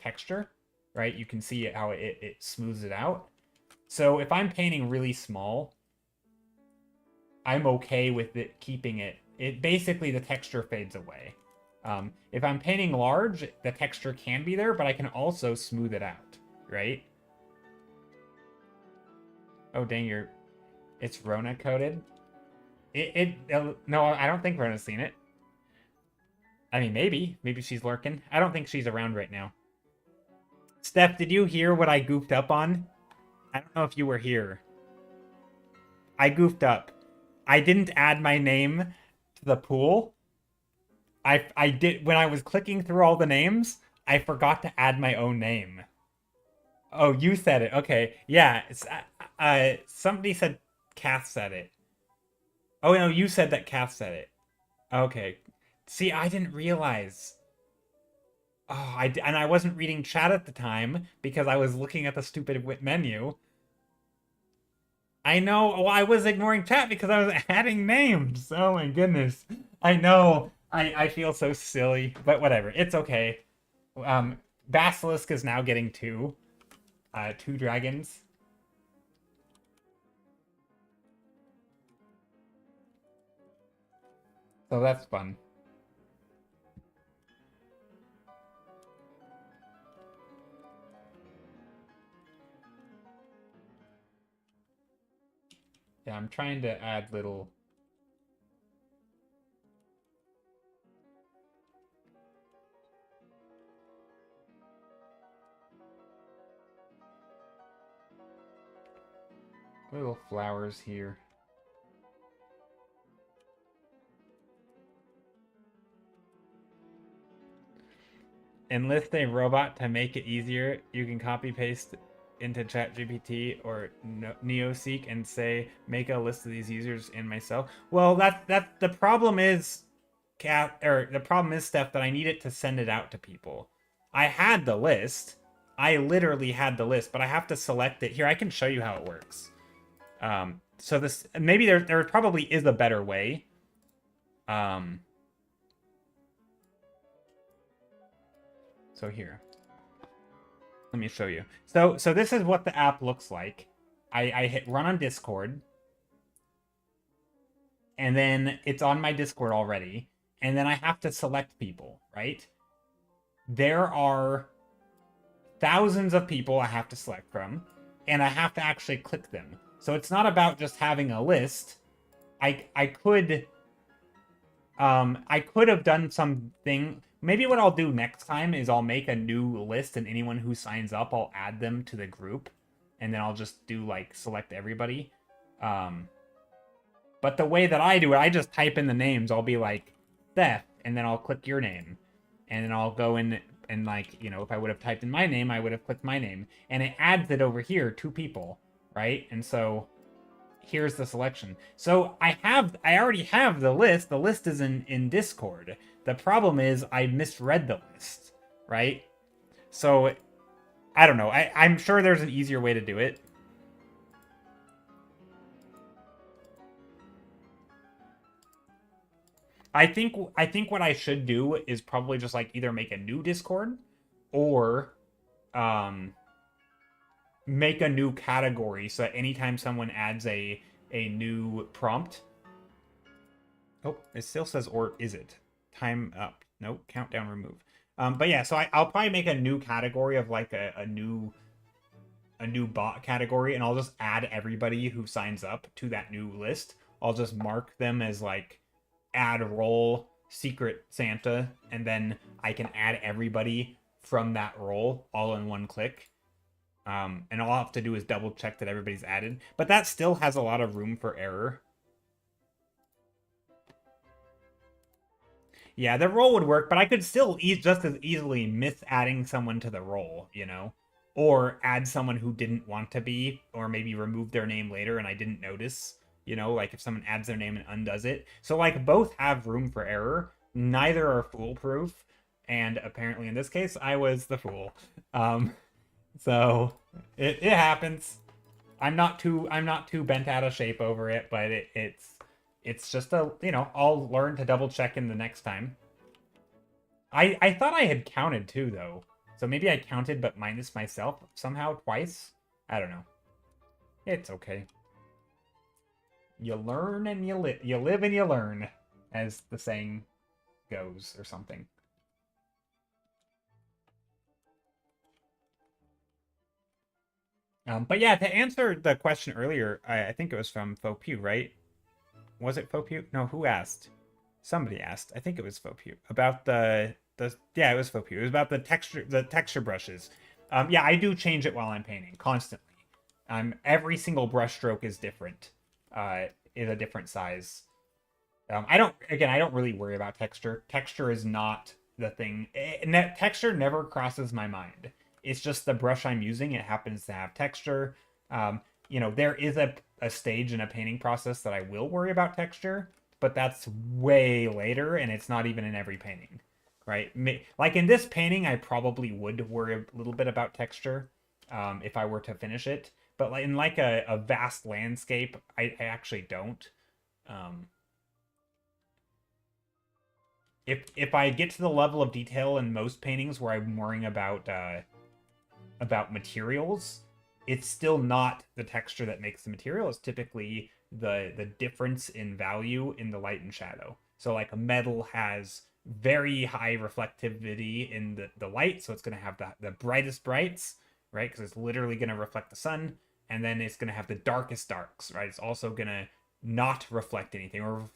texture, right? You can see how it smooths it out. So if I'm painting really small, I'm okay with it keeping it. It basically the texture fades away. If I'm painting large, the texture can be there, but I can also smooth it out, right? Oh dang, it's Rona coded. No, I don't think Rona's seen it. I mean, maybe she's lurking. I don't think she's around right now. Steph, did you hear what I goofed up on? I don't know if you were here. I goofed up. I didn't add my name to the pool. I did when I was clicking through all the names. I forgot to add my own name. Oh, you said it. Okay, yeah. Somebody said Kath said it. Oh no, you said that Kath said it. Okay. See, I didn't realize. Oh, and I wasn't reading chat at the time because I was looking at the stupid menu. I know. Well, I was ignoring chat because I was adding names. Oh my goodness. I know. I feel so silly, but whatever. It's okay. Um, Basilisk is now getting two dragons. So that's fun. Yeah, I'm trying to add little flowers here. Enlist a robot to make it easier. You can copy paste into ChatGPT or NeoSeek and say, make a list of these users and myself. Well, that the problem is, the problem is, Steph, that I need it to send it out to people. I had the list. I literally had the list, but I have to select it. Here, I can show you how it works. So this, maybe there probably is a better way. So here, let me show you. So this is what the app looks like. I hit run on Discord. and then it's on my Discord already, and then I have to select people, right? There are thousands of people I have to select from, and I have to actually click them. So it's not about just having a list. I could have done something. Maybe what I'll do next time is I'll make a new list, and anyone who signs up, I'll add them to the group, and then I'll just do like select everybody. But the way that I do it, I just type in the names. I'll be like Seth, and then I'll click your name, and then I'll go in and, like, you know, if I would have typed in my name, I would have clicked my name, and it adds it over here, 2 people, right? And so here's the selection. So I already have the list. The list is in Discord. The problem is I misread the list, right? So I don't know. I'm sure there's an easier way to do it. I think what I should do is probably just like either make a new Discord or make a new category so that anytime someone adds a new prompt. Oh, it still says, or is it? Time up. Nope, countdown remove. But yeah, so I'll probably make a new category of like a new bot category, and I'll just add everybody who signs up to that new list. I'll just mark them as like add role secret Santa, and then I can add everybody from that role all in one click. And all I'll have to do is double check that everybody's added, but that still has a lot of room for error. Yeah, the role would work, but I could still just as easily miss adding someone to the role, you know? Or add someone who didn't want to be, or maybe remove their name later and I didn't notice. You know, like if someone adds their name and undoes it. So, like, both have room for error. Neither are foolproof. And apparently in this case, I was the fool. So it happens. I'm not too bent out of shape over it, but it's just a, you know, I'll learn to double check in the next time. I thought I had counted too, though. So maybe I counted but minus myself somehow twice. I don't know. It's okay. You learn and you live and you learn, as the saying goes, or something. But yeah, to answer the question earlier, I think it was from Fopew, right? Was it Fopew? No, who asked? Somebody asked. I think it was Fopew about the yeah, it was Fopew. It was about the texture brushes. Yeah, I do change it while I'm painting constantly. Every single brush stroke is different. Is a different size. I don't really worry about texture. Texture is not the thing. Texture never crosses my mind. It's just the brush I'm using. It happens to have texture. You know, there is a stage in a painting process that I will worry about texture, but that's way later, and it's not even in every painting, right? Like in this painting, I probably would worry a little bit about texture if I were to finish it. But like in like a vast landscape, I actually don't. If I get to the level of detail in most paintings where I'm worrying about materials, it's still not the texture that makes the material. It's typically the difference in value in the light and shadow. So like a metal has very high reflectivity in the light, so it's going to have the brightest brights, right? Because it's literally going to reflect the sun. And then it's going to have the darkest darks, right? It's also going to not reflect anything, or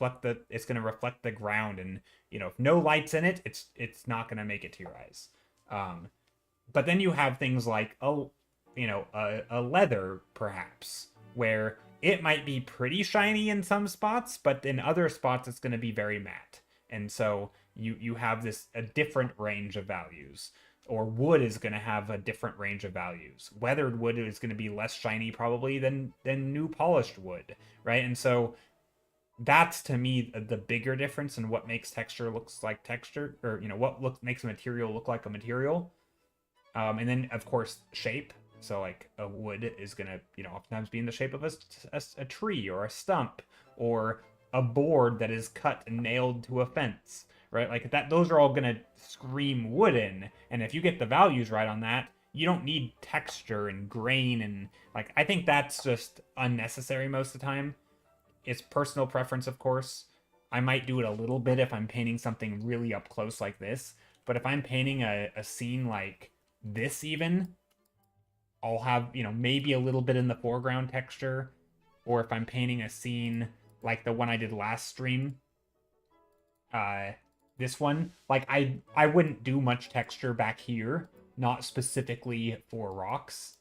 it's going to reflect the ground. And, you know, if no light's in it, it's not going to make it to your eyes. But then you have things like a leather, perhaps, where it might be pretty shiny in some spots, but in other spots it's going to be very matte. And so you have a different range of values. Or wood is going to have a different range of values. Weathered wood is going to be less shiny probably than new polished wood, right? And so that's, to me, the bigger difference in what makes texture looks like texture, or, you know, what makes a material look like a material. And then, of course, shape. So, like, a wood is going to, you know, oftentimes be in the shape of a tree or a stump, or a board that is cut and nailed to a fence, right? Like that, those are all going to scream wooden. And if you get the values right on that, you don't need texture and grain. And, like, I think that's just unnecessary most of the time. it's personal preference, of course. I might do it a little bit if I'm painting something really up close like this. But if I'm painting a scene like this even, I'll have, maybe a little bit in the foreground texture. Or if I'm painting a scene like the one I did last stream, uh, this one, like I wouldn't do much texture back here, not specifically for rocks.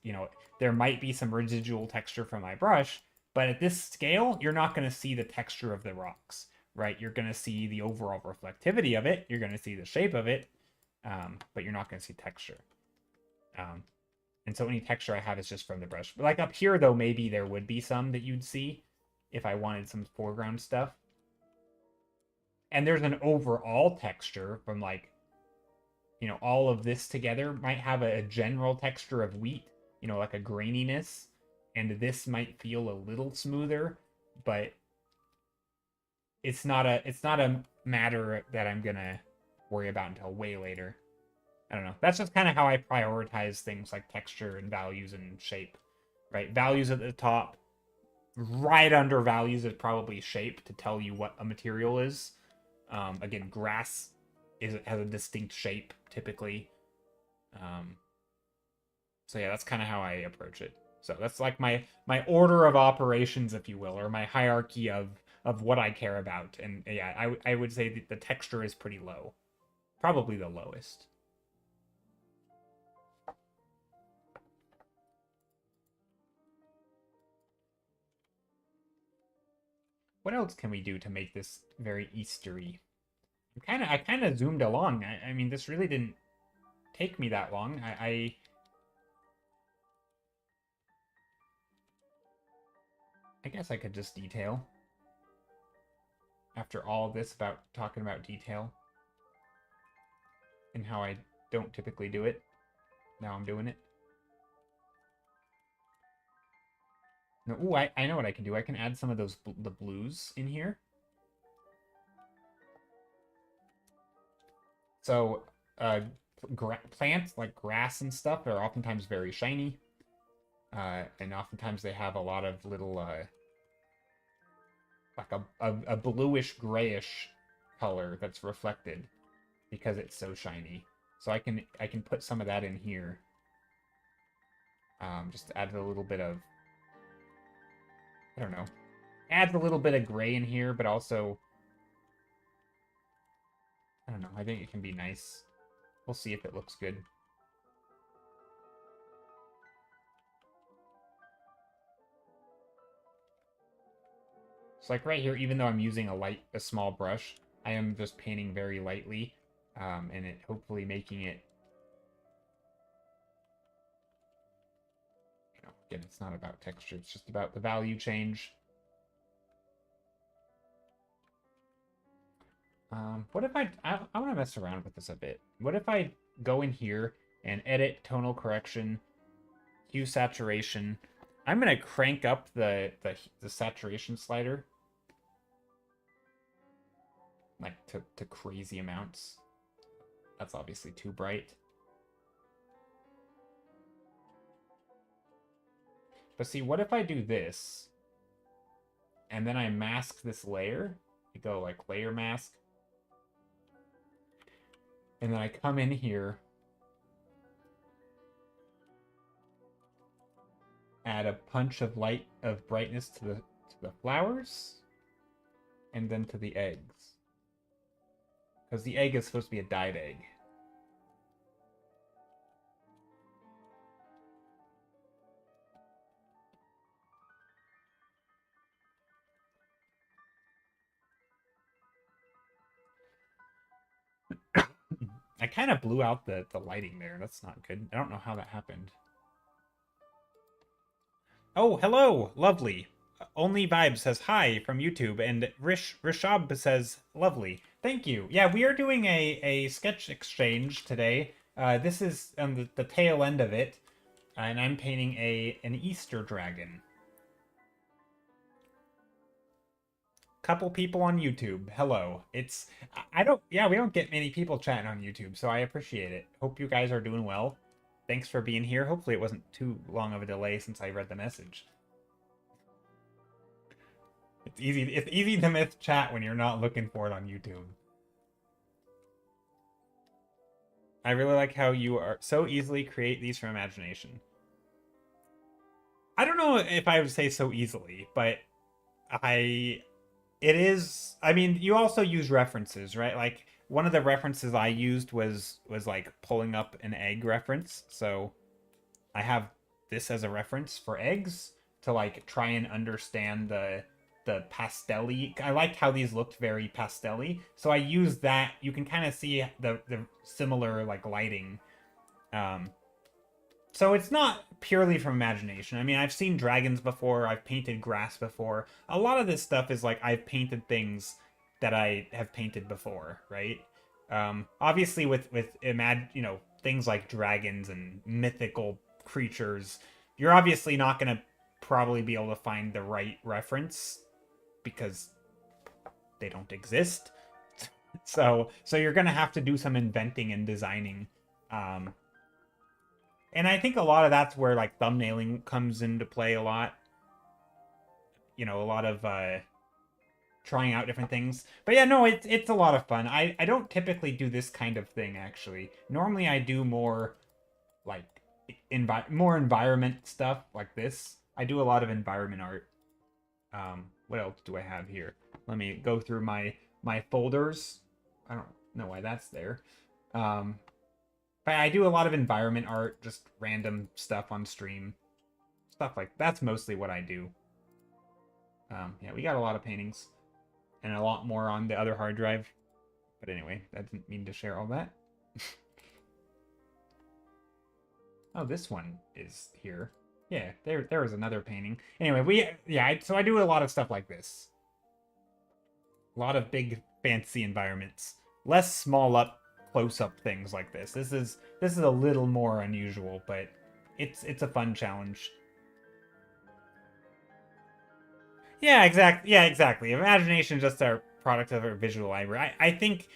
There might be some residual texture from my brush, but at this scale, you're not going to see the texture of the rocks, right? You're going to see the overall reflectivity of it. You're going to see the shape of it, but you're not going to see texture. And so any texture I have is just from the brush. But like up here, though, maybe there would be some that you'd see if I wanted some foreground stuff. And there's an overall texture from like, all of this together might have a general texture of wheat, like a graininess. And this might feel a little smoother, but it's not a matter that I'm gonna worry about until way later. I don't know. That's just kind of how I prioritize things like texture and values and shape, right? Values at the top, right under values is probably shape to tell you what a material is. Again, grass has a distinct shape typically. So yeah, that's kind of how I approach it. So that's like my order of operations, if you will, or my hierarchy of what I care about. And yeah, I would say that the texture is pretty low, probably the lowest. What else can we do to make this very Eastery? I kind of zoomed along. I mean, this really didn't take me that long. I guess I could just detail. After all this about talking about detail and how I don't typically do it, now I'm doing it. No, ooh, I know what I can do. I can add some of those the blues in here. So, plants like grass and stuff are oftentimes very shiny. And oftentimes they have a lot of little, like a bluish grayish color that's reflected because it's so shiny. So I can put some of that in here. Just to add a little bit of, I don't know, adds a little bit of gray in here, but also, I don't know, I think it can be nice. We'll see if it looks good. So like right here, even though I'm using a small brush, I am just painting very lightly, and it hopefully making it, again, it's not about texture, it's just about the value change. What if I want to mess around with this a bit. What if I go in here and edit tonal correction, hue saturation. I'm going to crank up the saturation slider. Like to crazy amounts. That's obviously too bright. But see, what if I do this, and then I mask this layer? I go like layer mask. And then I come in here, add a punch of light, of brightness to the flowers, and then to the eggs. Because the egg is supposed to be a dyed egg. I kind of blew out the lighting there. That's not good. I don't know how that happened. Oh, hello! Lovely. Only Vibe says hi from YouTube, and Rishab says lovely. Thank you. Yeah, we are doing a sketch exchange today. This is on the tail end of it, and I'm painting an Easter dragon. Couple people on YouTube. Hello. We don't get many people chatting on YouTube, so I appreciate it. Hope you guys are doing well. Thanks for being here. Hopefully it wasn't too long of a delay since I read the message. It's easy to miss chat when you're not looking for it on YouTube. I really like how you are so easily create these from imagination. I don't know if I would say so easily, but I it is, I mean, you also use references, right? Like one of the references I used was like pulling up an egg reference. So I have this as a reference for eggs to like try and understand the pastel-y. I liked how these looked very pastel-y. So I used that. You can kind of see the similar like lighting. Um, so it's not purely from imagination. I mean, I've seen dragons before, I've painted grass before. A lot of this stuff is like I've painted things that I have painted before, right? Obviously with things like dragons and mythical creatures, you're obviously not going to probably be able to find the right reference because they don't exist. So you're going to have to do some inventing and designing. Um, and I think a lot of that's where like thumbnailing comes into play a lot. You know, a lot of trying out different things. But yeah, no, it's a lot of fun. I don't typically do this kind of thing actually. Normally I do more like more environment stuff like this. I do a lot of environment art. What else do I have here? Let me go through my folders. I don't know why that's there. But I do a lot of environment art, just random stuff on stream. Stuff like that's mostly what I do. Yeah, we got a lot of paintings and a lot more on the other hard drive. But anyway, I didn't mean to share all that. Oh, this one is here. Yeah, there was another painting. Anyway, so I do a lot of stuff like this. A lot of big fancy environments. Less small up close up things like this. This is a little more unusual, but it's a fun challenge. Yeah, exactly. Yeah, exactly. Imagination is just a product of our visual library. I think,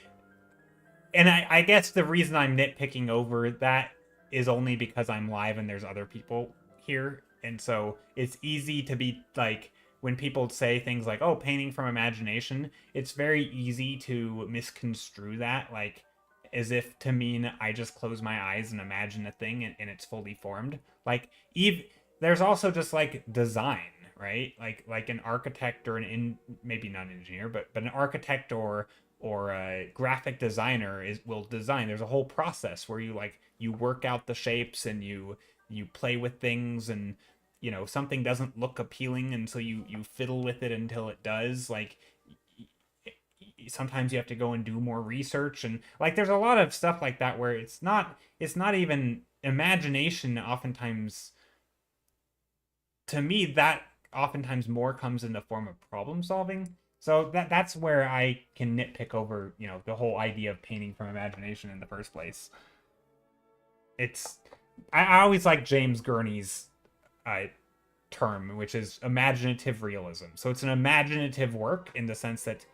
and I guess the reason I'm nitpicking over that is only because I'm live and there's other people here, and so it's easy to be like when people say things like, "Oh, painting from imagination," it's very easy to misconstrue that like as if to mean I just close my eyes and imagine a thing and it's fully formed. Like there's also just like design, right? Like an architect or maybe not an engineer, but an architect or a graphic designer will design. There's a whole process where you work out the shapes and you play with things, and something doesn't look appealing until you fiddle with it until it does. Like sometimes you have to go and do more research, and like there's a lot of stuff like that where it's not even imagination. Oftentimes, to me, that oftentimes more comes in the form of problem solving. So that's where I can nitpick over, the whole idea of painting from imagination in the first place. I always like James Gurney's term, which is imaginative realism. So it's an imaginative work in the sense that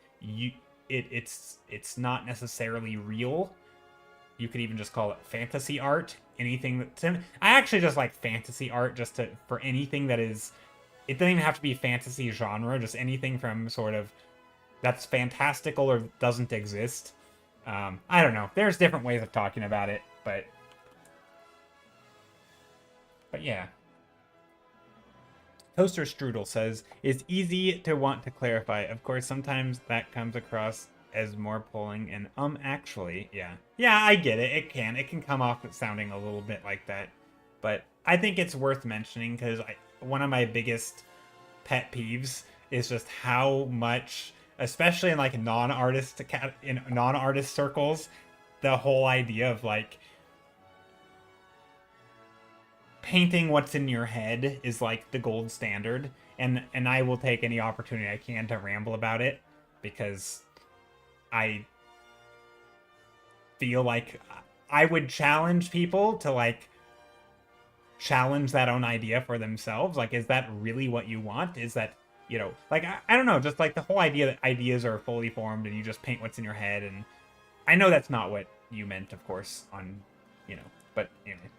it's not necessarily real. You could even just call it fantasy art. Anything that I actually just like fantasy art for anything that is. It doesn't even have to be fantasy genre. Just anything from sort of that's fantastical or doesn't exist. I don't know. There's different ways of talking about it, but yeah. Toaster Strudel says, it's easy to want to clarify. Of course, sometimes that comes across as more pulling and actually, yeah. Yeah, I get it. It can come off sounding a little bit like that. But I think it's worth mentioning because one of my biggest pet peeves is just how much, especially in like non-artist circles, the whole idea of like painting what's in your head is like the gold standard, and I will take any opportunity I can to ramble about it because I feel like I would challenge people to like challenge that own idea for themselves. Like, is that really what you want? Is that, like, I don't know, just like the whole idea that ideas are fully formed and you just paint what's in your head. And I know that's not what you meant, of course, but anyway.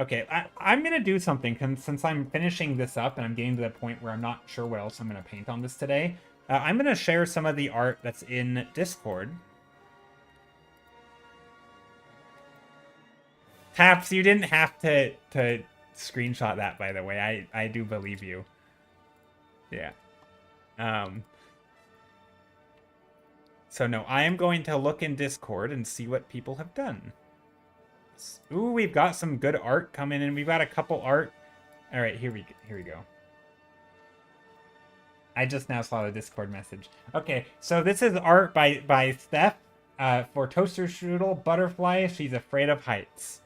Okay, I'm gonna do something since I'm finishing this up and I'm getting to the point where I'm not sure what else I'm gonna paint on this today. I'm gonna share some of the art that's in Discord. Taps, you didn't have to screenshot that, by the way. I do believe you. Yeah. Um. So no, I am going to look in Discord and see what people have done. Ooh, we've got some good art coming in. We've got a couple art. All right, here we go. I just now saw the Discord message. Okay, so this is art by Steph for Toaster Strudel Butterfly. She's afraid of heights.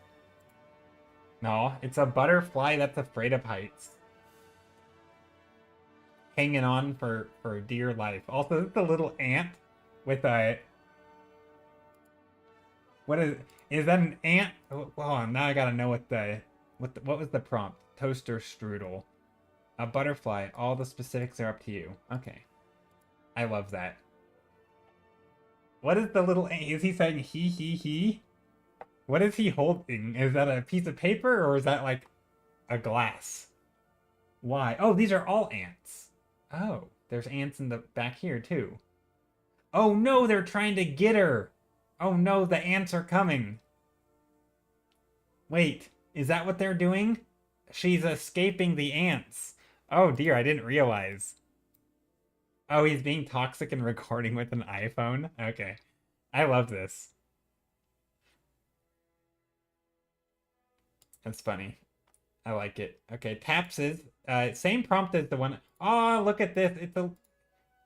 No, it's a butterfly that's afraid of heights. Hanging on for dear life. Also, it's a little ant with a... What is that an ant? Oh, hold on, now I gotta know what was the prompt? Toaster strudel. A butterfly. All the specifics are up to you. Okay. I love that. What is the little ant? Is he saying he? What is he holding? Is that a piece of paper or is that like a glass? Why? Oh, these are all ants. Oh, there's ants in the back here too. Oh no, they're trying to get her. Oh no, the ants are coming. Wait, is that what they're doing? She's escaping the ants. Oh dear, I didn't realize. Oh, he's being toxic and recording with an iPhone? Okay. I love this. That's funny. I like it. Okay, Taps is same prompt as the one. Oh, look at this.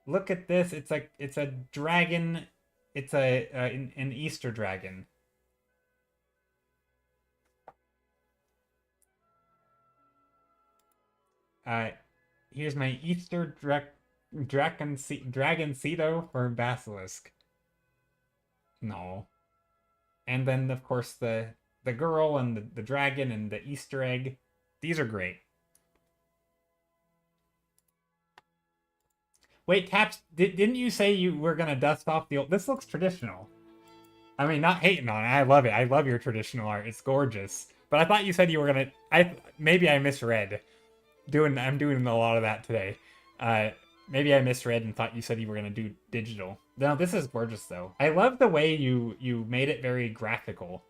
Look at this. It's a dragon. It's an Easter dragon. Here's my Easter Dragoncito for Basilisk. No. And then of course the girl and the dragon and the Easter egg. These are great. Wait, Taps, didn't you say you were gonna dust off the old? This looks traditional. I mean, not hating on it. I love it. I love your traditional art. It's gorgeous. But I thought you said you were gonna. Maybe I misread. I'm doing a lot of that today. Maybe I misread and thought you said you were gonna do digital. No, this is gorgeous though. I love the way you made it very graphical.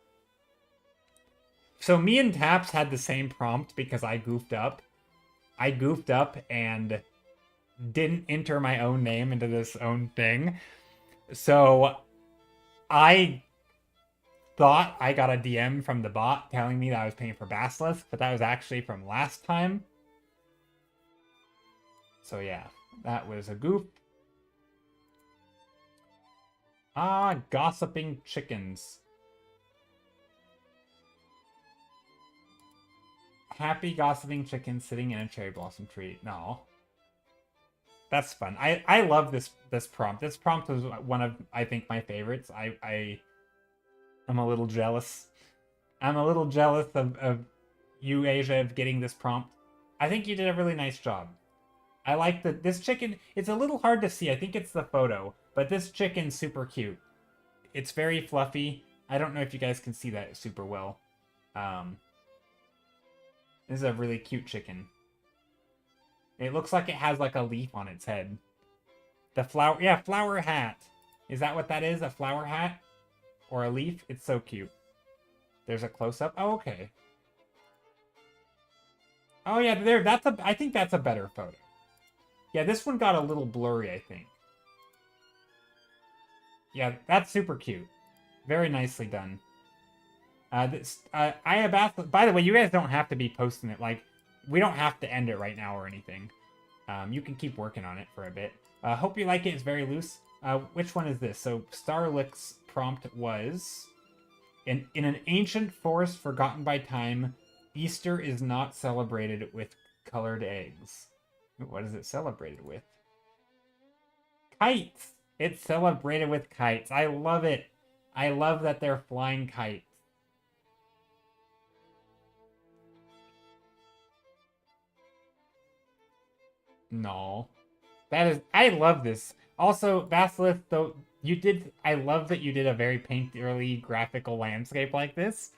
So me and Taps had the same prompt because I goofed up. I goofed up and didn't enter my own name into this own thing. So I thought I got a DM from the bot telling me that I was paying for Basilisk, but that was actually from last time. So yeah, that was a goof. Ah, gossiping chickens. Happy gossiping chickens sitting in a cherry blossom tree. No. That's fun. I love this prompt. This prompt was one of, I think, my favorites. I'm a little jealous. I'm a little jealous of you, Asia, of getting this prompt. I think you did a really nice job. I like this chicken. It's a little hard to see. I think it's the photo, but this chicken's super cute. It's very fluffy. I don't know if you guys can see that super well. This is a really cute chicken. It looks like it has like a leaf on its head. The flower, yeah, flower hat. Is that what that is? A flower hat? Or a leaf? It's so cute. There's a close-up. Oh, okay. Oh yeah, I think that's a better photo. Yeah, this one got a little blurry, I think. Yeah, that's super cute. Very nicely done. By the way, you guys don't have to be posting it. Like, we don't have to end it right now or anything. You can keep working on it for a bit. Hope you like it. It's very loose. Which one is this? So, Starlick's prompt was... In an ancient forest forgotten by time, Easter is not celebrated with colored eggs. What is it celebrated with? Kites! It's celebrated with kites. I love it. I love that they're flying kites. No. I love this. Also, Basilisk, though, I love that you did a very painterly graphical landscape like this.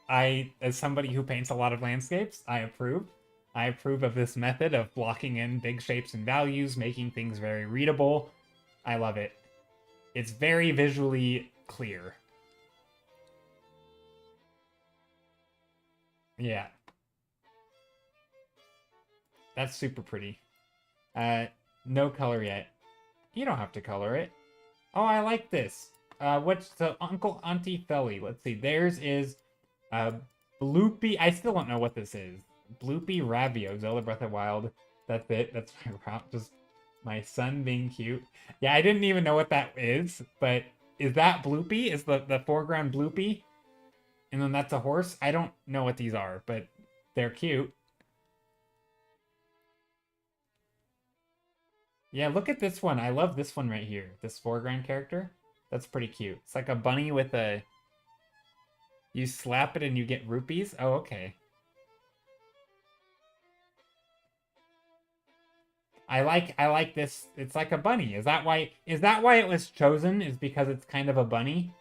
as somebody who paints a lot of landscapes, I approve. I approve of this method of blocking in big shapes and values, making things very readable. I love it. It's very visually clear. Yeah. That's super pretty. No color yet. You don't have to color it. Oh, I like this. What's the Uncle Auntie Felly? Let's see. Theirs is Bloopy. I still don't know what this is. Bloopy Ravio, Zelda Breath of the Wild. That's it. That's my prompt. Just my son being cute. Yeah, I didn't even know what that is, but is that Bloopy? Is the foreground Bloopy? And then that's a horse? I don't know what these are, but they're cute. Yeah, look at this one. I love this one right here. This foreground character. That's pretty cute. It's like a bunny with a... You slap it and you get rupees? Oh, okay. I like this. It's like a bunny. Is that why it was chosen? Is because it's kind of a bunny?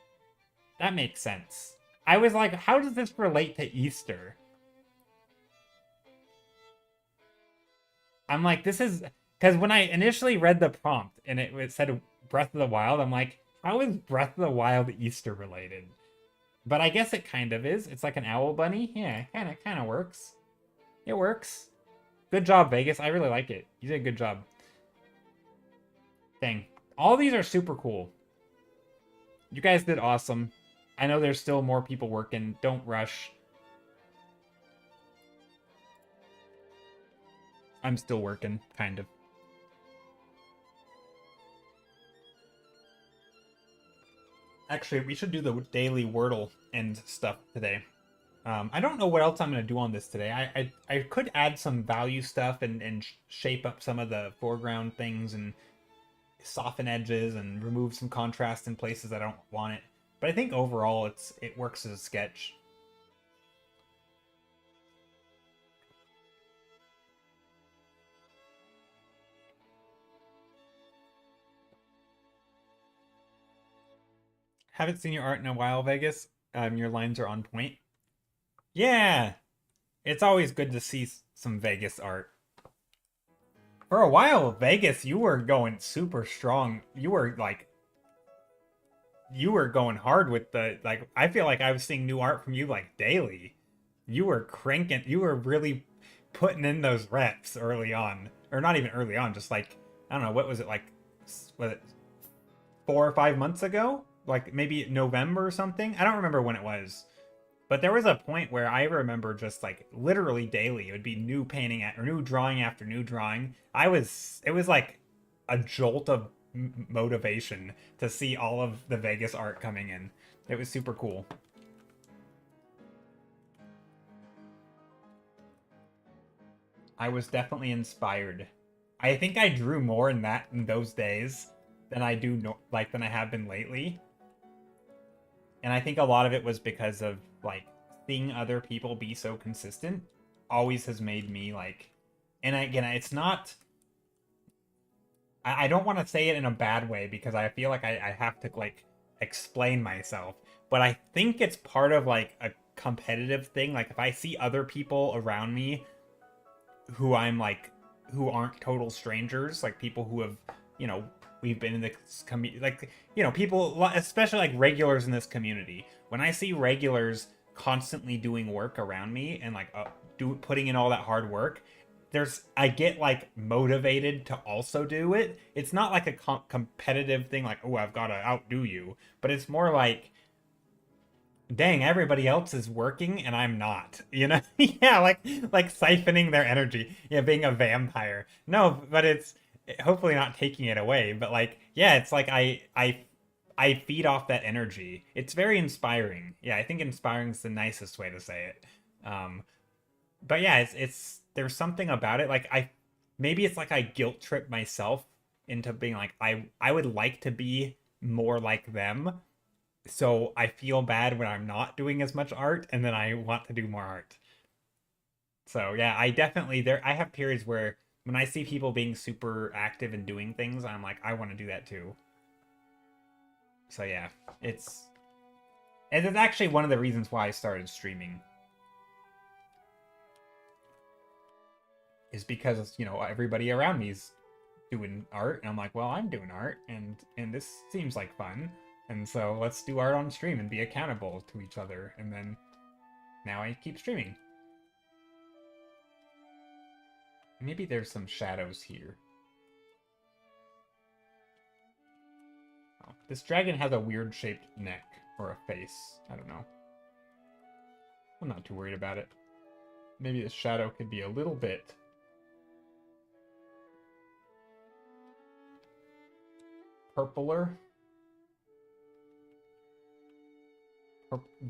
That makes sense. I was like, how does this relate to Easter? I'm like, this is... Because when I initially read the prompt and it said Breath of the Wild, I'm like, how is Breath of the Wild Easter related? But I guess it kind of is. It's like an owl bunny. Yeah, kind of works. It works. Good job, Vegas. I really like it. You did a good job. Dang. All these are super cool. You guys did awesome. I know there's still more people working. Don't rush. I'm still working, kind of. Actually, we should do the daily Wordle and stuff today. I don't know what else I'm going to do on this today. I could add some value stuff and shape up some of the foreground things and soften edges and remove some contrast in places I don't want it. But I think overall it works as a sketch. Haven't seen your art in a while, Vegas. Your lines are on point. Yeah, it's always good to see some Vegas art. For a while, Vegas, you were going super strong. You were going hard with the like. I feel like I was seeing new art from you like daily. You were cranking. You were really putting in those reps early on, or not even early on. Just like I don't know, what was it like? Was it 4 or 5 months ago? Like maybe November or something. I don't remember when it was. But there was a point where I remember just like literally daily, it would be new painting or new drawing after new drawing. It was like a jolt of motivation to see all of the Vegas art coming in. It was super cool. I was definitely inspired. I think I drew more in those days than I do than I have been lately. And I think a lot of it was because of like seeing other people be so consistent always has made me like, and again, it's not, I don't want to say it in a bad way because I feel like I have to like explain myself, but I think it's part of like a competitive thing. Like if I see other people around me who I'm like, who aren't total strangers, like people who have, you know, we've been in this community, like, you know, people, especially like regulars in this community. When I see regulars constantly doing work around me and like putting in all that hard work, I get like motivated to also do it. It's not like a competitive thing, like, oh, I've got to outdo you, but it's more like, dang, everybody else is working and I'm not, you know? Yeah, like siphoning their energy, yeah, being a vampire. No, but it's hopefully not taking it away, but like, yeah, it's like I feed off that energy. It's very inspiring. Yeah, I think inspiring is the nicest way to say it. But yeah, it's there's something about it. Like maybe it's like I guilt trip myself into being like I would like to be more like them, so I feel bad when I'm not doing as much art, and then I want to do more art. So yeah, I definitely I have periods where when I see people being super active and doing things, I'm like, I want to do that too. So yeah, it's And it's actually one of the reasons why I started streaming. Is because, you know, everybody around me's doing art, and I'm like, well, I'm doing art, and this seems like fun, and so let's do art on stream and be accountable to each other, and then now I keep streaming. Maybe there's some shadows here. Oh, this dragon has a weird shaped neck, or a face, I don't know. I'm not too worried about it. Maybe the shadow could be a little bit purpler.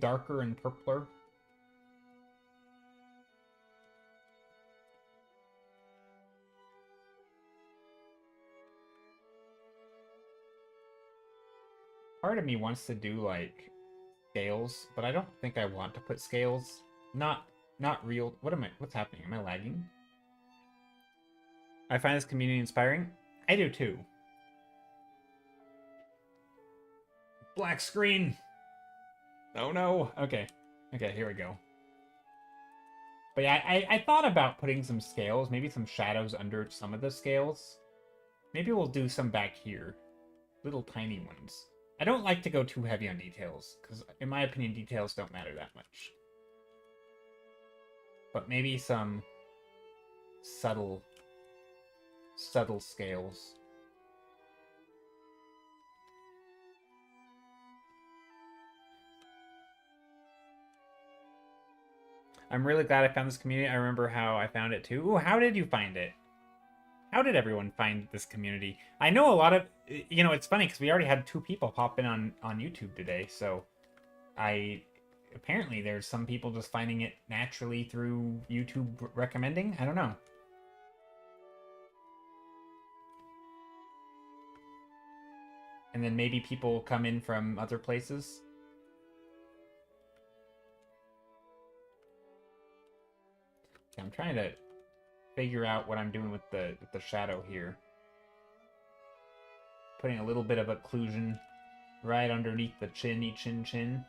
Darker and purpler. Part of me wants to do, like, scales, but I don't think I want to put scales. Not real. What's happening? Am I lagging? I find this community inspiring. I do too. Black screen! Oh no! Okay. Okay, here we go. But yeah, I thought about putting some scales, maybe some shadows under some of the scales. Maybe we'll do some back here. Little tiny ones. I don't like to go too heavy on details, because in my opinion, details don't matter that much. But maybe some subtle scales. I'm really glad I found this community. I remember how I found it too. Ooh, how did you find it? How did everyone find this community? I know a lot of, you know, it's funny because we already had 2 people pop in on YouTube today, so apparently there's some people just finding it naturally through YouTube recommending. I don't know. And then maybe people come in from other places. Okay, I'm trying to figure out what I'm doing with the shadow here. Putting a little bit of occlusion right underneath the chinny chin.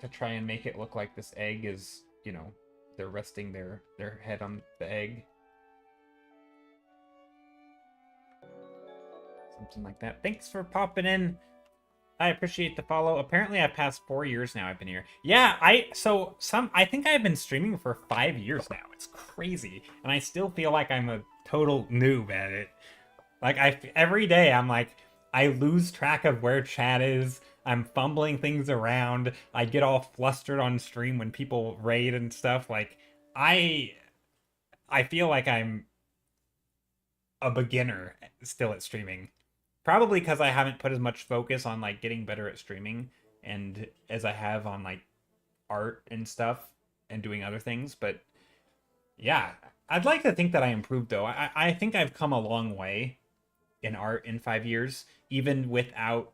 To try and make it look like this egg is, you know, they're resting their head on the egg. Something like that. Thanks for popping in. I appreciate the follow. Apparently I've passed 4 years now I've been here. Yeah, I think I've been streaming for 5 years now. It's crazy. And I still feel like I'm a total noob at it. Like, every day I'm like, I lose track of where chat is. I'm fumbling things around. I get all flustered on stream when people raid and stuff. Like, I feel like I'm a beginner still at streaming. Probably because I haven't put as much focus on, like, getting better at streaming and as I have on, like, art and stuff and doing other things. But yeah, I'd like to think that I improved, though. I think I've come a long way in art in 5 years, even without...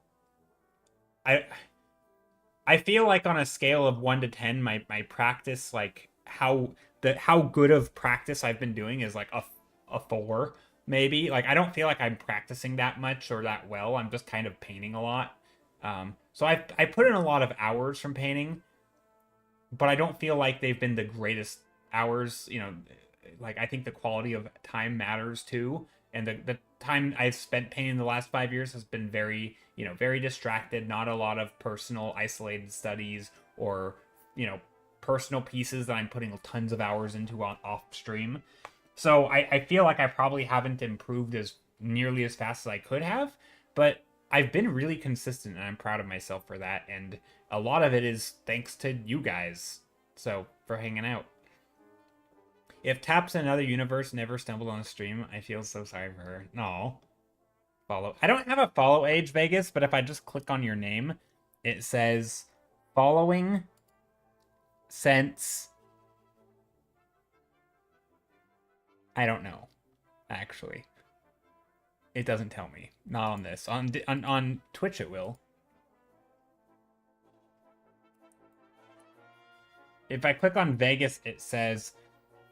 I feel like on a scale of 1 to 10, my practice, like, how good of practice I've been doing is like a 4. Maybe. Like, I don't feel like I'm practicing that much or that well. I'm just kind of painting a lot. So I put in a lot of hours from painting, but I don't feel like they've been the greatest hours. You know, like, I think the quality of time matters too. And the time I've spent painting the last 5 years has been very, you know, very distracted. Not a lot of personal isolated studies or, you know, personal pieces that I'm putting tons of hours into on off stream. So I feel like I probably haven't improved as nearly as fast as I could have, but I've been really consistent and I'm proud of myself for that. And a lot of it is thanks to you guys. So for hanging out. If Taps in another universe never stumbled on a stream, I feel so sorry for her. No. Follow. I don't have a follow age, Vegas, but if I just click on your name, it says following since... I don't know, actually. It doesn't tell me. Not on this. On Twitch it will. If I click on Vegas, it says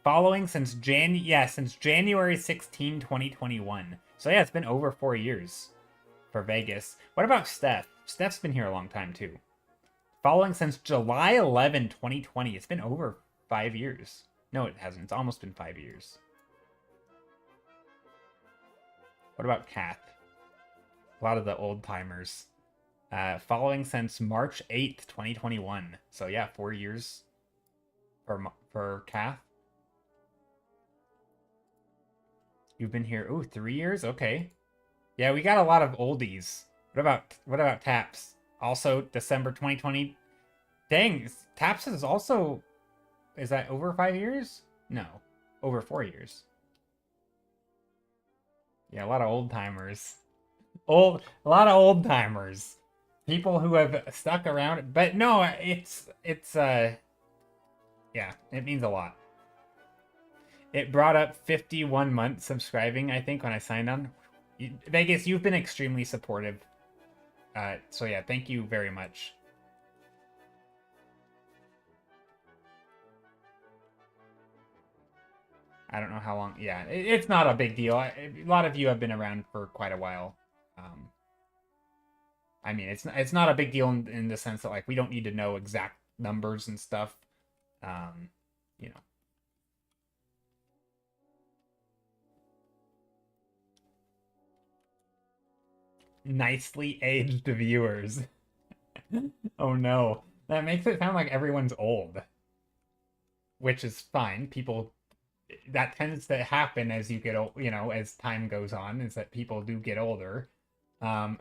following since January 16, 2021. So yeah, it's been over 4 years for Vegas. What about Steph? Steph's been here a long time too. Following since July 11, 2020. It's been over 5 years. No, it hasn't. It's almost been 5 years. What about Kath? A lot of the old timers. Following since March 8th, 2021. So yeah, 4 years for Kath. You've been here, 3 years? Okay. Yeah, we got a lot of oldies. What about Taps? Also December 2020. Dang, Taps is also, is that over 5 years? No, over 4 years. Yeah, a lot of old timers. A lot of old timers. People who have stuck around, but no, yeah, it means a lot. It brought up 51 months subscribing, I think, when I signed on. Vegas, you've been extremely supportive. So yeah, thank you very much. I don't know how long. Yeah, it's not a big deal. A lot of you have been around for quite a while. I mean, it's not a big deal in the sense that like we don't need to know exact numbers and stuff. You know. Nicely aged viewers. Oh no. That makes it sound like everyone's old. Which is fine. People, that tends to happen as you get old, you know, as time goes on, is that people do get older. But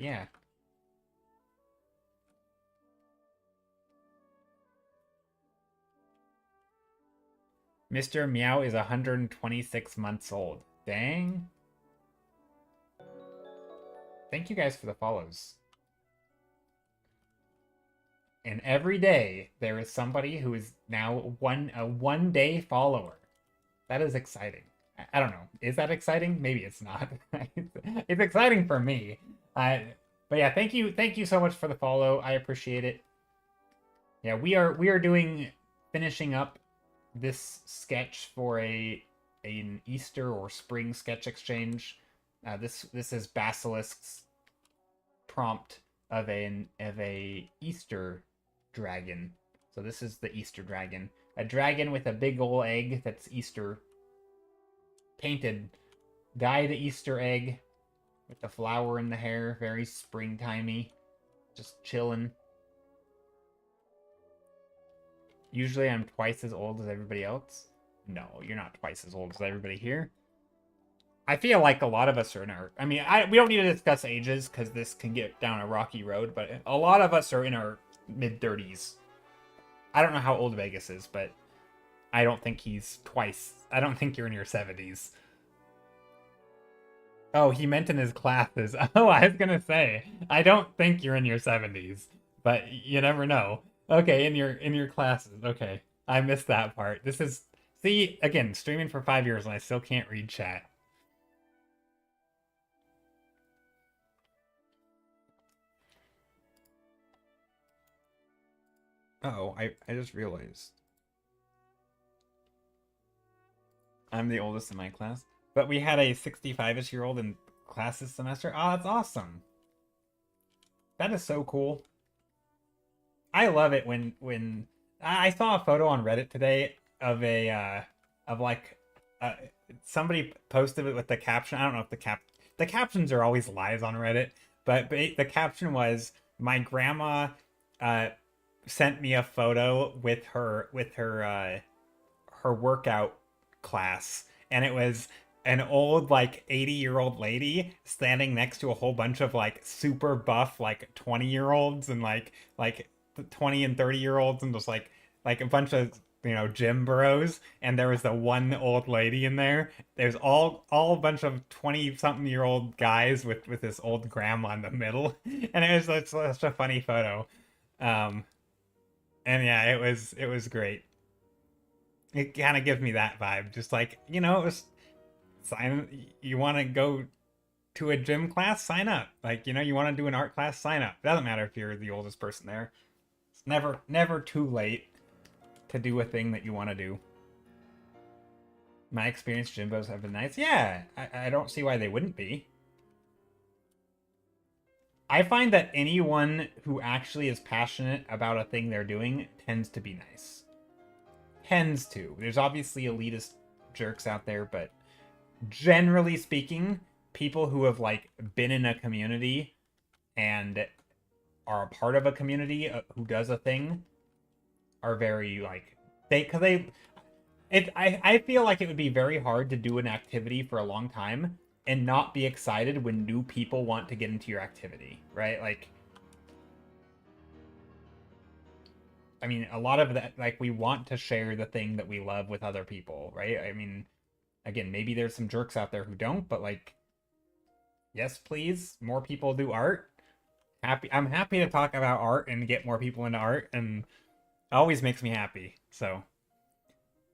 yeah. Mr. Meow is 126 months old. Dang. Thank you guys for the follows. And every day there is somebody who is now a 1 day follower. That is exciting. I don't know. Is that exciting? Maybe it's not. It's exciting for me. But yeah, thank you so much for the follow. I appreciate it. Yeah, we are finishing up this sketch for an Easter or spring sketch exchange. This is Basilisk's prompt of a Easter dragon. So this is the Easter dragon. A dragon with a big ol' egg that's Easter. Painted, dyed Easter egg with the flower in the hair, very springtimey, just chilling. Usually I'm twice as old as everybody else. No, you're not twice as old as everybody here. I feel like a lot of us are in our... I mean, we don't need to discuss ages because this can get down a rocky road, but a lot of us are in our mid-30s. I don't know how old Vegas is, but I don't think he's twice. I don't think you're in your 70s. Oh, he meant in his classes. Oh, I was gonna say, I don't think you're in your 70s, but you never know. Okay, in your classes. Okay, I missed that part. This is... See, again, streaming for 5 years and I still can't read chat. Uh-oh, I just realized. I'm the oldest in my class. But we had a 65-ish-year-old in class this semester. Oh, that's awesome. That is so cool. I love it when I saw a photo on Reddit today of somebody posted it with the caption. I don't know if the captions are always lies on Reddit, but the caption was, my grandma sent me a photo with her workout class, and it was an old like 80-year-old lady standing next to a whole bunch of like super buff like 20-year-olds and like 20 and 30-year-olds and just like a bunch of, you know, gym bros, and there was the one old lady in there. There's all a bunch of 20-something-year-old guys with this old grandma in the middle, and it was such a funny photo. And yeah, it was great. It kind of gives me that vibe, just like, you know, it was you want to go to a gym class, sign up. Like, you know, you want to do an art class, sign up. It doesn't matter if you're the oldest person there. It's never too late to do a thing that you want to do. My experience, Jimbos have been nice. Yeah, I don't see why they wouldn't be. I find that anyone who actually is passionate about a thing they're doing tends to be nice. Tends to. There's obviously elitist jerks out there, but generally speaking, people who have like been in a community and are a part of a community who does a thing are very like they I feel like it would be very hard to do an activity for a long time and not be excited when new people want to get into your activity, right? Like, I mean, a lot of that, like, we want to share the thing that we love with other people, right? I mean, again, maybe there's some jerks out there who don't, but like, yes, please, more people do art. I'm happy to talk about art and get more people into art, and it always makes me happy. So,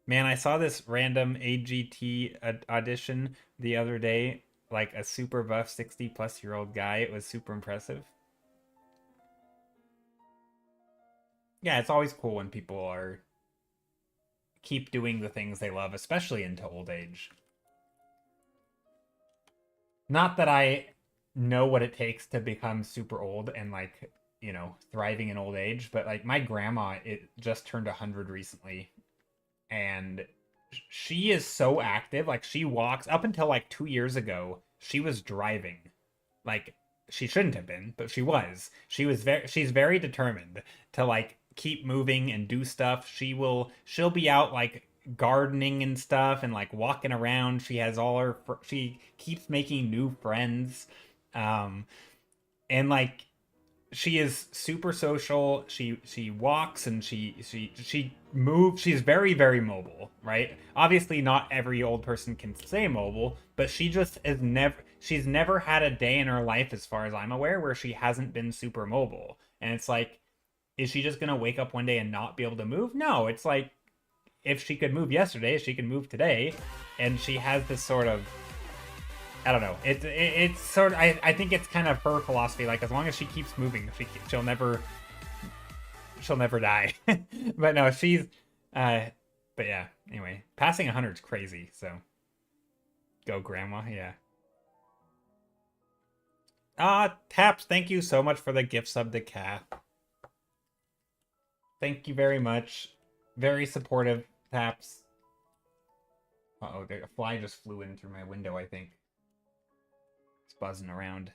man, I saw this random AGT audition the other day, like a super buff 60-plus-year-old guy. It was super impressive. Yeah, it's always cool when people are keep doing the things they love, especially into old age. Not that I know what it takes to become super old and like, thriving in old age, but like my grandma, it just turned 100 recently, and she is so active. Like she walks up until like 2 years ago, she was driving. Like she shouldn't have been, but she was. She's very determined to like keep moving and do stuff. She'll be out like gardening and stuff and like walking around. She keeps making new friends. Um and like she is super social. She walks and she moves. She's very very mobile, right? Obviously, not every old person can stay mobile, but she just is never. She's never had a day in her life, as far as I'm aware, where she hasn't been super mobile. And it's like, is she just gonna wake up one day and not be able to move? No, it's like if she could move yesterday, she can move today, and she has this sort of I don't know. It's sort of I think it's kind of her philosophy. Like as long as she keeps moving, she'll never die. But no, she's uh but yeah. Anyway, passing 100 is crazy. So go, grandma. Yeah. Taps. Thank you so much for the gift sub to Kath. Thank you very much. Very supportive, Taps. Uh-oh, a fly just flew in through my window, I think. It's buzzing around.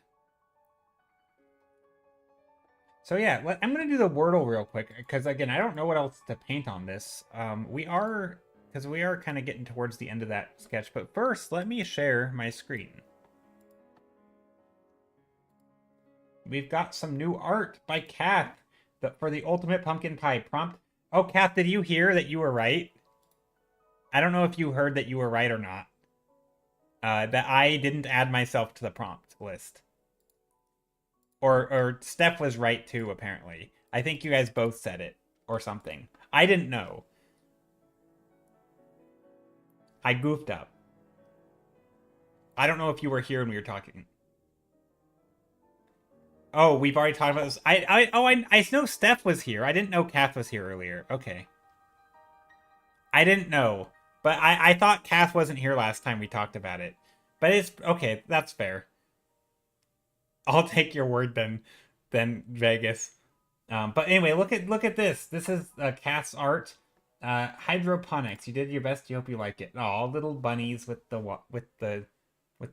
So yeah, I'm going to do the Wordle real quick, because again, I don't know what else to paint on this. We are kind of getting towards the end of that sketch, but first, let me share my screen. We've got some new art by Kath for the Ultimate Pumpkin Pie prompt. Oh, Kath, did you hear that you were right? I don't know if you heard that you were right or not. That I didn't add myself to the prompt list. Or Steph was right too, apparently. I think you guys both said it or something. I didn't know. I goofed up. I don't know if you were here when we were talking. Oh, we've already talked about this. I know Steph was here. I didn't know Kath was here earlier. Okay. I didn't know. But I thought Kath wasn't here last time we talked about it. But it's okay, that's fair. I'll take your word then Vegas. But anyway, look at this. This is Kath's art. Hydroponics. You did your best. You hope you like it. Oh, little bunnies with the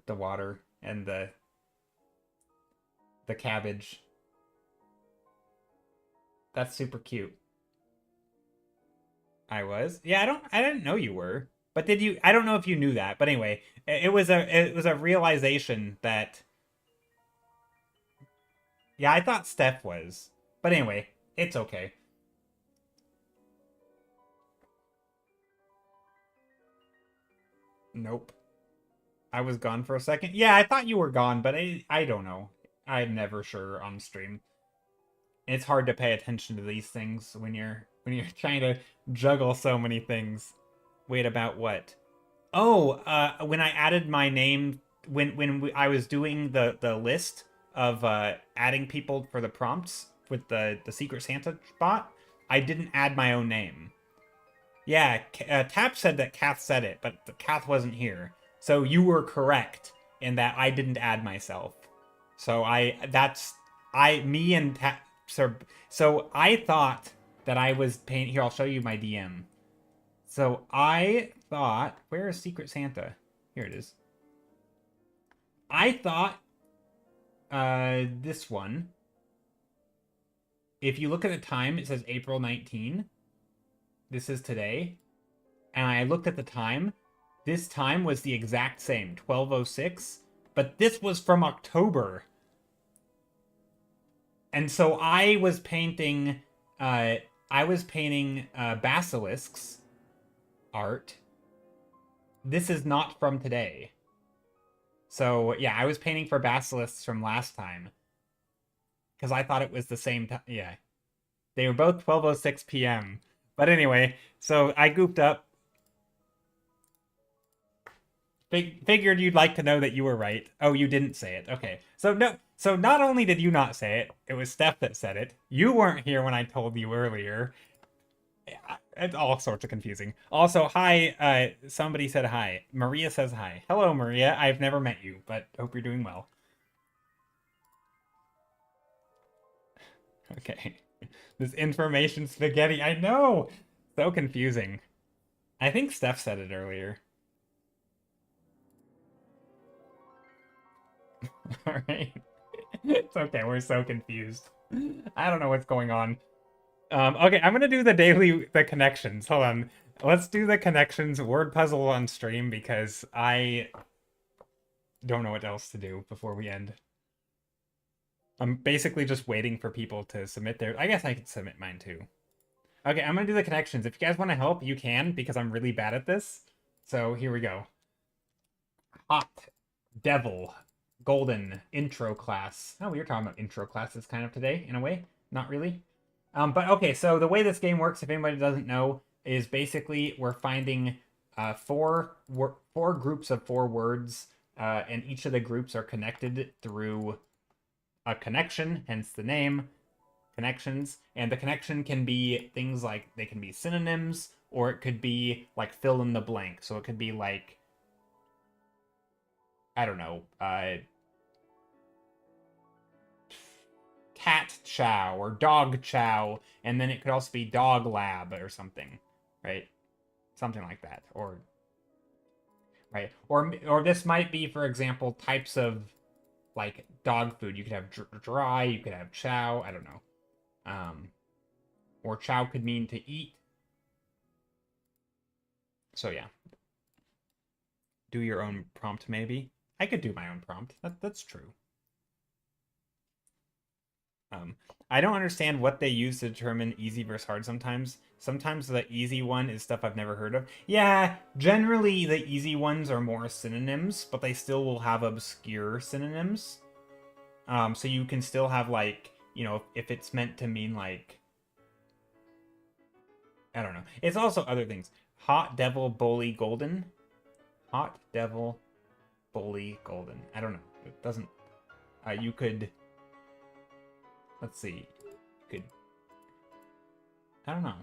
water and the cabbage. That's super cute. I was. Yeah, I didn't know you were. But did you? I don't know if you knew that. But anyway, it was a realization that. Yeah, I thought Steph was. But anyway, it's okay. Nope. I was gone for a second. Yeah, I thought you were gone, but I don't know. I'm never sure on stream. It's hard to pay attention to these things when you're trying to juggle so many things. Wait, about what? Oh, when I added my name when I was doing the list of adding people for the prompts with the Secret Santa bot, I didn't add my own name. Yeah, Tap said that Kath said it, but Kath wasn't here. So you were correct in that I didn't add myself. So me and Tap. So I thought that I was paying. Here, I'll show you my DM. So I thought, where is Secret Santa? Here it is. I thought this one. If you look at the time, it says April 19. This is today. And I looked at the time. This time was the exact same, 12:06, but this was from October. And so I was painting basilisks art. This is not from today. So, yeah, I was painting for basilisks from last time. Because I thought it was the same time. Yeah. They were both 12:06 p.m. But anyway, so I goofed up. Figured you'd like to know that you were right. Oh, you didn't say it. Okay. So no. So not only did you not say it, it was Steph that said it. You weren't here when I told you earlier. It's all sorts of confusing. Also, hi. Somebody said hi. Maria says hi. Hello, Maria. I've never met you, but hope you're doing well. Okay. This information spaghetti. I know. So confusing. I think Steph said it earlier. All right. It's okay. We're so confused. I don't know what's going on. Okay, I'm gonna do the connections. Hold on. Let's do the connections word puzzle on stream because I don't know what else to do before we end. I'm basically just waiting for people to submit their. I guess I could submit mine too. Okay, I'm gonna do the connections. If you guys want to help, you can because I'm really bad at this. So here we go. Hot Devil Golden intro class. Oh, we were talking about intro classes kind of today in a way. Not really. But okay, so the way this game works, if anybody doesn't know, is basically we're finding four groups of 4 words, and each of the groups are connected through a connection, hence the name, connections. And the connection can be things like, they can be synonyms, or it could be like fill in the blank. So it could be like, I don't know, cat chow or dog chow, and then it could also be dog lab or something, right? Something like that, or right, or this might be, for example, types of like dog food. You could have dry, you could have chow. I don't know, or chow could mean to eat. So yeah, do your own prompt. Maybe I could do my own prompt. That's true. I don't understand what they use to determine easy versus hard sometimes. Sometimes the easy one is stuff I've never heard of. Yeah, generally the easy ones are more synonyms, but they still will have obscure synonyms. So you can still have like, if it's meant to mean like, I don't know. It's also other things. Hot Devil Bully Golden. Hot Devil Bully Golden. I don't know. It doesn't. You could. Let's see. Could. I don't know.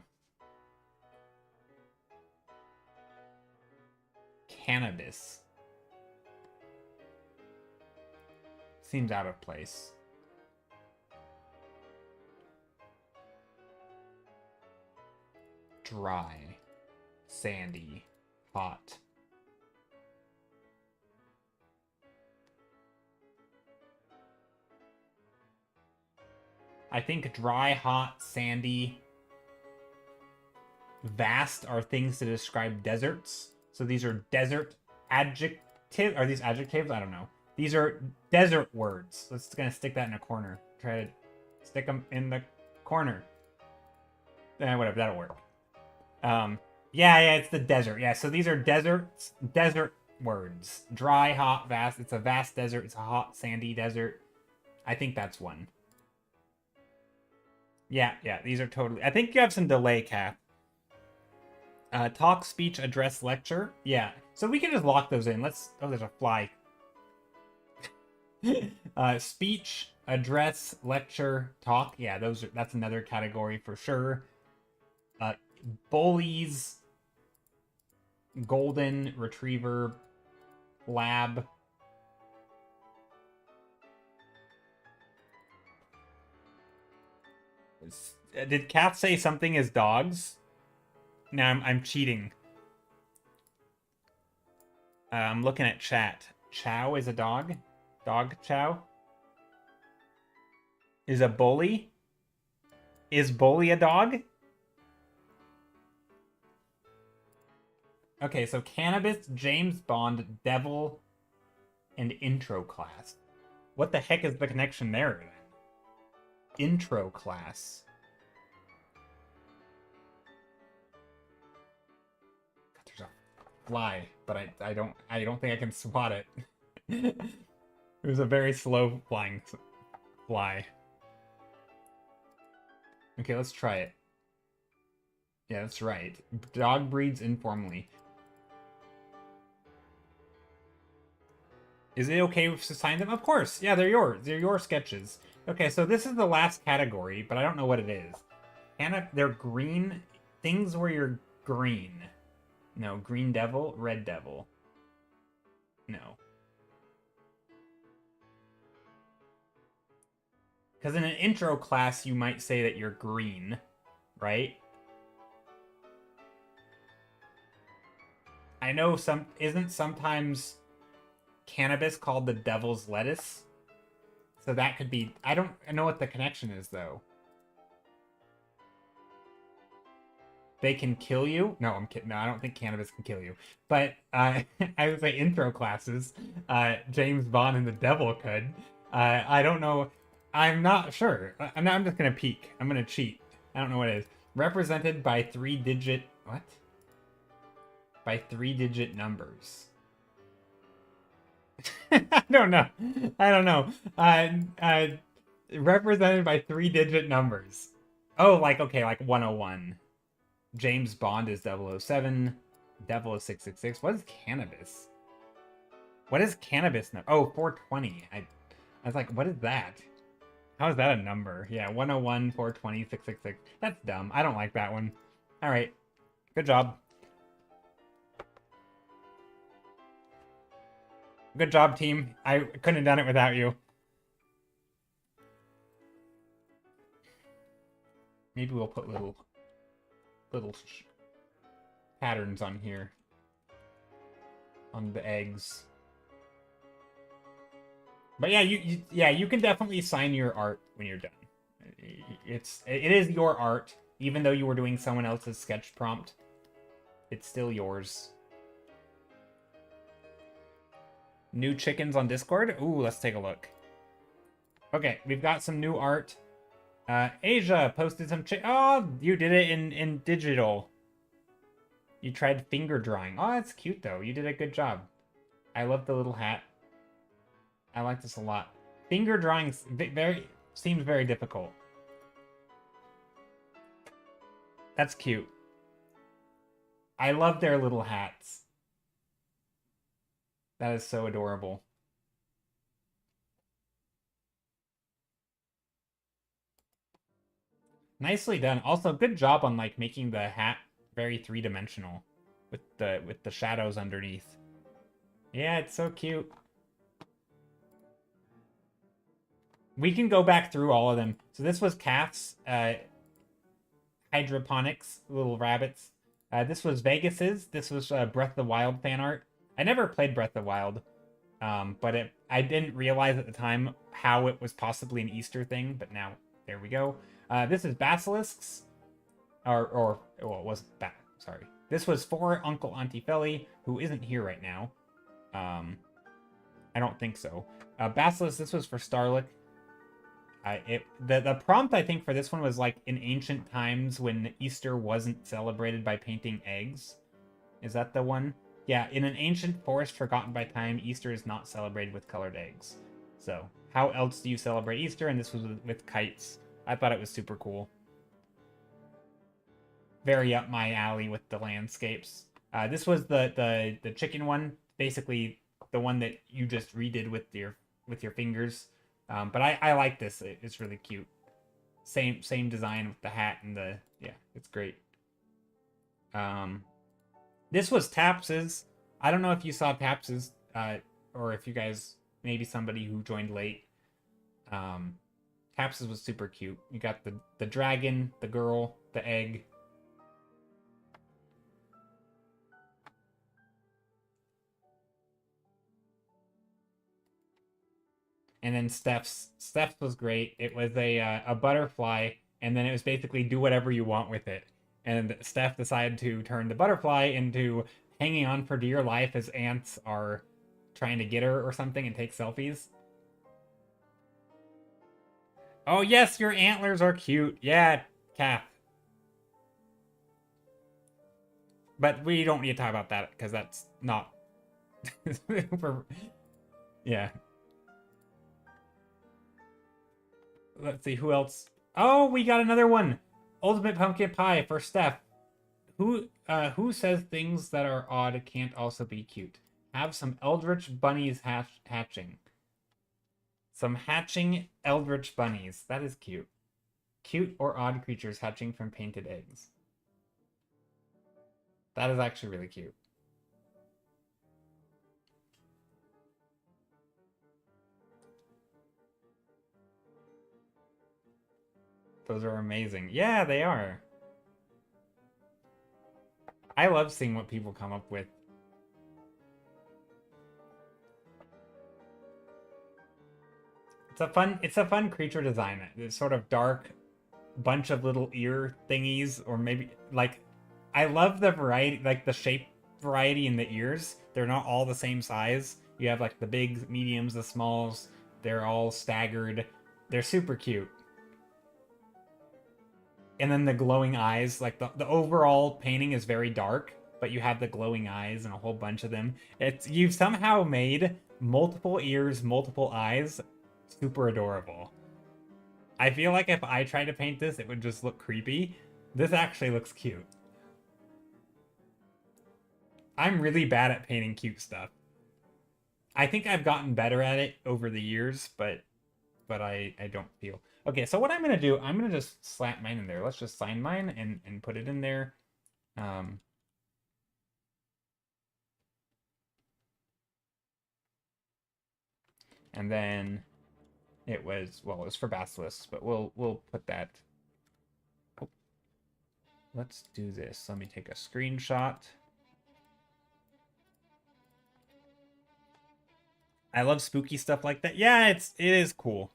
Cannabis. Seems out of place. Dry. Sandy. Hot. I think dry, hot, sandy, vast are things to describe deserts. So these are desert adjective. Are these adjectives? I don't know. These are desert words. Let's gonna stick that in a corner. Try to stick them in the corner. Whatever, that'll work. Yeah, it's the desert. Yeah, so these are desert words. Dry, hot, vast. It's a vast desert. It's a hot, sandy desert. I think that's one. Yeah, these are totally. I think you have some delay, Cap. Talk, speech, address, lecture. Yeah, so we can just lock those in. Let's. Oh, there's a fly. Speech, address, lecture, talk. Yeah, that's another category for sure. Bullies, golden retriever lab. Did Kath say something is dogs? Now I'm cheating. I'm looking at chat. Chow is a dog? Dog chow? Is a bully? Is bully a dog? Okay, so cannabis, James Bond, devil, and intro class. What the heck is the connection there then? Intro class. God, there's a fly, but I don't think I can swat it. It was a very slow flying fly. Okay, let's try it. Yeah, that's right. Dog breeds informally. Is it okay to sign them? Of course. Yeah, they're yours. They're your sketches. Okay, so this is the last category, but I don't know what it is. They're green. Things where you're green. No, green devil, red devil. No. Because in an intro class, you might say that you're green, right? I know isn't sometimes cannabis called the devil's lettuce? So that could be... I don't know what the connection is, though. They can kill you? No, I'm kidding. No, I don't think cannabis can kill you. But I would say intro classes, James Bond and the devil could. I don't know. I'm not sure. I'm just going to peek. I'm going to cheat. I don't know what it is. Represented by 3-digit... What? By 3-digit numbers. I don't know. I don't know. Represented by 3-digit numbers. Oh, like, okay, like 101. James Bond is 007. Devil is 666. What is cannabis? What is cannabis? Oh, 420. I was like, what is that? How is that a number? Yeah, 101, 420, 666. That's dumb. I don't like that one. All right. Good job. Good job, team. I couldn't have done it without you. Maybe we'll put little patterns on here. On the eggs. But yeah, you can definitely sign your art when you're done. It is your art, even though you were doing someone else's sketch prompt. It's still yours. New chickens on Discord? Ooh, let's take a look. Okay, we've got some new art. Asia posted some oh, you did it in digital. You tried finger drawing. Oh, that's cute though. You did a good job. I love the little hat. I like this a lot. Finger drawing seems very difficult. That's cute. I love their little hats. That is so adorable. Nicely done. Also, good job on like making the hat very three-dimensional with the shadows underneath. Yeah, it's so cute. We can go back through all of them. So this was Kath's hydroponics, little rabbits. This was Vegas's. This was Breath of the Wild fan art. I never played Breath of the Wild, but I didn't realize at the time how it was possibly an Easter thing, but now there we go. This is Basilisks, well, it wasn't sorry. This was for Uncle Auntie Felly, who isn't here right now. I don't think so. Basilisk, this was for Starlick. The prompt, I think, for this one was like in ancient times when Easter wasn't celebrated by painting eggs. Is that the one? Yeah, in an ancient forest forgotten by time, Easter is not celebrated with colored eggs. So, how else do you celebrate Easter? And this was with kites. I thought it was super cool. Very up my alley with the landscapes. This was the chicken one, basically the one that you just redid with your fingers. But I like this. It's really cute. Same design with the hat and yeah, it's great. This was Taps's. I don't know if you saw Taps's, or if you guys, maybe somebody who joined late. Um, Taps's was super cute. You got the dragon, the girl, the egg. And then Steph's was great. It was a butterfly, and then it was basically do whatever you want with it. And Steph decided to turn the butterfly into hanging on for dear life as ants are trying to get her or something and take selfies. Oh yes, your antlers are cute. Yeah, Kath. But we don't need to talk about that because that's not. Yeah. Let's see who else. Oh, we got another one. Ultimate pumpkin pie for Steph. Who says things that are odd can't also be cute? Have some eldritch bunnies hatching. Some hatching eldritch bunnies. That is cute. Cute or odd creatures hatching from painted eggs. That is actually really cute. Those are amazing. Yeah, they are. I love seeing what people come up with. It's a fun creature design. It's sort of dark, bunch of little ear thingies, or maybe like I love the variety, like the shape variety in the ears. They're not all the same size. You have like the bigs, mediums, the smalls. They're all staggered. They're super cute. And then the glowing eyes, like the overall painting is very dark, but you have the glowing eyes and a whole bunch of them. You've somehow made multiple ears, multiple eyes, super adorable. I feel like if I tried to paint this, it would just look creepy. This actually looks cute. I'm really bad at painting cute stuff. I think I've gotten better at it over the years, but I don't feel. Okay, so what I'm going to do, I'm going to just slap mine in there. Let's just sign mine and put it in there. And then it was for Basilisk, but we'll put that. Oh, let's do this. Let me take a screenshot. I love spooky stuff like that. Yeah, it is cool.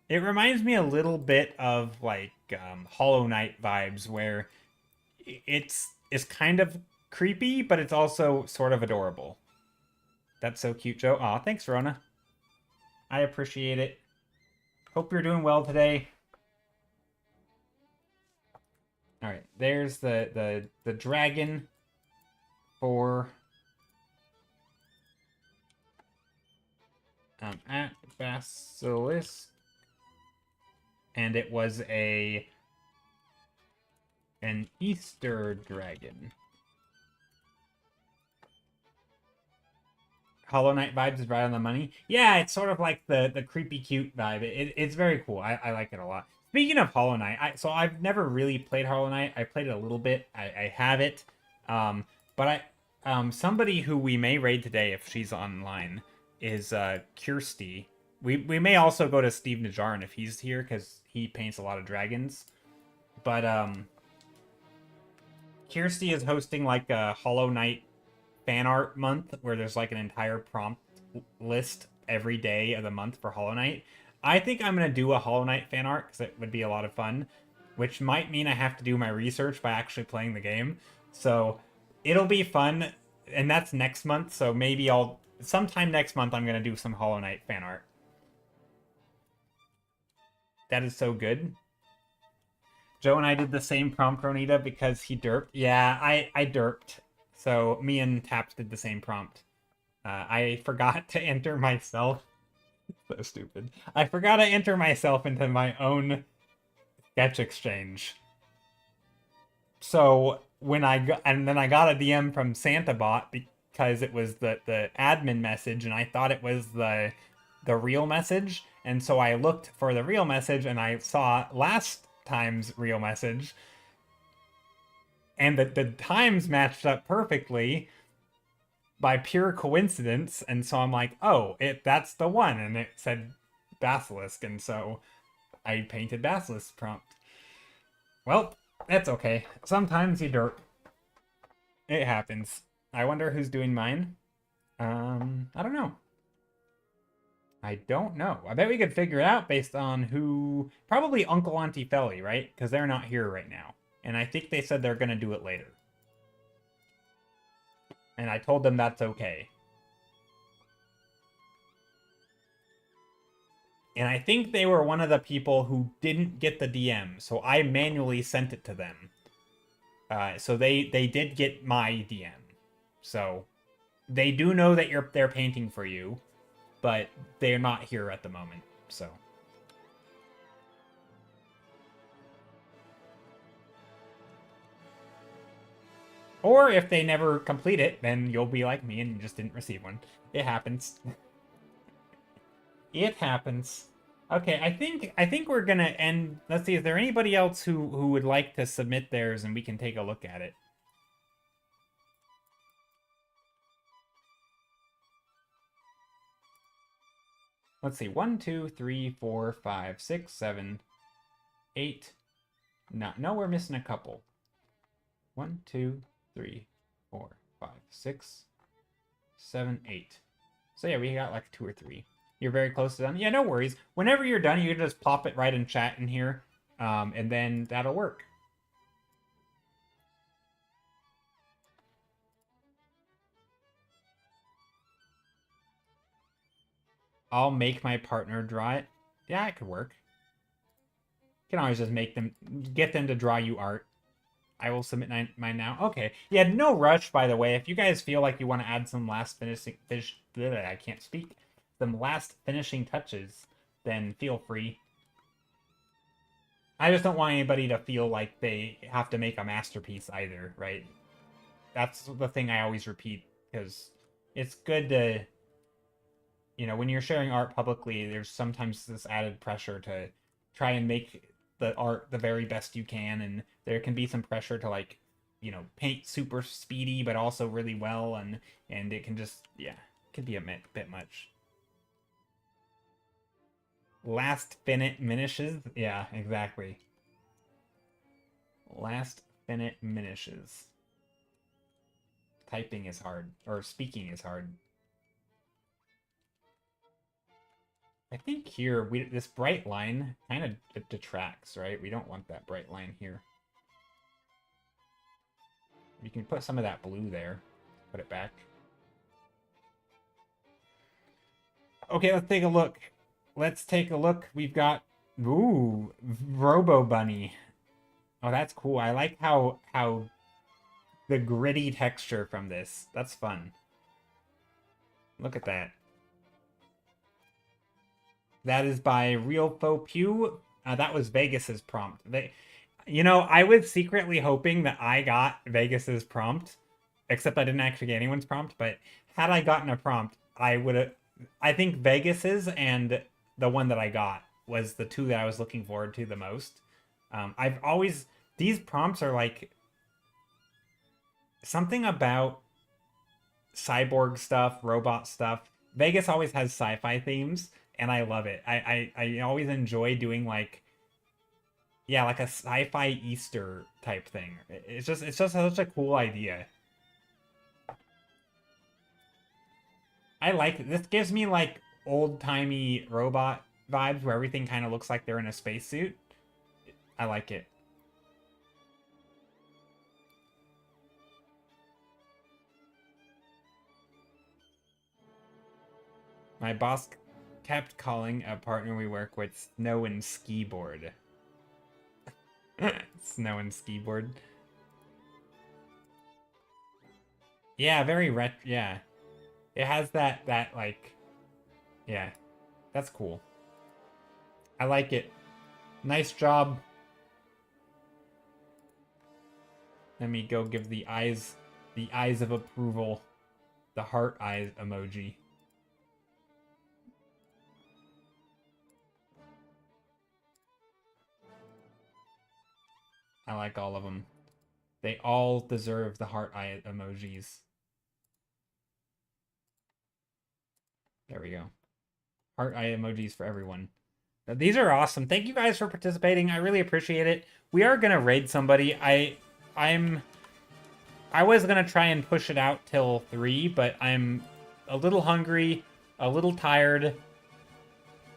It reminds me a little bit of like Hollow Knight vibes, where it's kind of creepy, but it's also sort of adorable. That's so cute, Joe. Aw, thanks, Rona. I appreciate it. Hope you're doing well today. All right, there's the dragon for at Basilisk, and it was an Easter dragon. Hollow Knight vibes is right on the money. Yeah, it's sort of like the creepy cute vibe. It's very cool. I like it a lot. Speaking of Hollow Knight, so I've never really played Hollow Knight. I played it a little bit. I have it. But somebody who we may raid today if she's online is Kirsty. We may also go to Steve Najarn if he's here, because he paints a lot of dragons. But Kirsty is hosting like a Hollow Knight fan art month where there's like an entire prompt list every day of the month for Hollow Knight. I think I'm going to do a Hollow Knight fan art because it would be a lot of fun, which might mean I have to do my research by actually playing the game. So it'll be fun, and that's next month, so maybe sometime next month I'm going to do some Hollow Knight fan art. That is so good. Joe and I did the same prompt, Ronita, because he derped. Yeah, I derped. So me and Taps did the same prompt. I forgot to enter myself. So stupid. I forgot to enter myself into my own sketch exchange. So when and then I got a DM from SantaBot because it was the admin message, and I thought it was the real message, and so I looked for the real message, and I saw last time's real message. and the times matched up perfectly by pure coincidence. And so I'm like, oh, that's the one. And it said Basilisk. And so I painted Basilisk prompt. Well, that's okay. Sometimes you dirt. It happens. I wonder who's doing mine. I don't know. I don't know. I bet we could figure it out based on who. Probably Uncle Auntie Felly, right? Because they're not here right now. And I think they said they're going to do it later. And I told them that's okay. And I think they were one of the people who didn't get the DM, so I manually sent it to them. So they did get my DM. So they do know that they're painting for you, but they're not here at the moment. So or if they never complete it, then you'll be like me and you just didn't receive one. It happens. It happens. Okay, I think we're gonna end. Let's see, is there anybody else who would like to submit theirs and we can take a look at it? Let's see, 1, 2, 3, 4, 5, 6, 7, 8. No, we're missing a couple. 1, 2, 3, 4, 5, 6, 7, 8. So yeah, we got like 2 or 3. You're very close to done. Yeah, no worries. Whenever you're done, you can just pop it right in chat in here, and then that'll work. I'll make my partner draw it. Yeah, it could work. You can always just get them to draw you art. I will submit mine now. Okay. Yeah, no rush, by the way. If you guys feel like you want to add some last I can't speak. Some last finishing touches, then feel free. I just don't want anybody to feel like they have to make a masterpiece either, right? That's the thing I always repeat, because it's good to, when you're sharing art publicly, there's sometimes this added pressure to try and make the art the very best you can, and there can be some pressure to like, paint super speedy but also really well, and it can just, yeah, it can be a bit much. Last finishes, yeah, exactly. Last finishes. Typing is hard, or speaking is hard. I think here, this bright line kind of detracts, right? We don't want that bright line here. You can put some of that blue there. Put it back. Okay, let's take a look. Let's take a look. We've got, ooh, Robo Bunny. Oh, that's cool. I like how the gritty texture from this. That's fun. Look at that. That is by Real Faux Pew. That was Vegas's prompt. I was secretly hoping that I got Vegas's prompt, except I didn't actually get anyone's prompt. But had I gotten a prompt, I would have. I think Vegas's and the one that I got was the two that I was looking forward to the most. I've always these prompts are like something about cyborg stuff, robot stuff. Vegas always has sci-fi themes, and I love it. I always enjoy doing like, yeah, like a sci-fi Easter type thing. It's just such a cool idea. I like it. This gives me like old-timey robot vibes where everything kind of looks like they're in a spacesuit. I like it. My boss kept calling a partner we work with Snow and Skiboard. Snow and Skiboard. Yeah, very yeah. It has that like, yeah, that's cool. I like it. Nice job. Let me go give the eyes of approval, the heart eyes emoji. I like all of them. They all deserve the heart eye emojis. There we go. Heart eye emojis for everyone. These are awesome. Thank you guys for participating. I really appreciate it. We are gonna raid somebody. I was gonna try and push it out till 3, but I'm a little hungry, a little tired,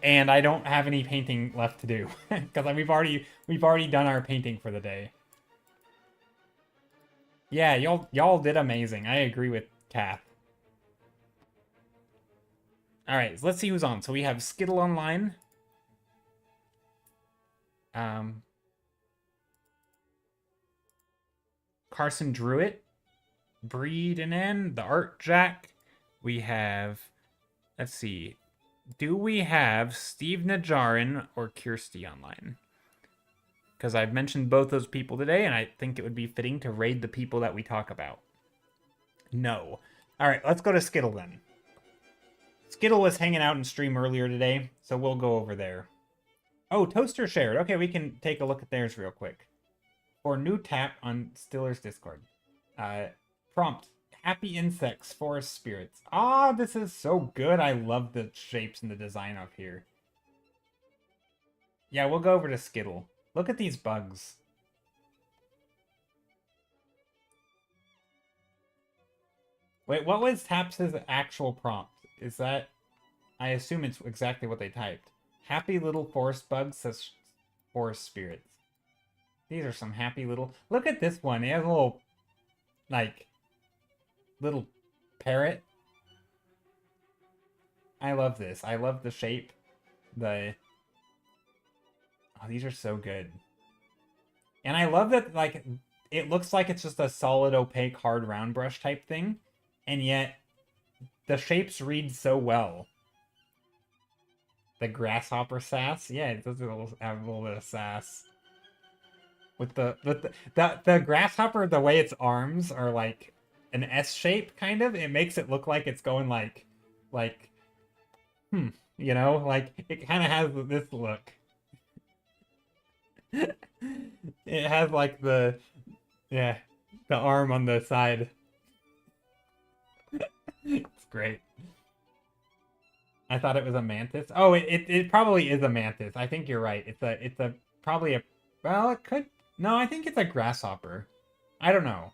and I don't have any painting left to do because we've already done our painting for the day. Yeah, y'all did amazing. I agree with Kath. All right, so let's see who's on. So we have Skittle online. Carson Druitt, Breed and N, the Art Jack. We have, let's see, do we have Steve Najarin or Kirsty online? Because I've mentioned both those people today, and I think it would be fitting to raid the people that we talk about. No. All right, let's go to Skittle then. Skittle was hanging out in stream earlier today, so we'll go over there. Oh, Toaster shared. Okay, we can take a look at theirs real quick. Or new tap on Stiller's Discord. Prompt. Happy insects, forest spirits. Ah, this is so good. I love the shapes and the design up here. Yeah, we'll go over to Skittle. Look at these bugs. Wait, what was Taps' actual prompt? Is that... I assume it's exactly what they typed. Happy little forest bugs says forest spirits. These are some happy little... Look at this one. It has a little... like... little parrot. I love this. I love the shape. The... Oh, these are so good. And I love that, like, it looks like it's just a solid, opaque, hard round brush type thing. And yet, the shapes read so well. The grasshopper sass? Yeah, it does have a little bit of sass. With the grasshopper, the way its arms are like an S shape, kind of, it makes it look like it's going like, you know, like it kind of has this look. It has like the arm on the side. It's great. I thought it was a mantis. Oh, it probably is a mantis. I think you're right. It's a probably a, well, it could. No, I think it's a grasshopper. I don't know.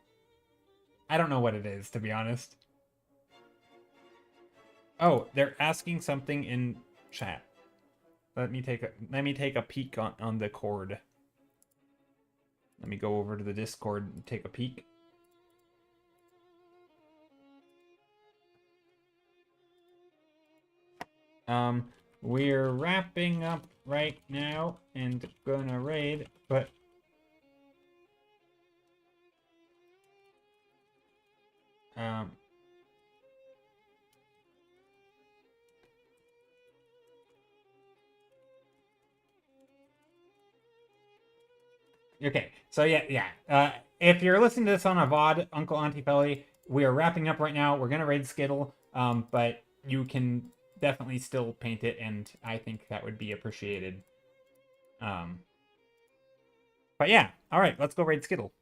I don't know what it is, to be honest. Oh, they're asking something in chat. Let me take a peek on the cord. Let me go over to the Discord and take a peek. We're wrapping up right now and gonna raid, but okay, so yeah. If you're listening to this on a VOD, Uncle Auntie Felly, we are wrapping up right now. We're gonna raid Skittle, but you can definitely still paint it, and I think that would be appreciated. But yeah, all right, let's go raid Skittle.